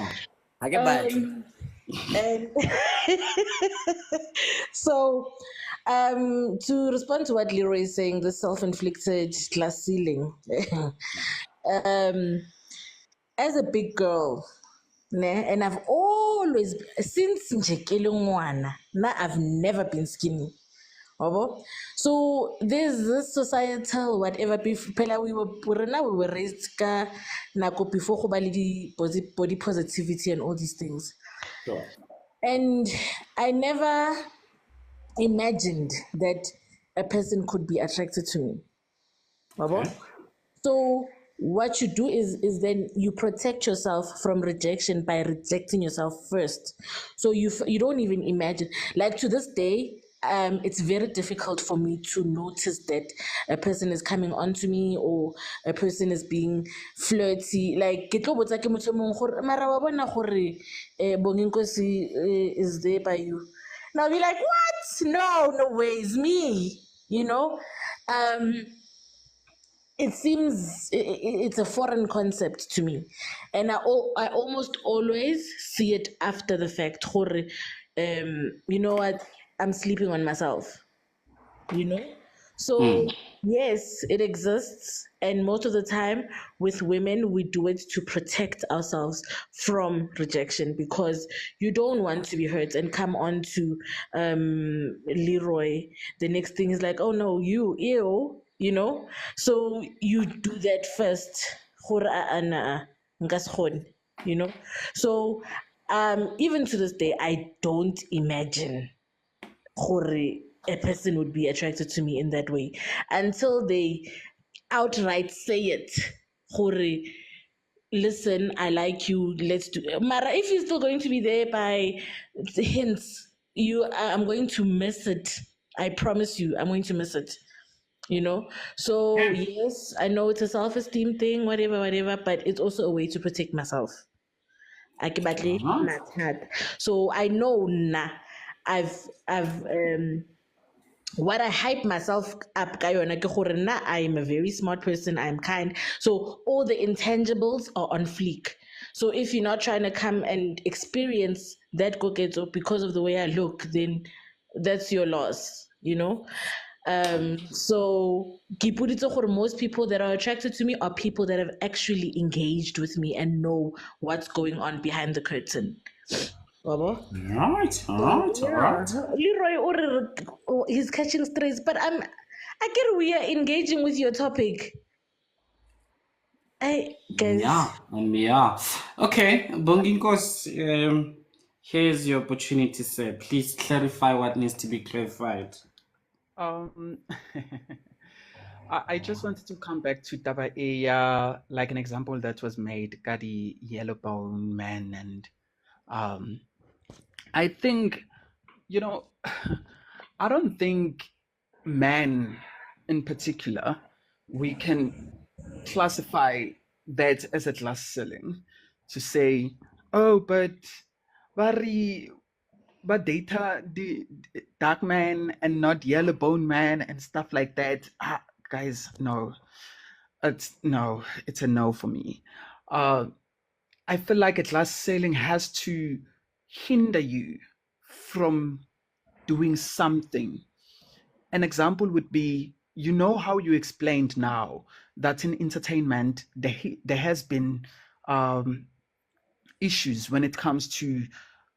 I get back. and so to respond to what Leroy is saying, the self-inflicted glass ceiling. As a big girl, and I've always since nje ke le ngwana, I've never been skinny. So there's this societal whatever phela we were raised ka nako before go ba le body positivity and all these things. Sure. And I never imagined that a person could be attracted to me. Okay. So what you do is then you protect yourself from rejection by rejecting yourself first. So you don't even imagine. Like to this day, it's very difficult for me to notice that a person is coming onto me or a person is being flirty. Like ke tlo botsa ke motho mongwe gore mara wa bona gore Bonginkosi is there by you. And I'll be like, what? No way, it's me. It seems it's a foreign concept to me, and I almost always see it after the fact. You know what? I'm sleeping on myself. So yes, it exists, and most of the time with women we do it to protect ourselves from rejection because you don't want to be hurt and come on to Leroy. The next thing is like, oh no, ew, so you do that first. So even to this day I don't imagine a person would be attracted to me in that way until they outright say it. Listen, I like you, let's do it. Mara, if you're still going to be there by hints, I'm going to miss it I promise you, I'm going to miss it. You know? So yes, I know it's a self-esteem thing, whatever, but it's also a way to protect myself. Akibatli mathad. So I know I've what I hype myself up ka yona ke gore na I am a very smart person, I'm kind. So all the intangibles are on fleek. So if you're not trying to come and experience that koketso because of the way I look, then that's your loss, you know? So most people that are attracted to me are people that have actually engaged with me and know what's going on behind the curtain. Wabo? Yeah, Leroy, he's catching strays, but I get we are engaging with your topic. Guys. Yeah. Okay, Bonginkos, here's your opportunity, sir. Please clarify what needs to be clarified. Um, I just wanted to come back to Taba A, like an example that was made, Gadi Yellow Bone Man, and I think, you know, I don't think man in particular, we can classify that as a class ceiling to say, oh, but data the dark man and not yellow bone man and stuff like that. Guys, no. It's a no for me. I feel like a glass ceiling has to hinder you from doing something. An example would be, you know how you explained now that in entertainment there has been issues when it comes to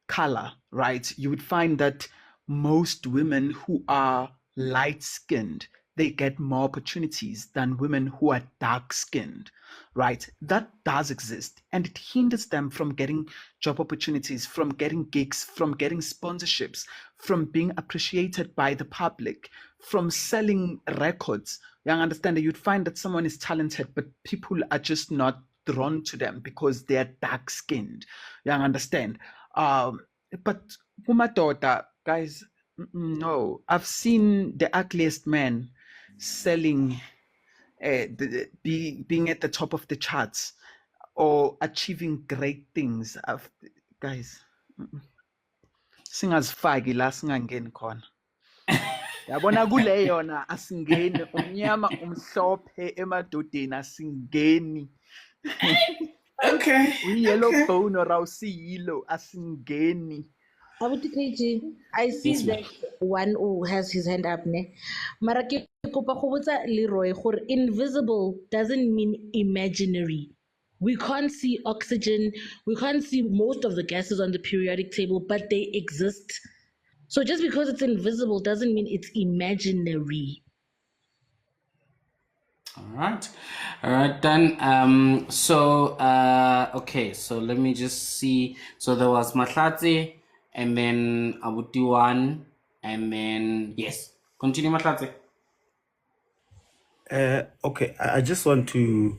color, right? You would find that most women who are light skinned, they get more opportunities than women who are dark skinned, right? That does exist, and it hinders them from getting job opportunities, from getting gigs, from getting sponsorships, from being appreciated by the public, from selling records. You understand that you'd find that someone is talented, but people are just not drawn to them because they're dark skinned. You understand? But kumadoda, guys, no. I've seen the ugliest man selling, being at the top of the charts or achieving great things. Guys, singazifaki la singangeni khona. Yabona kule yona asingeni, umnyama umhlophe emadodeni asingeni. Okay. Yellow bone or awusiyilo asingeni. Abuti KG, I see that one who has his hand up, ne? Mara ke kopa go botsa Leroy gore invisible doesn't mean imaginary. We can't see oxygen, we can't see most of the gases on the periodic table, but they exist. So just because it's invisible doesn't mean it's imaginary. All right, then. Okay, so let me just see. So there was Mahlatse, and then Abuti one, and then yes, continue Mahlatse. Okay, I just want to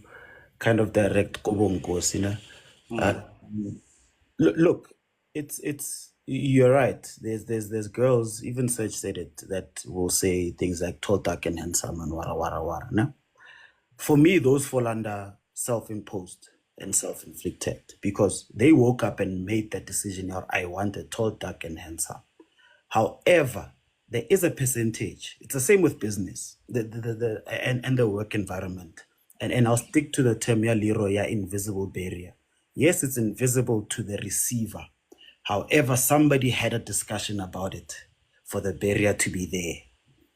kind of direct Kobongos, you know. Look, it's you're right. There's girls, even Serge said it, that will say things like tall, dark, and handsome and wara wara wara. No? For me, those fall under self-imposed and self-inflicted because they woke up and made that decision, or I want a tall, dark, and handsome. However, there is a percentage. It's the same with business, and the work environment. And I'll stick to the term ya Leroy, ya invisible barrier. Yes, it's invisible to the receiver. However, somebody had a discussion about it for the barrier to be there.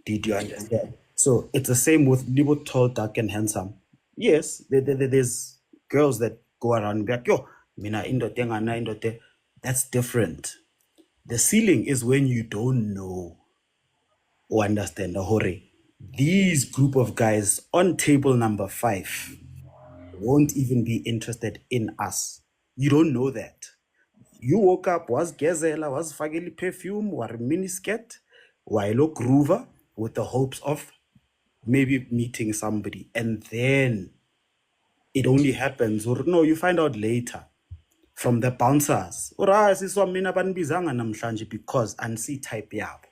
Did you understand? So it's the same with little, tall, dark, and handsome. Yes, there's girls that go around and be like, yo, mina indote ngana indote. That's different. The ceiling is when you don't know or understand, hore. These group of guys on table number 5 won't even be interested in us. You don't know that. You woke up, was gezela, was fageli perfume, war miniskirt, while groover with the hopes of maybe meeting somebody. And then it only happens, or no, you find out later from the bouncers. Ora siswa mina banibizanga namhlanje because ansi type yabo.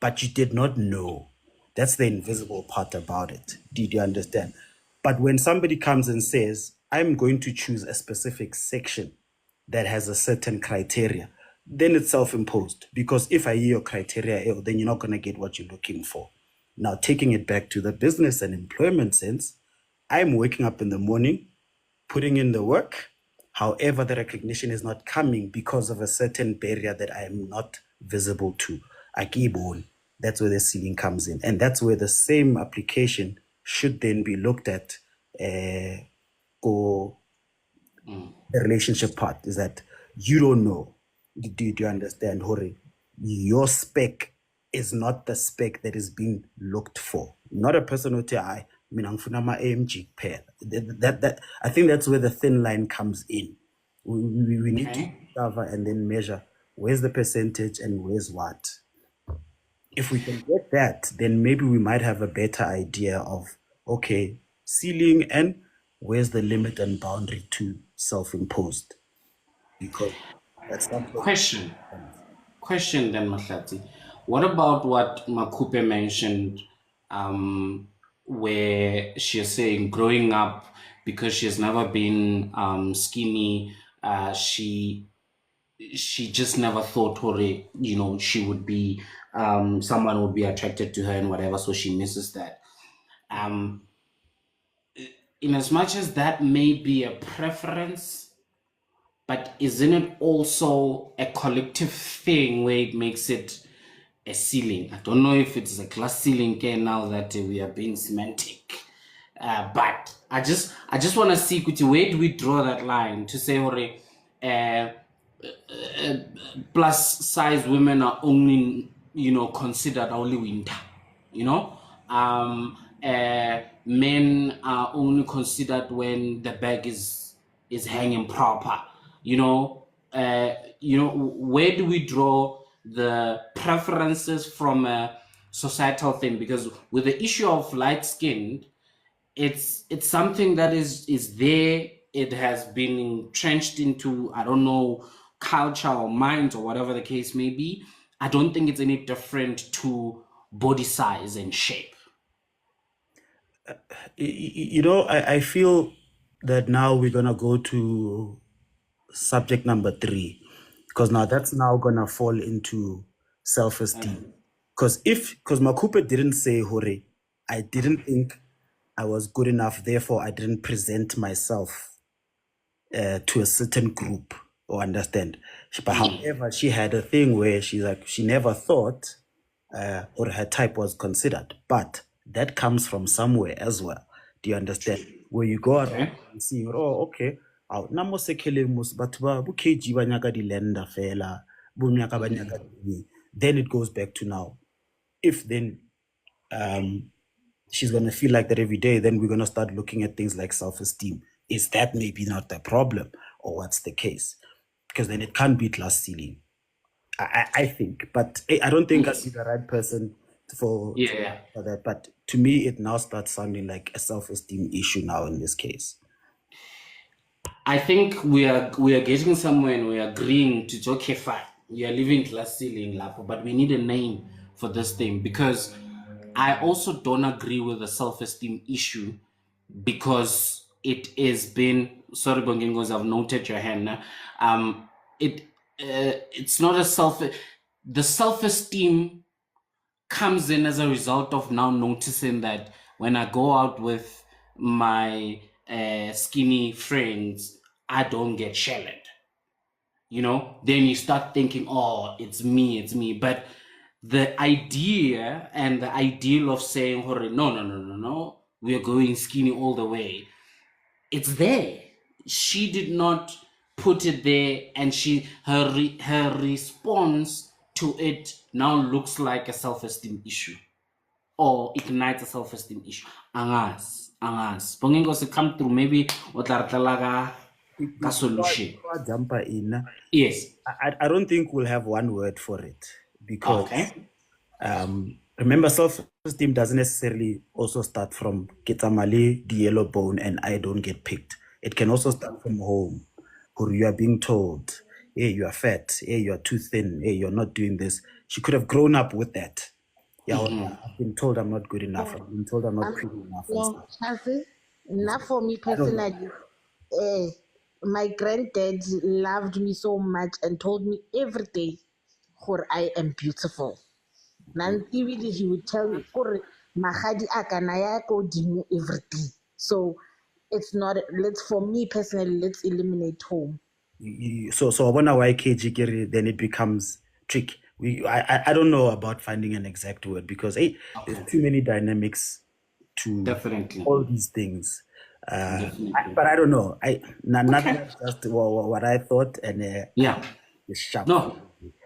but you did not know. That's the invisible part about it. Did you understand? But when somebody comes and says, I'm going to choose a specific section that has a certain criteria, then it's self-imposed. Because if I hear your criteria, then you're not going to get what you're looking for. Now, taking it back to the business and employment sense, I'm waking up in the morning, putting in the work. However, the recognition is not coming because of a certain barrier that I am not visible to. Akibon. That's where the ceiling comes in. And that's where the same application should then be looked at or the relationship part is that you don't know. Do you understand, Hori? Your spec is not the spec that is being looked for. Not a person who tell I mean AMG pair. That I think that's where the thin line comes in. We need to cover and then measure where's the percentage and where's what. If we can get that, then maybe we might have a better idea of okay, ceiling and where's the limit and boundary to self-imposed. Because that's not Question then, Mahlati. What about what Makupe mentioned, where she's saying growing up, because she's never been skinny, she just never thought, Hore, she would be, someone would be attracted to her and whatever, so she misses that. In as much as that may be a preference, but isn't it also a collective thing where it makes it a ceiling? I don't know if it's a glass ceiling care now that we are being semantic. But I just want to see, Kuti, where do we draw that line to say, plus size women are only, considered only winter, men are only considered when the bag is hanging proper, where do we draw the preferences from a societal thing? Because with the issue of light skinned, it's something that is there. It has been entrenched into, I don't know, culture or minds or whatever the case may be. I don't think it's any different to body size and shape. I feel that now we're gonna go to subject number 3, because now that's now gonna fall into self-esteem. Because Makupe didn't say, Hore, I didn't think I was good enough, therefore I didn't present myself to a certain group, or understand. But however, she had a thing where she's like, she never thought or her type was considered, but that comes from somewhere as well. Do you understand? Where you go around and see, oh, okay, namo sekele mus batho ba bo kg ba nyaka di lender fela, bo nyaka ba nyaka di. Then it goes back to now, if then she's going to feel like that every day, then we're going to start looking at things like self-esteem. Is that maybe not the problem, or what's the case? Because then it can't be glass ceiling, I think. But I don't think I'd be the right person for that. But to me, it now starts sounding like a self-esteem issue now in this case. I think we are getting somewhere and we are agreeing to, okay, fine, we are leaving glass ceiling, Lapo, but we need a name for this thing, because I also don't agree with the self-esteem issue, because it has been, sorry Bongengos, I've noted your hand. It's not the self-esteem comes in as a result of now noticing that when I go out with my skinny friends, I don't get shelled. Then you start thinking, oh, it's me. But the idea and the ideal of saying, no, we are going skinny all the way, it's there. She did not put it there, and her response to it now looks like a self-esteem issue, or ignites a self-esteem issue. Angas. Bongengo se come through, maybe what ka solution. Jumper in. Yes. I don't think we'll have one word for it, because remember, self-esteem doesn't necessarily also start from Ketamale, the yellow bone, and I don't get picked. It can also start from home, where you are being told, hey, you are fat, hey, you are too thin, hey, you're not doing this. She could have grown up with that, Yeah, I've been told I'm not good enough. I've been told I'm not pretty enough and No, stuff. Chelsea, not for me I don't know. personally. My granddad loved me so much and told me every day, "Gore, I am beautiful." Nanti he would tell me, "Gore, magadi a ka naya ko dimo every day." So it's not. Let's for me personally, let's eliminate home. So when I YKG kere, then it becomes tricky. I don't know about finding an exact word because there's too many dynamics to Definitely. all these things. Definitely. But I don't know. Nothing else, just what I thought and Yeah. it's sharp. No.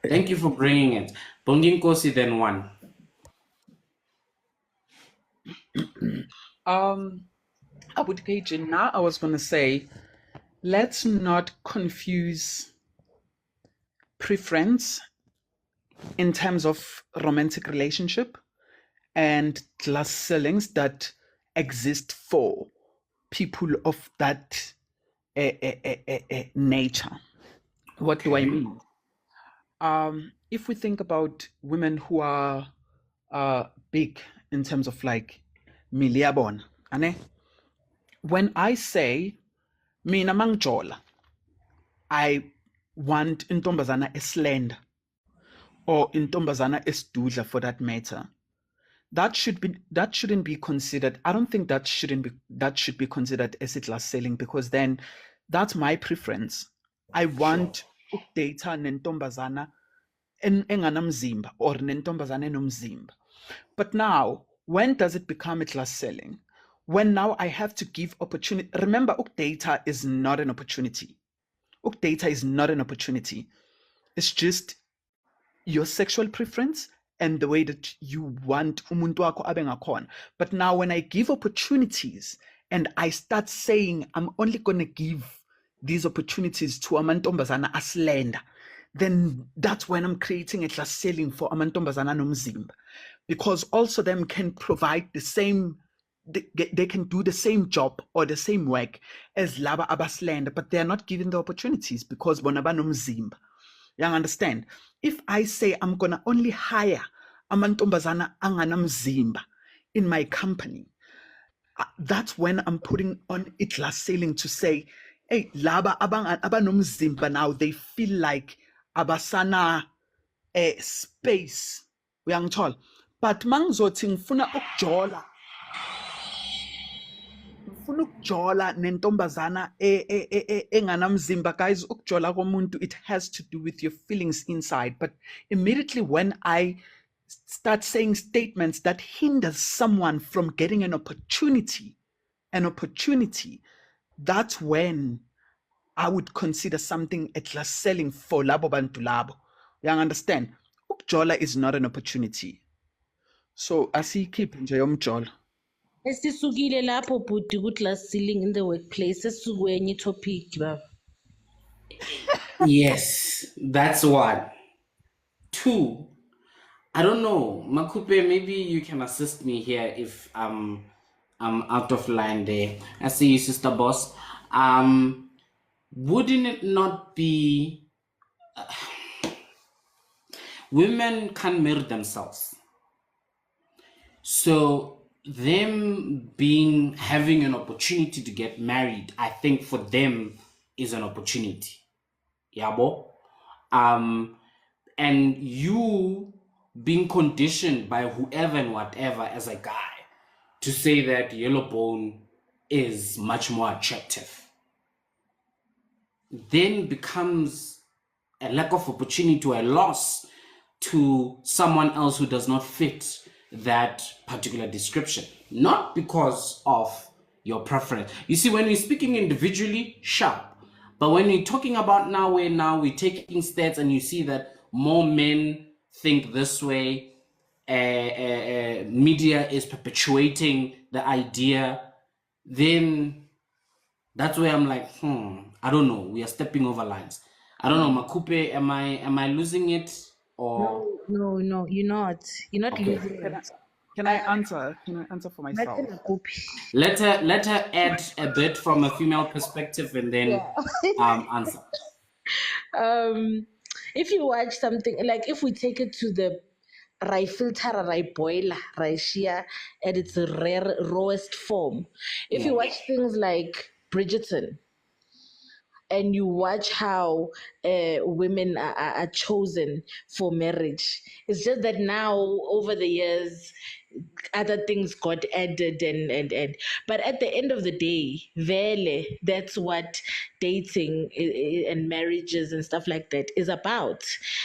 Thank you for bringing it. Bongin Kosi then one. Abudikeji, now I was going to say, let's not confuse preference in terms of romantic relationship and glass ceilings that exist for people of that nature. What do I mean? If we think about women who are big in terms of like miliabon, ane? When I say mina mangjola, I want intombazana eslender or intombazana esdudla for that matter. That shouldn't be considered. I don't think that should be considered as class selling, because then that's my preference. I want ukudata nentombazana enganamzimba or nentombazana enomzimba. But now, when does it become a class selling? When now I have to give opportunity. Remember, ukudata is not an opportunity. Ukudata is not an opportunity. It's just your sexual preference and the way that you want umuntu wakho abe ngakhona. But now when I give opportunities and I start saying I'm only going to give these opportunities to amantombazana aslender, then that's when I'm creating a class ceiling for amantombazana nomzimba, because also them can provide the same, they can do the same job or the same work as laba abaslender, but they're not given the opportunities because bona banomzimba. You understand? If I say I'm gonna only hire amantombazana anganamzimba in my company, that's when I'm putting on it last sailing to say, hey, laba abanomzimba now, they feel like abasana space. Uyangithola? But mangizothi ngifuna ukujola nentombazana enganamzimba, guys, ukujola komuntu, it has to do with your feelings inside. But immediately when I start saying statements that hinders someone from getting an opportunity, that's when I would consider something a class selling for labo bantu labo. You understand? Ukujola is not an opportunity. So asikhiphe nje yomjolo. Esisukile lapho bhuti ku-glass ceiling in the workplace, esukwenye topic baba. Yes, that's one. Two, I don't know, Makupe, maybe you can assist me here if I'm out of line there. I see you, sister boss. Wouldn't it not be women can't marry themselves? So them having an opportunity to get married, I think for them is an opportunity. Yabo. And you being conditioned by whoever and whatever as a guy to say that yellow bone is much more attractive, then becomes a lack of opportunity or a loss to someone else who does not fit that particular description, not because of your preference. You see, when we're speaking individually, sharp, but when we're talking about now we're taking stats and you see that more men think this way, media is perpetuating the idea, then that's where I'm like, I don't know, we are stepping over lines. I don't know, Makupe, am I losing it? Or No, you're not. You're not okay. losing it. Can I answer? Can I answer for myself? Let her add a bit from a female perspective and then answer. If you watch something, like if we take it to the Rai filter, rai boiler, rai shea at its rare rawest form. If you watch things like Bridgerton, and you watch how women are chosen for marriage. It's just that now, over the years, other things got added and but at the end of the day, vele, that's what dating and marriages and stuff like that is about.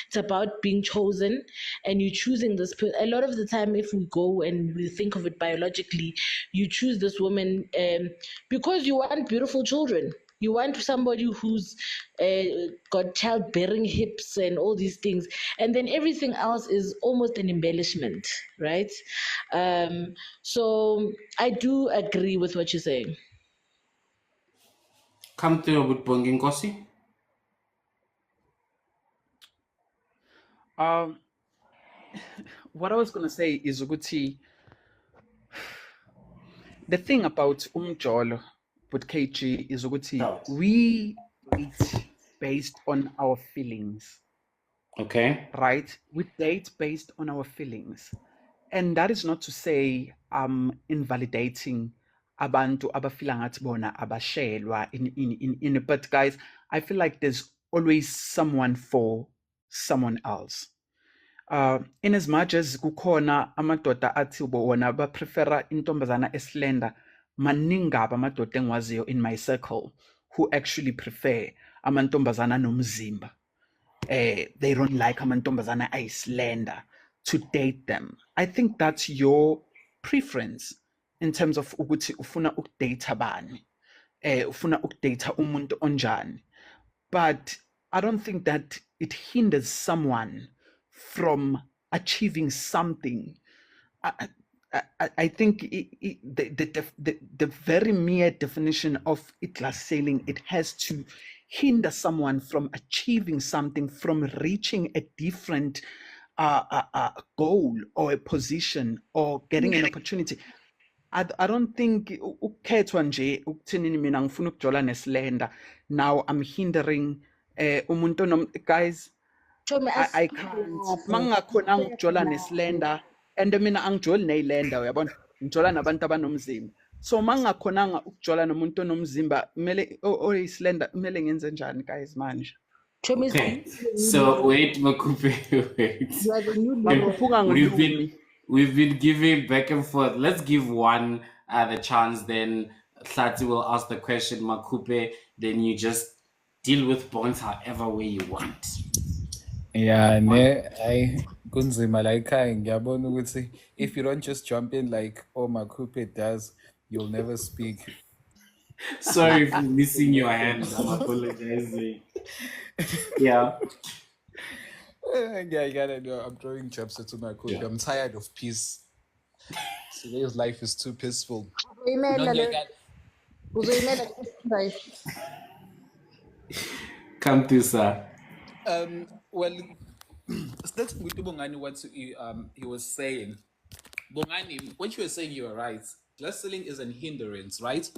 It's about being chosen, and you choosing this a lot of the time, if we go and we think of it biologically, you choose this woman because you want beautiful children. You want somebody who's got childbearing hips and all these things, and then everything else is almost an embellishment, right? So I do agree with what you're saying. Come through with Bonginkosi. Um, what I was gonna say is ukuthi the thing about umjolo with KG is ukuthi we date based on our feelings, Okay. right? We date based on our feelings. And that is not to say I'm invalidating abantu abafila ngathi bona abashelwa in but guys, I feel like there's always someone for someone else. In as much as kukhona amadoda athi bona baprefera intombazana eslender, maningi amadoda engiwaziyo in my circle who actually prefer amantombazana nomzimba. They don't like amantombazana ayislender to date them. I think that's your preference in terms of ukuthi ufuna ukudate bani, ufuna ukudate umuntu onjani. But I don't think that it hinders someone from achieving something. I think the very mere definition of class sailing, it has to hinder someone from achieving something, from reaching a different goal or a position or getting an opportunity. I don't think ukukhethwa nje ukuthenini mina ngifuna ukujola neslender, now I'm hindering umuntu guys. I can't mangakhonanga ukujola neslender and mina angijoli neylender uyabona, ngijola nabantu abanomzimba. So mangakhonanga ukujola nomuntu onomzimba kumele oyislender kumele ngenze njani guys manje? Okay. So wait, Makupe, wait. You are the new We've been giving back and forth. Let's give one the chance. Then Hlati will ask the question, Makupe. Then you just deal with points however way you want. Yeah, I kunzima la ekhaya ngiyabona ukuthi if you don't just jump in like Makupe does, you'll never speak. Sorry for missing your hand. I'm apologizing. Yeah. Yeah, I gotta know. I'm throwing jabs to Makupe. Yeah. I'm tired of peace. Today's life is too peaceful. Come to sir. Well, that's Bongani what he was saying. Bongani, what you were saying, you were right. Glass ceiling is an hindrance, right?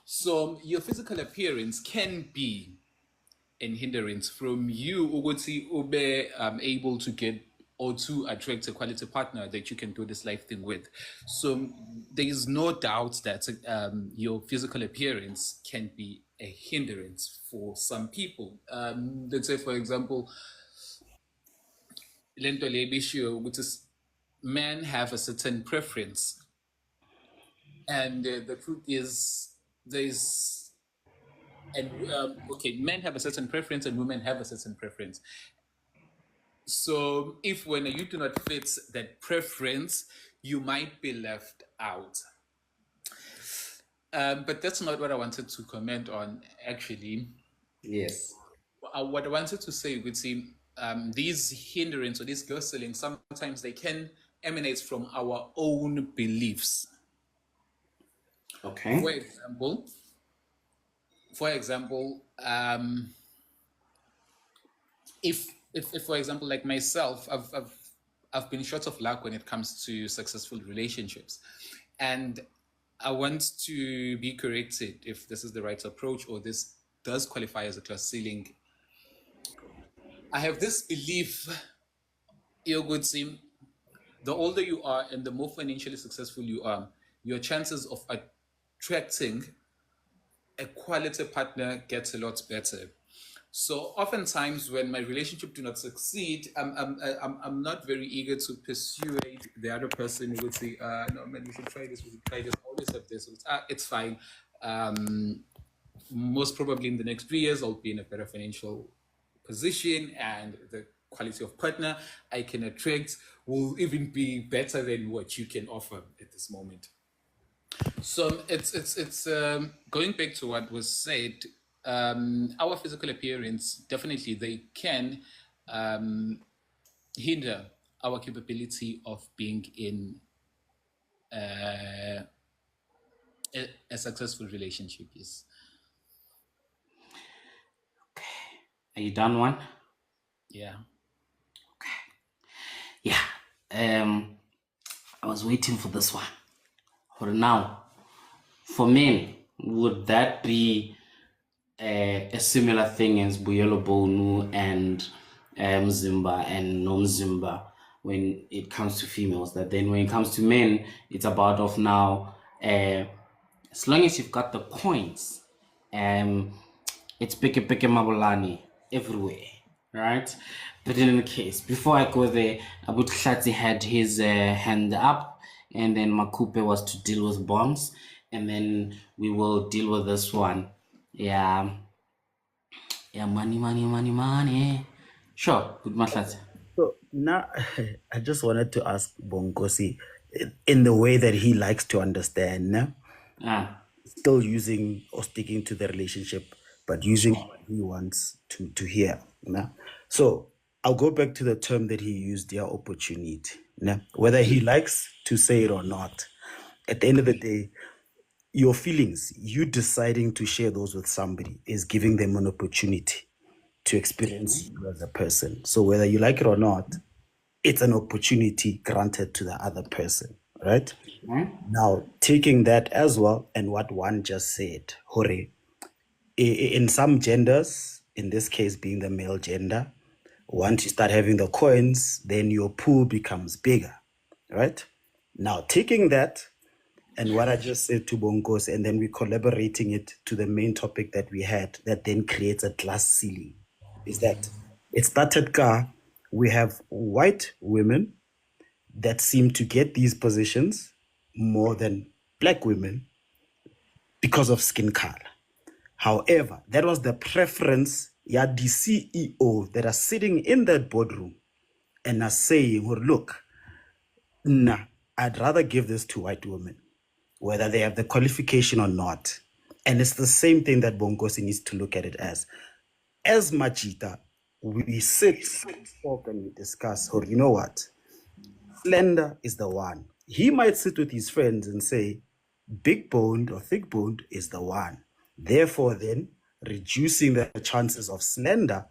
So your physical appearance can be an hindrance from you ube able to get or to attract a quality partner that you can do this life thing with. So there is no doubt that your physical appearance can be a hindrance for some people. Let's say, for example, men have a certain preference, and the truth is there's men have a certain preference and women have a certain preference. So if when you do not fit that preference, you might be left out. But that's not what I wanted to comment on, actually. Yes. What I wanted to say would seem these hindrances or these girl-selling, sometimes they can emanate from our own beliefs. Okay. For example, if for example, like myself, I've been short of luck when it comes to successful relationships, and I want to be corrected if this is the right approach or this does qualify as a class ceiling. I have this belief, The older you are and the more financially successful you are, your chances of attracting a quality partner gets a lot better. So oftentimes when my relationship do not succeed, I'm not very eager to persuade the other person who would say, no man, we should try this, we should try this. I always have this. So it's fine. Most probably in the next 3 years, I'll be in a better financial position, and the quality of partner I can attract will even be better than what you can offer at this moment. So it's going back to what was said. Our physical appearance definitely they can hinder our capability of being in a successful relationship. Yes. Are you done one? Yeah. Yeah. I was waiting for this one. For now, for men, would that be a similar thing as Buyelo Bonu and Mzimba and non-Zimba when it comes to females? That then when it comes to men, it's about of now, as long as you've got the coins, it's peke peke mabulani everywhere, right? But in any case, before I go there, Abu Tlati had his hand up, and then Makupe was to deal with bombs, and then we will deal with this one. Yeah, money. Sure, good Matlati. So now I just wanted to ask Bongosi in the way that he likes to understand, nah? Still using or sticking to the relationship, but using what he wants to hear. Nah? So I'll go back to the term that he used, their opportunity. Nah? Whether he likes to say it or not, at the end of the day, your feelings, you deciding to share those with somebody is giving them an opportunity to experience you as a person. So whether you like it or not, it's an opportunity granted to the other person, right? Now, taking that as well, and what one just said, Hore, in some genders, in this case being the male gender, once you start having the coins, then your pool becomes bigger, right? Now, taking that and what I just said to Bongos, and then we're collaborating it to the main topic that we had, that then creates a glass ceiling, is that it started we have white women that seem to get these positions more than black women because of skin color. However, that was the preference, yeah, the CEO that are sitting in that boardroom and are saying, well, look, nah, I'd rather give this to white women, whether they have the qualification or not. And it's the same thing that Bongosi needs to look at it as. As Machita, we sit, talk, and we discuss, or you know what? Slender is the one. He might sit with his friends and say, big boned or thick boned is the one. Therefore, then, reducing the chances of slender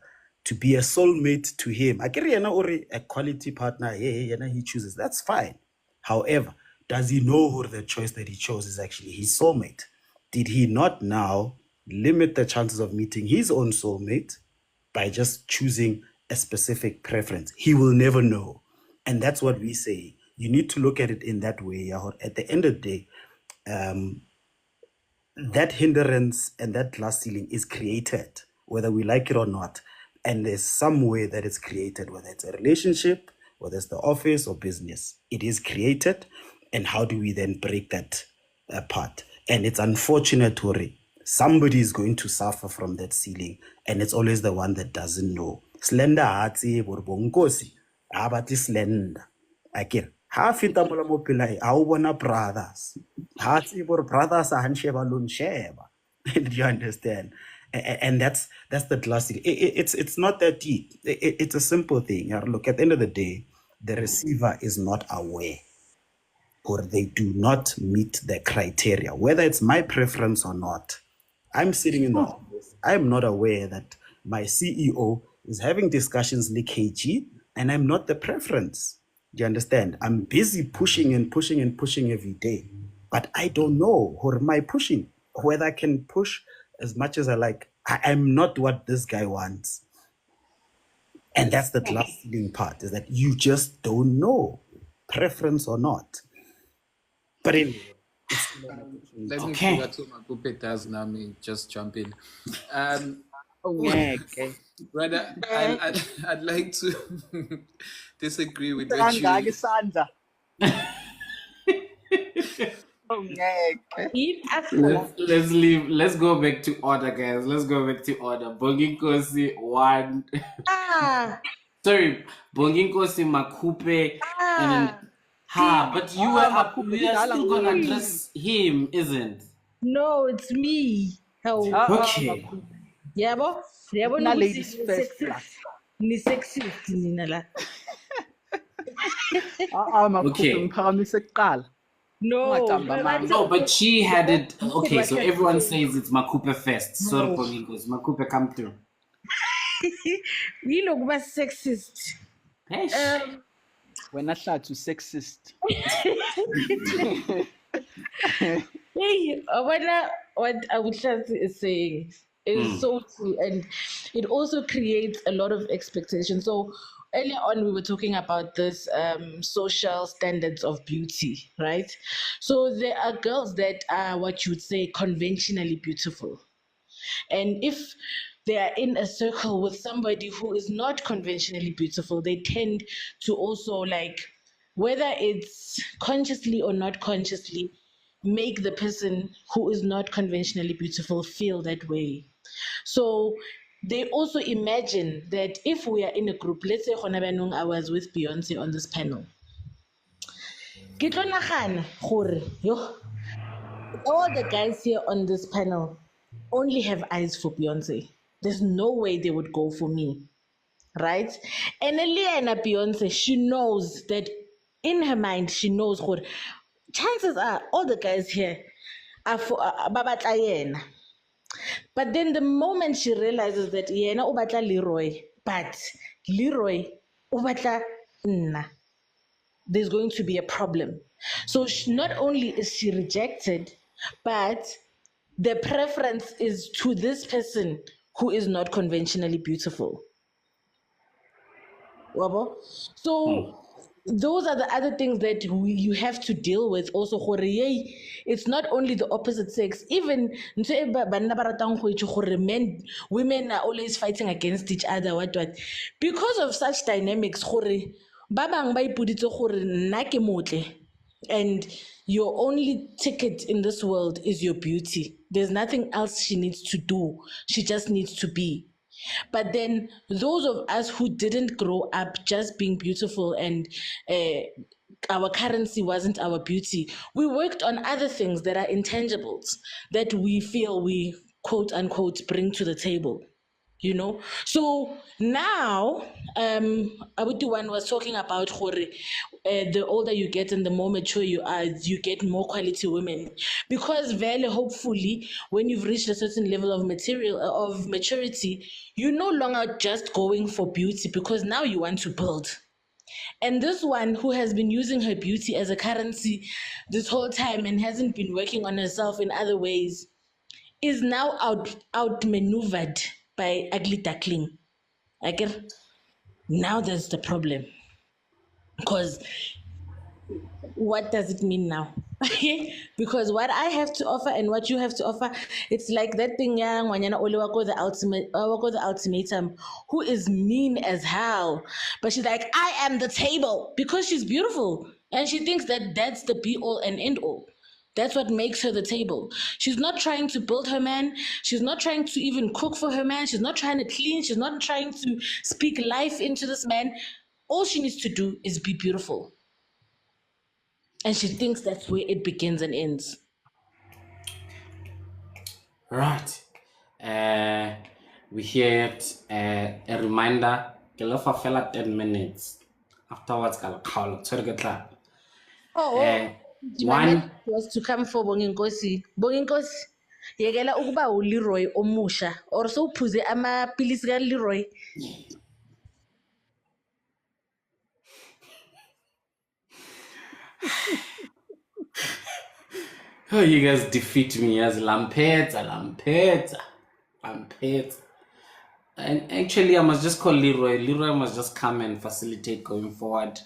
to be a soulmate to him. A quality partner, he chooses. That's fine. However, does he know who the choice that he chose is actually his soulmate? Did he not now limit the chances of meeting his own soulmate by just choosing a specific preference? He will never know. And that's what we say. You need to look at it in that way. At the end of the day, that hindrance and that glass ceiling is created, whether we like it or not. And there's some way that it's created, whether it's a relationship, whether it's the office or business. It is created. And how do we then break that apart? And it's unfortunate, Tori. Somebody is going to suffer from that ceiling. And it's always the one that doesn't know. Slender hatsi borbonkosi. Abati slender. Akir. Half in tamola mo pilai. Aubona brothers. Hatsi bor brothers are hansheba lun sheba. Do you understand? And that's the classic. It's not that deep. It's a simple thing. Look, at the end of the day, the receiver is not aware, or they do not meet the criteria, whether it's my preference or not. I'm sitting in the office. I'm not aware that my CEO is having discussions like KG, and I'm not the preference. Do you understand? I'm busy pushing and pushing and pushing every day, but I don't know who am I pushing, whether I can push as much as I like. I'm not what this guy wants. And that's the glass ceiling part, is that you just don't know. preference or not. But anyway, it's still an opportunity. Let me Okay. see what Makupe does now. Me just jump in. Ungeke. Brother, I'd like to disagree with what Kangaka you. isandla. Ungeke. Eat after. Let's go back to order, guys. Let's go back to order. Bonginkosi 1. Ah, Sorry, Bonginkosi Makupe and then but you Makupe we are kudala still gonna nguwe. address him, isn't? no, it's me. How? Okay. Makupe. Yabo? Yabo Na nukuthi ladies ni first la. sexist. Ni sexist nina la. Makupe Okay. ngiphakamise kuqala. No, Ungacamba mama. No, but she had it. You said Okay, what so you everyone said. says it's Makupe first. Sorry, No. Bonginkosi. Makupe, come through. You look about sexist. Hey. Wena Hlathu sexist. Hey, what Abushasi is saying is so true, and it also creates a lot of expectation. So earlier on, we were talking about this social standards of beauty, right? So there are girls that are what you would say conventionally beautiful, and if they are in a circle with somebody who is not conventionally beautiful, they tend to also like, whether it's consciously or not consciously, make the person who is not conventionally beautiful feel that way. So they also imagine that if we are in a group, let's say I was with Beyonce on this panel. Ke tlo nagana gore, yo, all the guys here on this panel only have eyes for Beyonce. There's no way they would go for me, right? And Eliana Beyonce, she knows that in her mind, she knows what chances are all the guys here are for babatla yena. But then the moment she realizes that yena o batla Leroy, but Leroy o batla nna, there's going to be a problem. So not only is she rejected, but the preference is to this person who is not conventionally beautiful. Wabo? So those are the other things that you have to deal with also. It's not only the opposite sex. Even men, women are always fighting against each other. What? Because of such dynamics, ba bang ba ipoditse gore nna ke motle, and your only ticket in this world is your beauty. There's nothing else she needs to do. She just needs to be. But then those of us who didn't grow up just being beautiful and our currency wasn't our beauty, we worked on other things that are intangibles that we feel we quote unquote bring to the table. You know, so now Abuti was talking about the older you get and the more mature you are, you get more quality women, because very hopefully when you've reached a certain level of maturity, you're no longer just going for beauty, because now you want to build. And this one who has been using her beauty as a currency this whole time and hasn't been working on herself in other ways is now outmaneuvered by ugly duckling. Now there's the problem. Because what does it mean now? Because what I have to offer and what you have to offer, it's like that thing, the ultimatum, who is mean as hell. But she's like, I am the table, because she's beautiful. And she thinks that that's the be all and end all. That's what makes her the table. She's not trying to build her man. She's not trying to even cook for her man. She's not trying to clean. She's not trying to speak life into this man. All she needs to do is be beautiful. And she thinks that's where it begins and ends. Right. We heard a reminder. Ke lo fa fela 10 minutes. Afterwards, I'll call. My One. message was to come for Bonginkosi. Bonginkosi, yekela ukuba uLeroy omusha or so uphuze amapilisi kaLeroy. Oh, you guys defeat me as Lampeta. And actually, I must just call Leroy. Leroy must just come and facilitate going forward.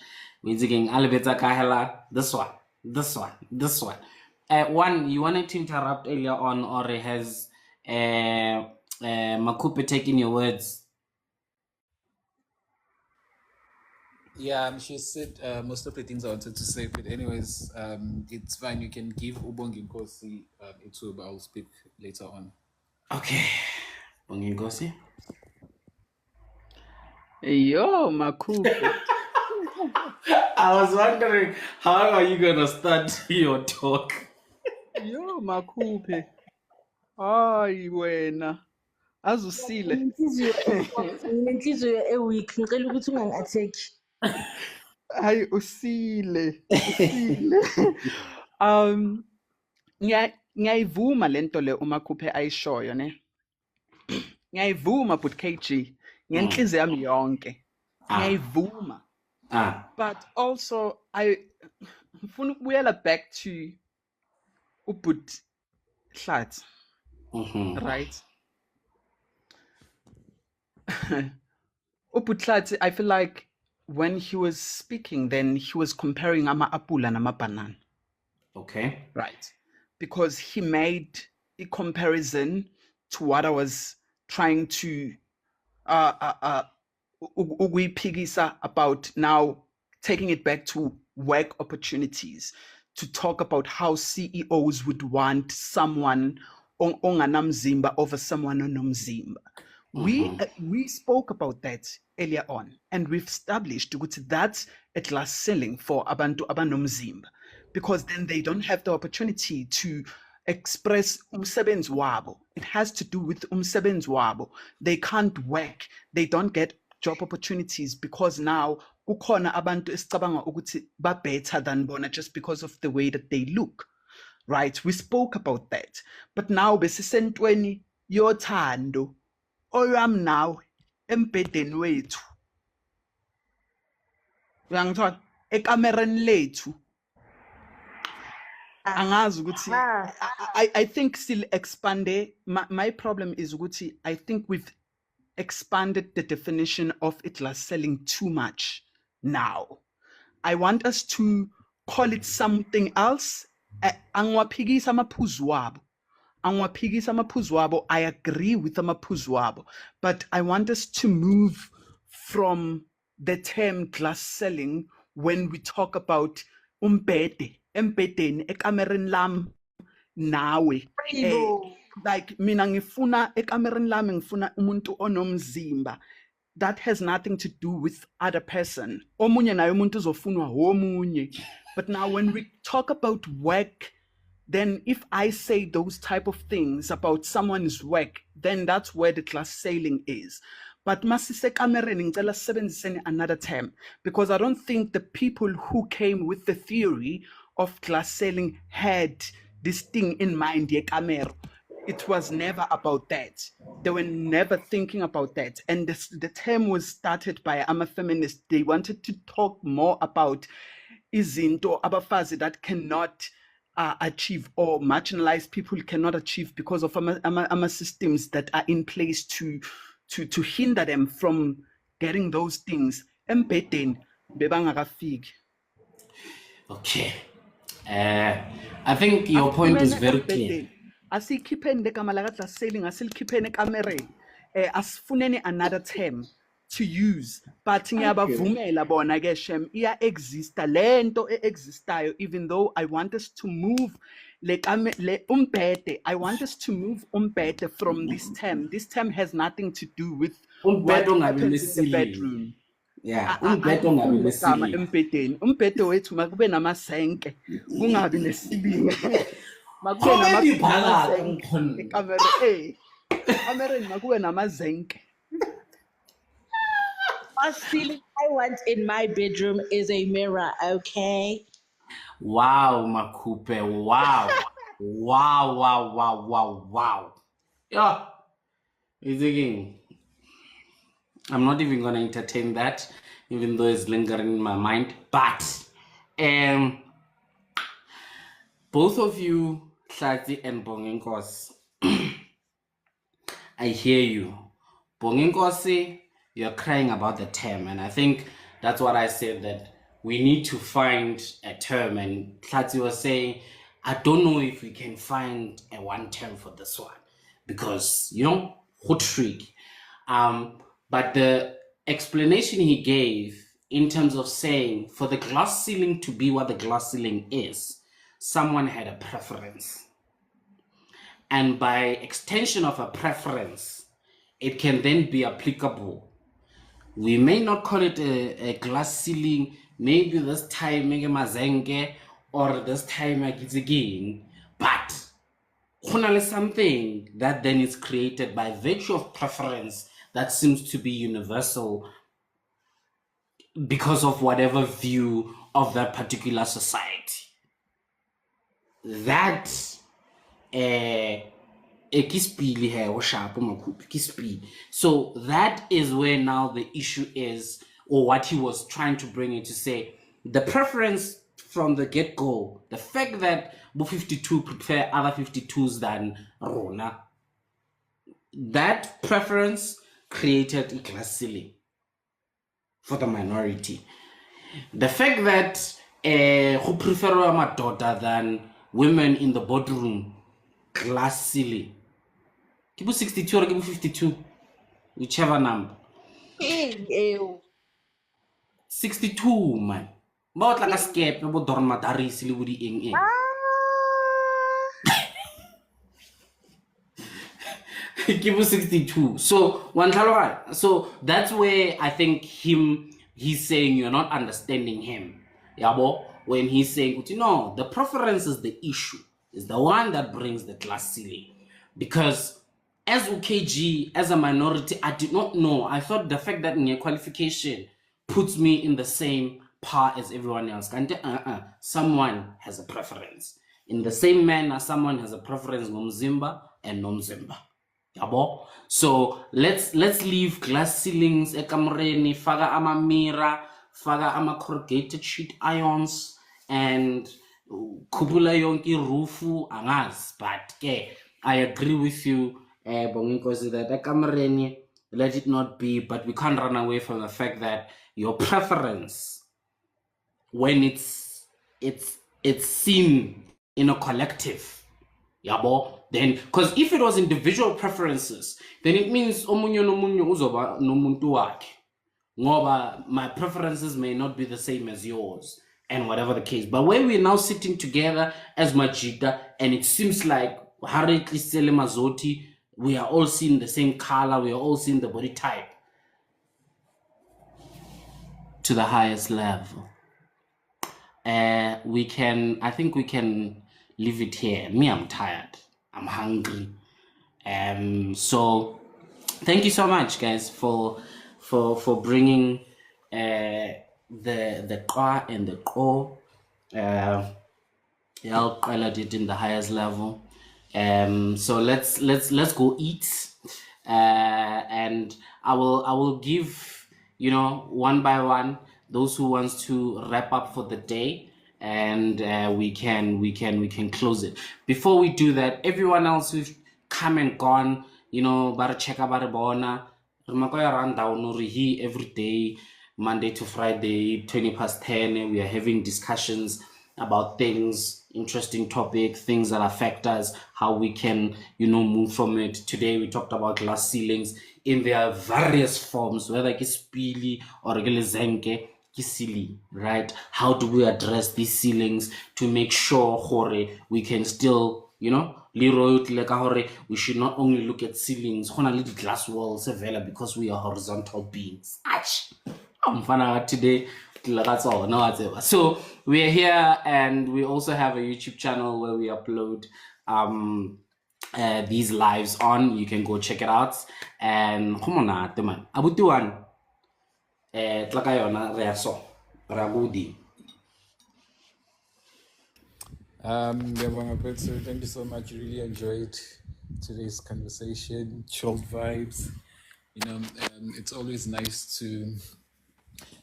We're thinking Alibeta Kahela, this one, this one, this one. One, you wanted to interrupt earlier on, or has Makupe taken your words? Yeah, she said most of the things I wanted to say, but anyways, it's fine. You can give Ubongi Nkosi it too, but I'll speak later on. Okay. Bonginkosi? Yo, Makupe. I was wondering, how are you going to start your talk? Yo, Makupe. Hayi wena. Azusile. Nginenhliziyo e-weak ngicela ukuthi ungangi-attack. Hayi usile. Usile. Ngiyayivuma lento le uMakhuphe ayishoyo ne. Ngiyayivuma but KG ngenhliziyo yami yonke. Ngiyayivuma. But also ngifuna ukubuyela back to ubut Hlatsi. Right? Ubut Hlatsi, I feel like when he was speaking, then he was comparing ama-apula nama-banana. Okay. Right. Because he made a comparison to what I was trying to ukuyiphikisa about now taking it back to work opportunities, to talk about how CEOs would want someone onganamzimba over someone onomzimba. We spoke about that earlier on, and we've established ukuthi that's a class ceiling for abantu abanomzimba, because then they don't have the opportunity to express umsebenzi wabo. It has to do with umsebenzi wabo. They can't work. They don't get job opportunities because now kukhona abantu esicabanga ukuthi ba better than bona just because of the way that they look. Right? We spoke about that. But now besisentweni yothando oyam now embhedeni wethu. Uyangithola ekamereni lethu. Angazi ukuthi I think still expande. My problem is ukuthi I think we've expanded the definition of itla selling too much now. I want us to call it something else. Angiwaphikisa amaphuzu wabo. I agree with amaphuzu wabo, but I want us to move from the term glass selling when we talk about umbhede embhedeni ekamereni lam nawe. Like mina ngifuna ekamereni lami ngifuna umuntu onomzimba. That has nothing to do with other person. Omunye naye umuntu uzofunwa omunye. But now when we talk about work, then if I say those type of things about someone's work, then that's where the class sailing is. But masise kamereni ngicela sisebenziseni another term, because I don't think the people who came with the theory of class sailing had this thing in mind, ye kamero. It was never about that. They were never thinking about that. And the term was started by a feminist. They wanted to talk more about izinto abafazi that cannot achieve, or marginalized people cannot achieve because of systems that are in place to hinder them from getting those things. Embedeni bebangakafiki. Okay. I think your point is very clear. Asikhipheni legama lakadla sailing, asilikhipeni ekamereni. Asifuneni another term to use, but ngiyabavumela bona ke shem iya exista lento existayo, even though I want us to move umbhede. I want us to move umbhede from this term. This term has nothing to do with what happens in the bedroom. Yeah, umbhede ungabi nesibindi. Embhedeni umbhede wethu makube namasenke kungabi nesibindi. Makube namasenke ekamereni makube namazenke. First feeling I want in my bedroom is a mirror, okay? Wow, Makupe. Wow. Wow. Yeah. I'm not even going to entertain that, even though it's lingering in my mind. But both of you, Hlatsi and Bonginkosi, I hear you. Bonginkosi, you're crying about the term, and I think that's what I said, that we need to find a term. And Tlati was saying, I don't know if we can find a one term for this one because, good trick. But the explanation he gave in terms of saying for the glass ceiling to be what the glass ceiling is, someone had a preference. And by extension of a preference, it can then be applicable. We may not call it a glass ceiling, maybe this time mazenge or this time again, but something that then is created by virtue of preference that seems to be universal because of whatever view of that particular society. That so that is where now the issue is, or what he was trying to bring in to say the preference from the get-go, the fact that 52 prefer other 52s than Rona, that preference created a class ceiling for the minority. The fact that who prefer Madota than women in the boardroom, class ceiling. Give 62 or give 52, whichever number. 62, man. About like a scape, no dormatari, silly ing. Give 62. So so that's where I think he's saying you're not understanding him. Yabo, when he's saying, no, the preference is the issue, is the one that brings the class ceiling. Because as UKG, as a minority, I did not know. I thought the fact that near qualification puts me in the same par as everyone else. Someone has a preference. In the same manner, someone has a preference Nomzimba and Nomzimba. Yabo? So let's leave glass ceilings, ekamreni, faga ama mira, faga ama corrugated sheet irons, and kubula yonki rufu angas. But I agree with you, Bongikosi, that ekamreni, let it not be, but we can't run away from the fact that your preference, when it's seen in a collective, yabo, then because if it was individual preferences, then it means omunye nomunye uzoba nomuntu wakhe, ngoba my preferences may not be the same as yours and whatever the case. But when we're now sitting together as Majida, and it seems like Harry Sele Mazoti, we are all seeing the same color, we are all seeing the body type to the highest level. I think we can leave it here. Me, I'm tired. I'm hungry. So thank you so much, guys, for bringing the qa and the qo. Y'all colored it in the highest level. So let's go eat. And I will give, one by one, those who wants to wrap up for the day, and we can close it. Before we do that, everyone else who's come and gone, bara check bara bona, run down here every day, Monday to Friday, 10:20, we are having discussions about things, interesting topic, things that affect us, how we can, move from it. Today we talked about glass ceilings in their various forms, whether it's pili or zenke, kisili, right? How do we address these ceilings to make sure we can still, we should not only look at ceilings, glass walls because we are horizontal beings. Today, that's all. No, whatever. So we're here, and we also have a YouTube channel where we upload these lives on. You can go check it out. And come on, man. Abutuan, tlakayona reaso, ragudi. Thank you so much. Really enjoyed today's conversation. Chilled vibes. It's always nice to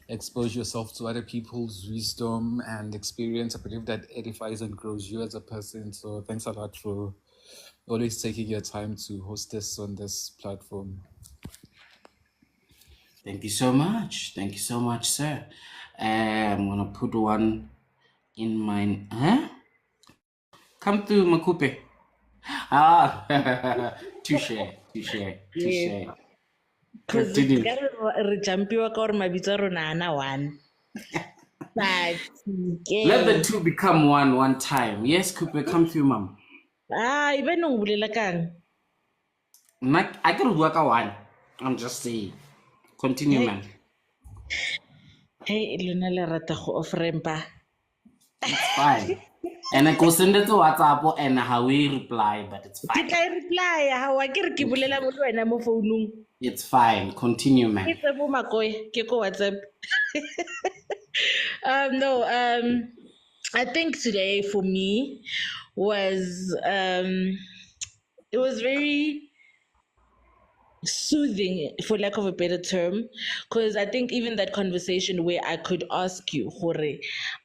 expose yourself to other people's wisdom and experience. I believe that edifies and grows you as a person. So thanks a lot for always taking your time to host us on this platform. Thank you so much. Thank you so much, sir. I'm gonna put one in mine. Huh? Come to Makupe. Ah, touche, touche, Yes. touche. Because Continue. re jampiwa ka gore mabitso a rona ana one. But Let the ke two become one time. Yes, Cooper, come through, mom. ibe no bolela kang. I can work a one. I'm just saying. Continue, Hey, man. hey, lona le rata go ofrempa. It's fine. And I go send it to WhatsApp and how we reply, but it's Ke fine. tla reply ha wa ke re ke bolela mo le wena mo founung. It's fine. Continue, man. Ke tse bo makoe ke ko WhatsApp. No, I think today for me was it was very soothing, for lack of a better term, because I think even that conversation where I could ask you, Hore,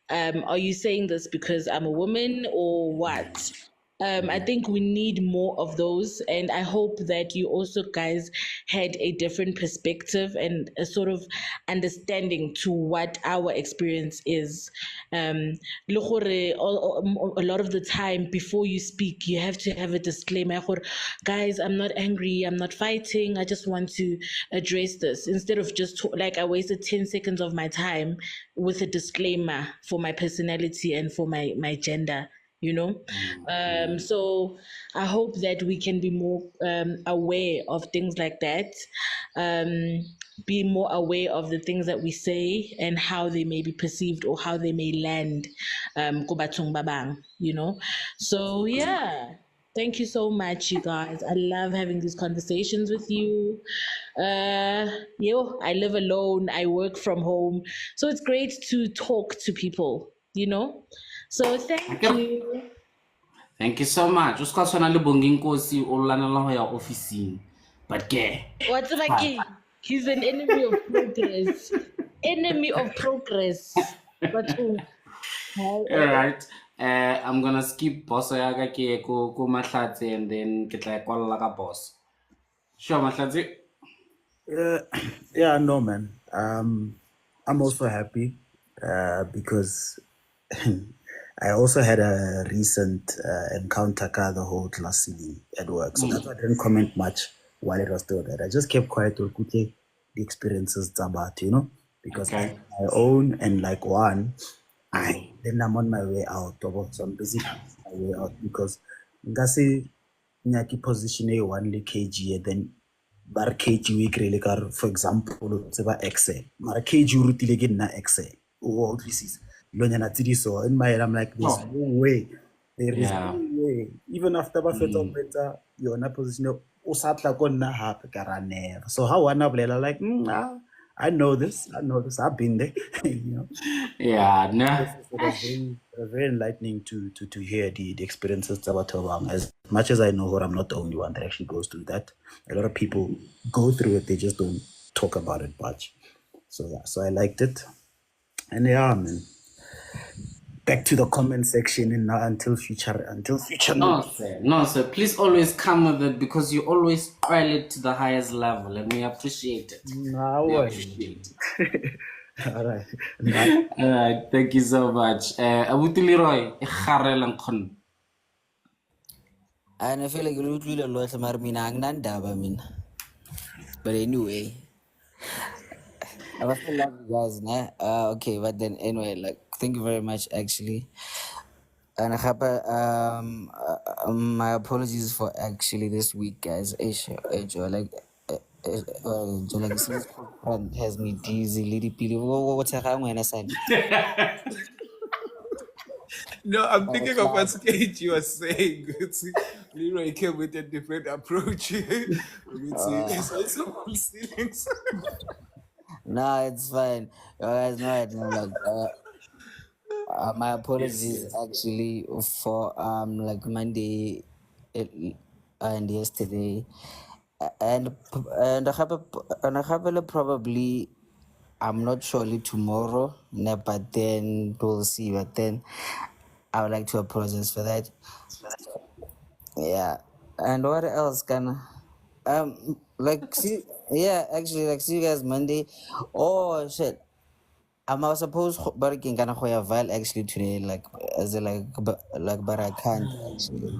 are you saying this because I'm a woman or what? I think we need more of those, and I hope that you also guys had a different perspective and a sort of understanding to what our experience is. Le gore, a lot of the time before you speak, you have to have a disclaimer. Gore, guys, I'm not angry, I'm not fighting. I just want to address this instead of just like I wasted 10 seconds of my time with a disclaimer for my personality and for my gender, you know. So I hope that we can be more aware of things like that, be more aware of the things that we say and how they may be perceived or how they may land, ko bathong ba bang, you know. So yeah, thank you so much, you guys. I love having these conversations with you. I live alone, I work from home, so it's great to talk to people, you know. So thank you. Thank you so much. Uska tshwana le bongeng kosi o lanela ho ya officing. But ke. What's about Fine. King? He's an enemy of progress. Enemy of progress. But All right. I'm gonna skip boss ya ka ke ko mahlatse and then ke tla kwalla ka boss. Sure, mahlatse. Yeah, no, man. I'm also happy because I also had a recent encounter ka the whole class ceiling at work. So that's why I didn't comment much while it was still there. I just kept quiet to the experiences it's about, you know, because I Okay. have my own and like one, then I'm on my way out. So I'm busy my way out because ngasi nyaki position a 1 kg then bar kg week really car for example it's about excel mara kg o rutile ke nna excel o utlwisisa lonyana tsidiso in my head I'm like there's Oh. no way there is no Yeah. way even after ba fetsa o fetsa yona position o sa tla ko nna hape ka ra never so how one bolela like I know this I've been there you know Yeah, no. it was very enlightening to hear the experiences about Tobang. As much as I know her, I'm not the only one that actually goes through that. A lot of people go through it, they just don't talk about it much. So yeah, so I liked it. And yeah, man. Back to the comment section and now until future No, sir. No, sir. Please always come with it because you always trial it to the highest level and we appreciate it. no We way. appreciate it. All right. All right. Thank you so much. Abuti Leroy, ikharela nkgon. And I feel like you utlwile lotlhe mara mina anginandaba mina. But anyway, I still love you guys, nah? Okay, but then anyway, like thank you very much actually. And my apologies for actually this week, guys. Like, like since friend has me dizzy, little pili. What's a wrong when I said? No, I'm thinking of what KG was saying. Leroy came with a different approach. There's also false ceilings. No, it's fine. You guys know it. Like, my Yes, apologies yes. actually for like Monday and yesterday, and I have probably I'm not surely tomorrow, but then we'll see. But then I would like to apologize for that. Yeah, and what else can like see? Yeah, actually, like, see you guys Monday. Oh, shit. I was supposed but gonna Val actually today, like, as a, but I can't actually.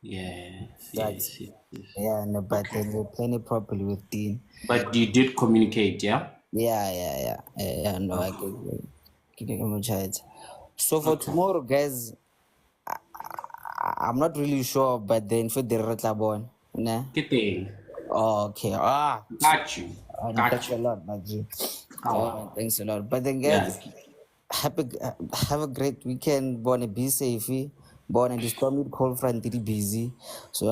Yes, That's, yes, yes, yes. yeah, no, but Okay. then we're playing it properly with Dean. But you did communicate, yeah? Yeah, no, I Okay. can him a chat. So for Okay. tomorrow, guys, I'm not really sure, but then for the Ratlabon, nah. Good thing. Oh, okay. Got you. And Got thanks a you. lot, Maggie. Oh, Thanks a lot. But then, yeah. guys, happy, have a great weekend. Born be safe. Born and the stormy cold front pretty busy. So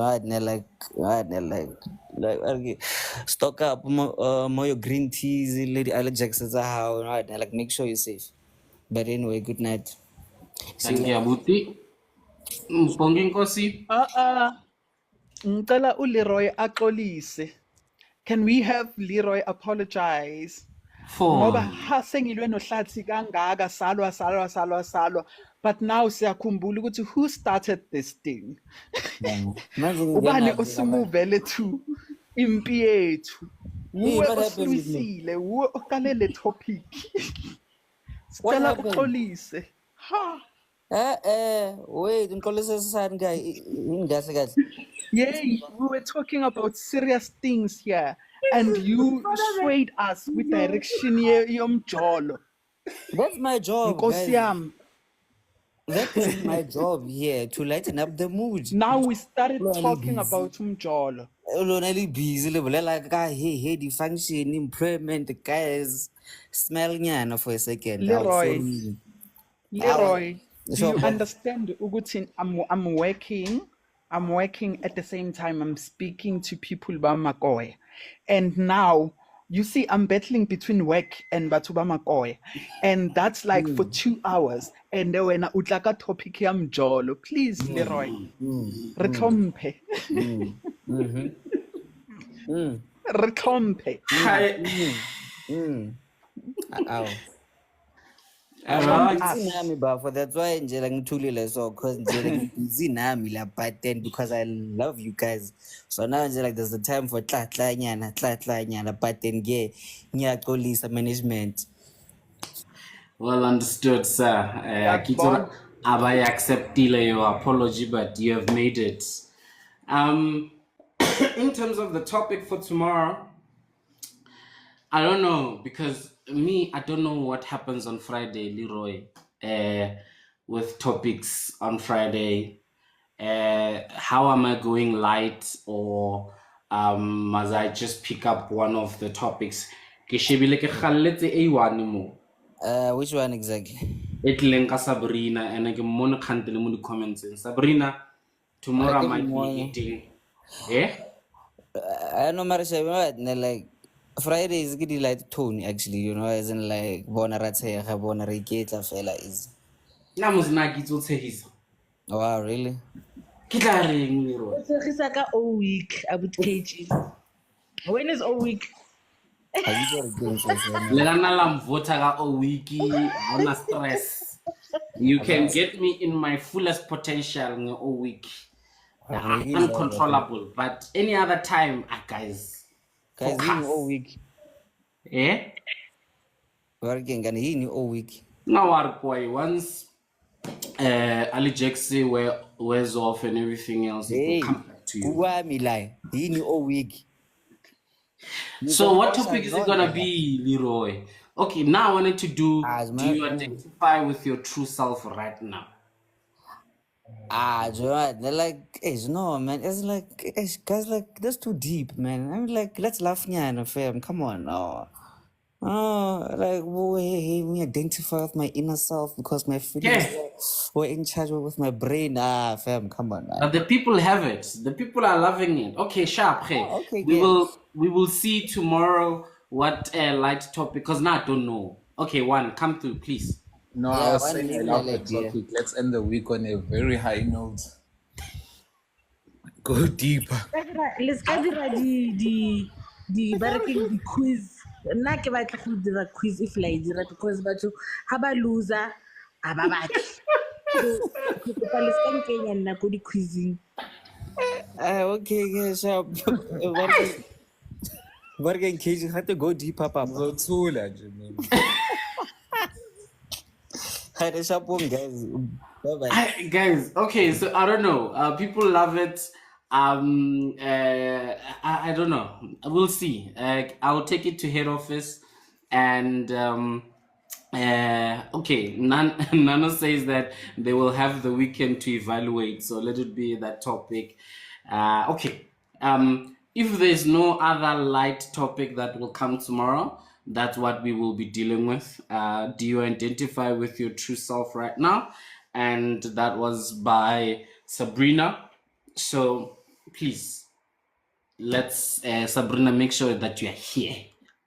okay, stock up more your green teas, Lady Alex Jackson's how. Right, like make sure you're safe. But anyway, good night. See you Thank you, guys. Abuti. Ponging Kosi. Ngicela uLeroy axolise. Can we have Leroy apologize? Ngoba For ha sengilwe nohlathi kangaka salwa, but now siyakhumbula ukuthi who started this thing. Imagine again, Ubani osimuvele to impi yethu. hey, Uwe what happened with me? osilwisile, uwe oqale le topic. What Sicela happened? uxolise. Ha. Wait, Nkolisa San guy, in guys. Yay, we were talking about serious things here, and you swayed us with direction yomjolo. That's my job, Nkosi guys. yami. That is my job here to lighten up the mood. Now we started Lonely talking busy. about umjolo. Lonely busy level like hey the function employment guys smell nyana for a second. Leroy, Leroy, do Sure, you but understand ukuthi I'm working at the same time I'm speaking to people bamakoya. And now you see I'm battling between work and batho bamakoya. And that's like for 2 hours. And then when utlaka topic ya mjolo, please Leroy, re tlhomphe. Re tlhomphe. hi. ow. Trump Busy us. nami bafo, that's why nje like ngithulile so cause nje like busy nami la, but then because I love you guys, so now nje like there's the time for tla nyana, but then ngiyaxolisa management. Well understood, sir. Ngiyakubona. I accept your apology, but you have made it. In terms of the topic for tomorrow, I don't know because I don't know what happens on Friday, Leroy, with topics on Friday. How am I going light, or must I just pick up one of the topics? Ke shebile ke kgalletse A1 mo. Which one exactly? E tlileng ka Sabrina, and ke mmone kgantele mo di-comments. Sabrina, tomorrow I might be eating. Yeah? I know Marisha, like Friday is good like tone actually, as in like bona ratshega, bona re iketla fela is. Na mos nna ke itse o tshegisa. Wow, really? Ke tla reng Leroy? O tshegisa ka all week, Abuti KG. When is all week? Have you got a game so Le lana la mvota ka o wiki, hona stress. You can get me in my fullest potential nge o week. Uncontrollable, but any other time, guys, Guys, focus. all week. Eh? Working and he all week. Now our boy, once Ali Jaxi wears off and everything else, it will come back to you. Me lie. He knew all week. So what topic is it gonna be, Leroy? Okay, now I wanted to do you identify with your true self right now? Joanne, they're like, no, man. It's like, guys, like, that's too deep, man. I'm like, let's laugh, yeah, fam. Come on, no. Oh, like, we identify with my inner self because my feelings were in charge with my brain. Fam, come on, man. But the people have it. The people are loving it. Okay, sharp. Hey, okay, we will see tomorrow what light topic. Because now I don't know. Okay, one come through, please. No, I was saying I love the topic. Let's end the week on a very high note. Go deeper. Let's get the barking the quiz. Nna ke batla go dira quiz if la dira because batho ha ba loser a ba batle. So ke let's can kenya nna go di quizzing. Okay, sharp. What again, Cage? You had to go deeper, Papa. Ngizothula nje mina. Hi, the sharp one, guys. Bye-bye. Guys, okay, so I don't know. People love it. I don't know. We'll see. I'll take it to head office, and okay. Nano says that they will have the weekend to evaluate. So let it be that topic. Okay. If there's no other light topic that will come tomorrow, that's what we will be dealing with. Do you identify with your true self right now? And that was by Sabrina. So please, let's Sabrina, make sure that you are here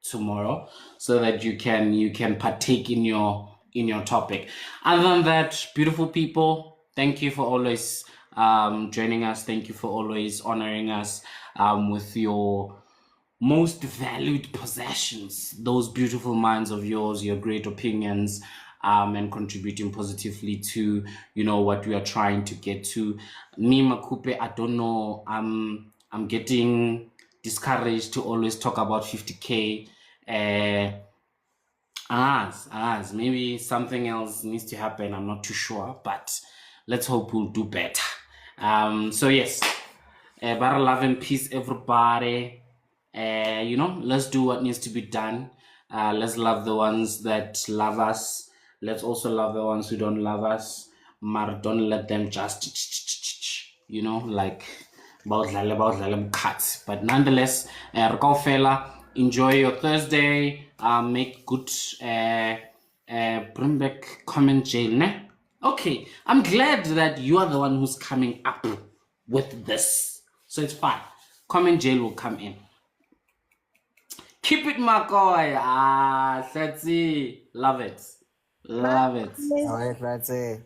tomorrow so that you can partake in your topic. Other than that, beautiful people, thank you for always joining us. Thank you for always honoring us with your most valued possessions, those beautiful minds of yours, your great opinions, and contributing positively to what we are trying to get to. Me Makupe, I don't know, I'm getting discouraged to always talk about 50K. Maybe something else needs to happen. I'm not too sure, but let's hope we'll do better. So yes, better love and peace, everybody. Let's do what needs to be done. Let's love the ones that love us. Let's also love the ones who don't love us. But don't let them just, like bawudlale cut. But nonetheless, fella, enjoy your Thursday. Make good. Bring back comment jail, ne? Okay, I'm glad that you are the one who's coming up with this, so it's fine. Comment jail will come in. Keep it, McCoy. That's it. Love it. Love it. All right, that's it.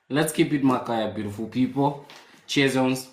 Let's keep it, McCoy, beautiful people. Cheers, Jones.